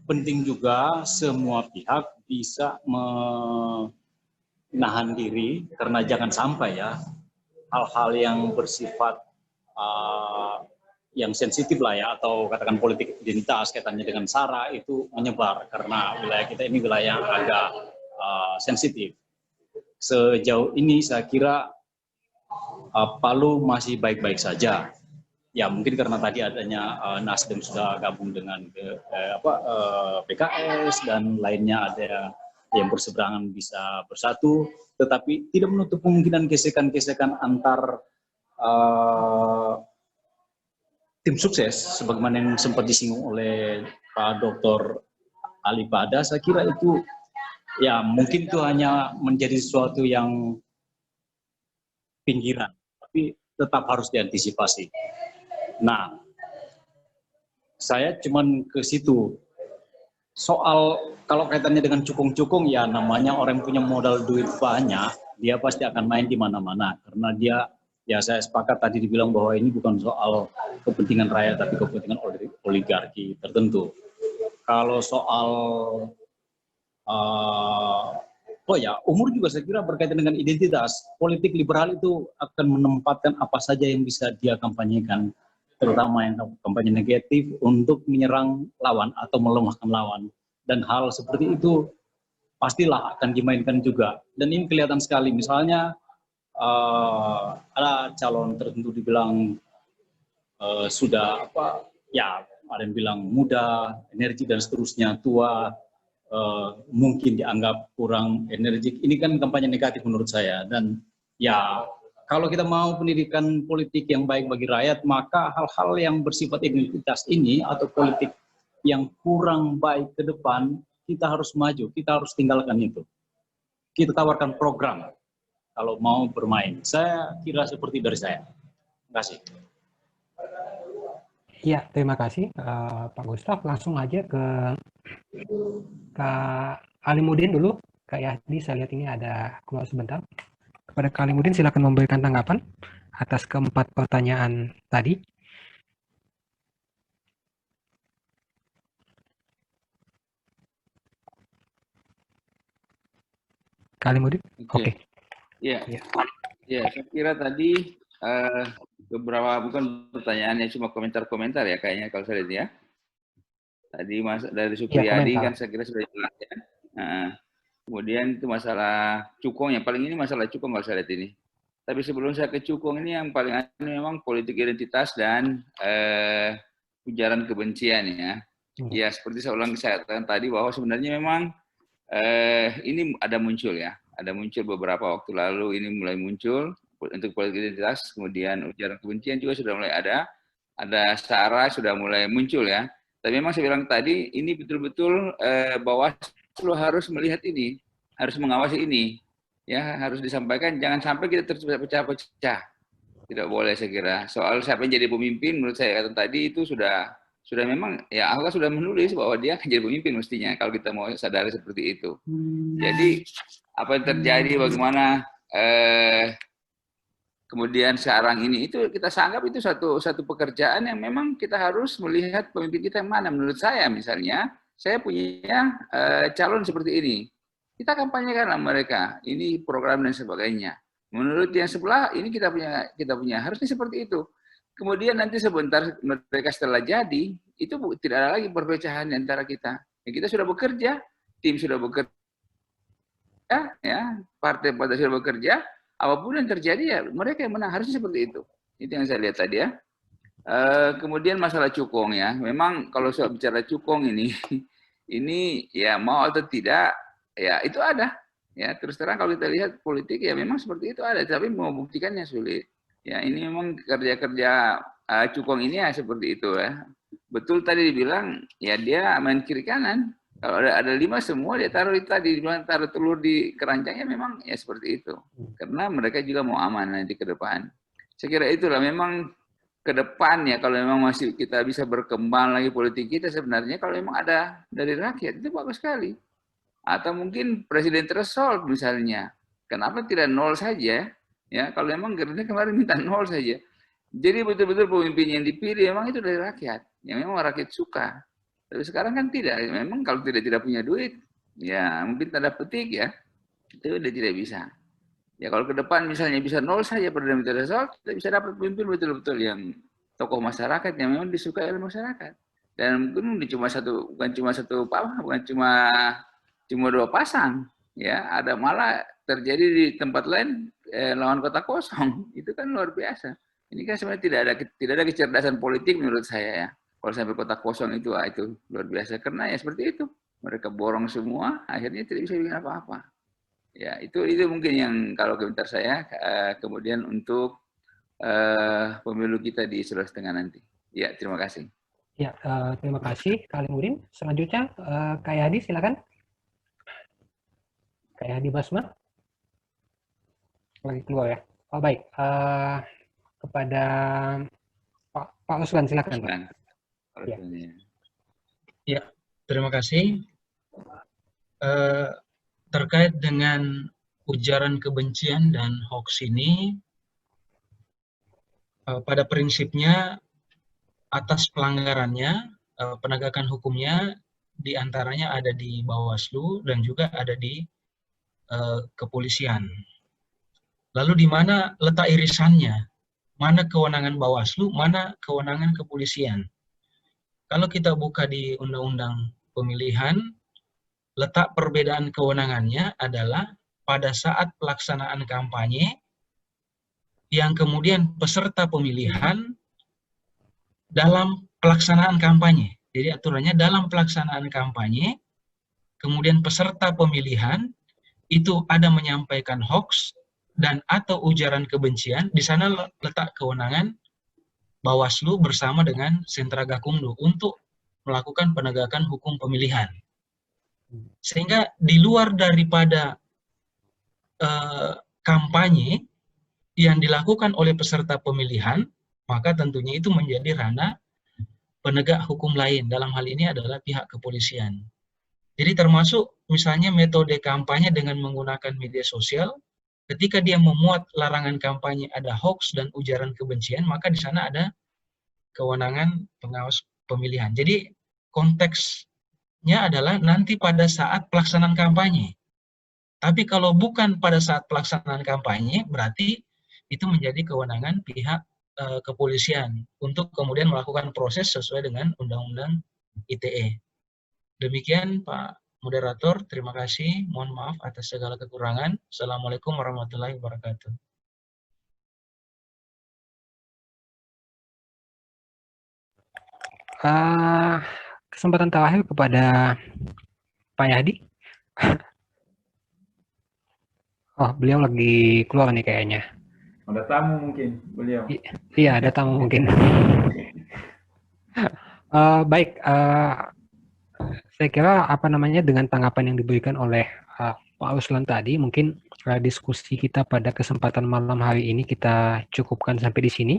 penting juga semua pihak bisa menahan diri, karena jangan sampai ya hal-hal yang bersifat yang sensitif lah ya, atau katakan politik identitas kaitannya dengan SARA itu menyebar, karena wilayah kita ini wilayah yang agak sensitif. Sejauh ini saya kira Palu masih baik-baik saja. Ya mungkin karena tadi adanya Nasdem sudah gabung dengan PKS dan lainnya ada yang berseberangan bisa bersatu, tetapi tidak menutup kemungkinan gesekan-gesekan antar tim sukses sebagaimana yang sempat disinggung oleh Pak Dr. Ali Pada. Saya kira itu ya mungkin itu hanya menjadi sesuatu yang pinggiran, tapi tetap harus diantisipasi. Nah, saya cuman ke situ. Soal kalau kaitannya dengan cukung-cukung, ya namanya orang yang punya modal duit banyak, dia pasti akan main di mana-mana. Karena dia, ya saya sepakat tadi dibilang bahwa ini bukan soal kepentingan rakyat, tapi kepentingan oligarki tertentu. Kalau soal, umur juga saya kira berkaitan dengan identitas. Politik liberal itu akan menempatkan apa saja yang bisa dia kampanyekan, terutama yang kampanye negatif untuk menyerang lawan atau melemahkan lawan. Dan hal seperti itu pastilah akan dimainkan juga. Dan ini kelihatan sekali, misalnya ada calon tertentu dibilang sudah ada yang bilang muda, energi dan seterusnya, tua, mungkin dianggap kurang energik. Ini kan kampanye negatif menurut saya. Dan ya kalau kita mau pendidikan politik yang baik bagi rakyat, maka hal-hal yang bersifat identitas ini atau politik yang kurang baik ke depan, kita harus maju, kita harus tinggalkan itu. Kita tawarkan program kalau mau bermain. Saya kira seperti dari saya. Terima kasih. Ya, terima kasih Pak Gustaf. Langsung aja ke Kak Alimuddin dulu. Kak Yahdi, saya lihat ini ada keluar sebentar. Kepada Kak Alimuddin, silakan memberikan tanggapan atas keempat pertanyaan tadi. Kak Alimuddin? Oke. Ya, saya kira tadi beberapa, bukan pertanyaannya, cuma komentar-komentar ya kayaknya kalau saya lihat ya. Tadi dari Supriyadi kan saya kira sudah jelas ya. Kemudian itu masalah cukong, yang paling ini masalah cukong kalau saya lihat ini. Tapi sebelum saya ke cukong ini, yang paling aneh memang politik identitas dan ujaran kebencian ya. Ya seperti saya katakan tadi bahwa sebenarnya memang ini ada muncul ya. Ada muncul beberapa waktu lalu, ini mulai muncul untuk politik identitas, kemudian ujaran kebencian juga sudah mulai ada SARA sudah mulai muncul ya. Tapi memang saya bilang tadi, ini betul-betul Bawaslu harus melihat ini, harus mengawasi ini, ya harus disampaikan, jangan sampai kita terpecah-pecah. Tidak boleh saya kira. Soal siapa yang jadi pemimpin, menurut saya kata tadi itu sudah memang, ya Allah sudah menulis bahwa dia akan jadi pemimpin mestinya, kalau kita mau sadari seperti itu. Jadi, apa yang terjadi, bagaimana kemudian sekarang ini, itu kita anggap itu satu pekerjaan yang memang kita harus melihat pemimpin kita yang mana. Menurut saya misalnya, saya punya calon seperti ini. Kita kampanyekanlah mereka, ini program dan sebagainya. Menurut yang sebelah, ini kita punya harusnya seperti itu. Kemudian nanti sebentar mereka setelah jadi, itu tidak ada lagi perpecahan di antara kita. Ya, kita sudah bekerja, tim sudah bekerja, ya, partai-partai sudah bekerja, apapun yang terjadi ya mereka yang menang, harusnya seperti itu. Itu yang saya lihat tadi ya. Kemudian masalah cukong ya, memang kalau soal bicara cukong ini ya mau atau tidak, ya itu ada. Ya terus terang kalau kita lihat politik ya memang seperti itu ada, tapi mau buktikannya sulit. Ya ini memang kerja-kerja cukong ini ya seperti itu ya. Betul tadi dibilang ya dia main kiri kanan. Kalau ada 5 semua dia taruh itu tadi, dibilang taruh telur di keranjangnya, memang ya seperti itu. Karena mereka juga mau aman nanti ke depan. Saya kira itulah memang ke depan ya, kalau memang masih kita bisa berkembang lagi politik kita sebenarnya, kalau memang ada dari rakyat itu bagus sekali. Atau mungkin presiden threshold misalnya. Kenapa tidak 0 saja? Ya, kalau memang Gerindra kemarin minta 0 saja. Jadi betul-betul pemimpin yang dipilih memang itu dari rakyat. Yang memang rakyat suka. Tapi sekarang kan tidak. Memang kalau tidak punya duit, ya mungkin tanda petik ya. Itu udah tidak bisa. Ya kalau ke depan misalnya bisa 0 saja pada threshold, kita bisa dapat pemimpin betul-betul yang tokoh masyarakat yang memang disukai oleh masyarakat. Dan mungkin bukan cuma 2 pasang. Ya, ada malah terjadi di tempat lain lawan kota kosong. Itu kan luar biasa. Ini kan sebenarnya tidak ada kecerdasan politik menurut saya ya. Kalau sampai kota kosong itu luar biasa. Karena ya seperti itu. Mereka borong semua, akhirnya tidak bisa bikin apa-apa. Ya, itu mungkin yang kalau komentar saya, kemudian untuk pemilu kita di Sulawesi Tengah nanti. Ya, terima kasih. Ya, terima kasih Kak Alimuddin. Selanjutnya, Kak Yadi, silakan. Kak Yadi Basma. Lagi keluar ya. Oh, baik. Kepada Pak Usman, silakan. Ya, terima kasih. Terkait dengan ujaran kebencian dan hoax ini, pada prinsipnya atas pelanggarannya, penegakan hukumnya diantaranya ada di Bawaslu dan juga ada di kepolisian. Lalu di mana letak irisannya? Mana kewenangan Bawaslu, mana kewenangan kepolisian? Kalau kita buka di Undang-Undang Pemilihan, letak perbedaan kewenangannya adalah pada saat pelaksanaan kampanye, yang kemudian peserta pemilihan dalam pelaksanaan kampanye. Jadi aturannya dalam pelaksanaan kampanye, kemudian peserta pemilihan itu ada menyampaikan hoax dan atau ujaran kebencian, di sana letak kewenangan Bawaslu bersama dengan Sentra Gakumdu untuk melakukan penegakan hukum pemilihan. Sehingga di luar daripada kampanye yang dilakukan oleh peserta pemilihan, maka tentunya itu menjadi ranah penegak hukum lain, dalam hal ini adalah pihak kepolisian. Jadi termasuk misalnya metode kampanye dengan menggunakan media sosial, ketika dia memuat larangan kampanye ada hoax dan ujaran kebencian, maka di sana ada kewenangan pengawas pemilihan. Jadi konteksnya adalah nanti pada saat pelaksanaan kampanye. Tapi kalau bukan pada saat pelaksanaan kampanye, berarti itu menjadi kewenangan pihak kepolisian untuk kemudian melakukan proses sesuai dengan Undang-Undang ITE. Demikian Pak Moderator, terima kasih. Mohon maaf atas segala kekurangan. Assalamualaikum warahmatullahi wabarakatuh. Kesempatan terakhir kepada Pak Yadi. Oh, beliau lagi keluar nih kayaknya. Ada tamu mungkin beliau. Iya, ada tamu mungkin. Baik, saya kira dengan tanggapan yang diberikan oleh Pak Ruslan tadi, mungkin diskusi kita pada kesempatan malam hari ini kita cukupkan sampai di sini.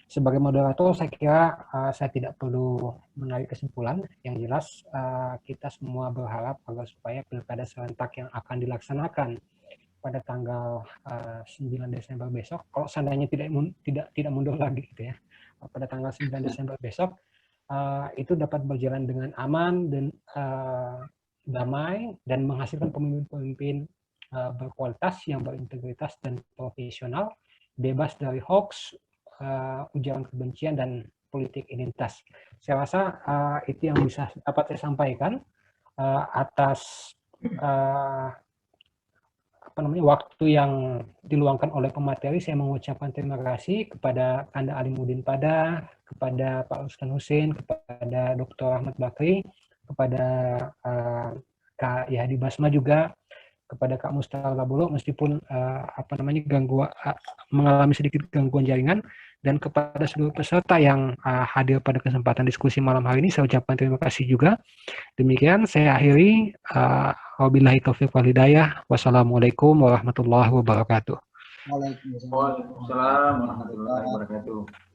Sebagai moderator, saya kira saya tidak perlu menarik kesimpulan. Yang jelas kita semua berharap agar supaya pilkada serentak yang akan dilaksanakan pada tanggal 9 Desember besok, kalau seandainya tidak mundur lagi gitu ya, pada tanggal 9 Desember besok, itu dapat berjalan dengan aman dan damai dan menghasilkan pemimpin-pemimpin berkualitas yang berintegritas dan profesional, bebas dari hoax, ujaran kebencian dan politik identitas. Saya rasa itu yang bisa dapat saya sampaikan atas waktu yang diluangkan oleh pemateri. Saya mengucapkan terima kasih kepada Anda Alimuddin Pada, kepada Pak Ruslan Hussein, kepada Dr. Ahmad Bakri, kepada Kak Yadi Basma juga, kepada Kak Mustar Labulo, meskipun mengalami sedikit gangguan jaringan, dan kepada seluruh peserta yang hadir pada kesempatan diskusi malam hari ini, saya ucapkan terima kasih juga. Demikian saya akhiri. Wabillahi taufiq wal hidayah. Wassalamualaikum warahmatullahi wabarakatuh. Waalaikumsalam warahmatullahi wabarakatuh.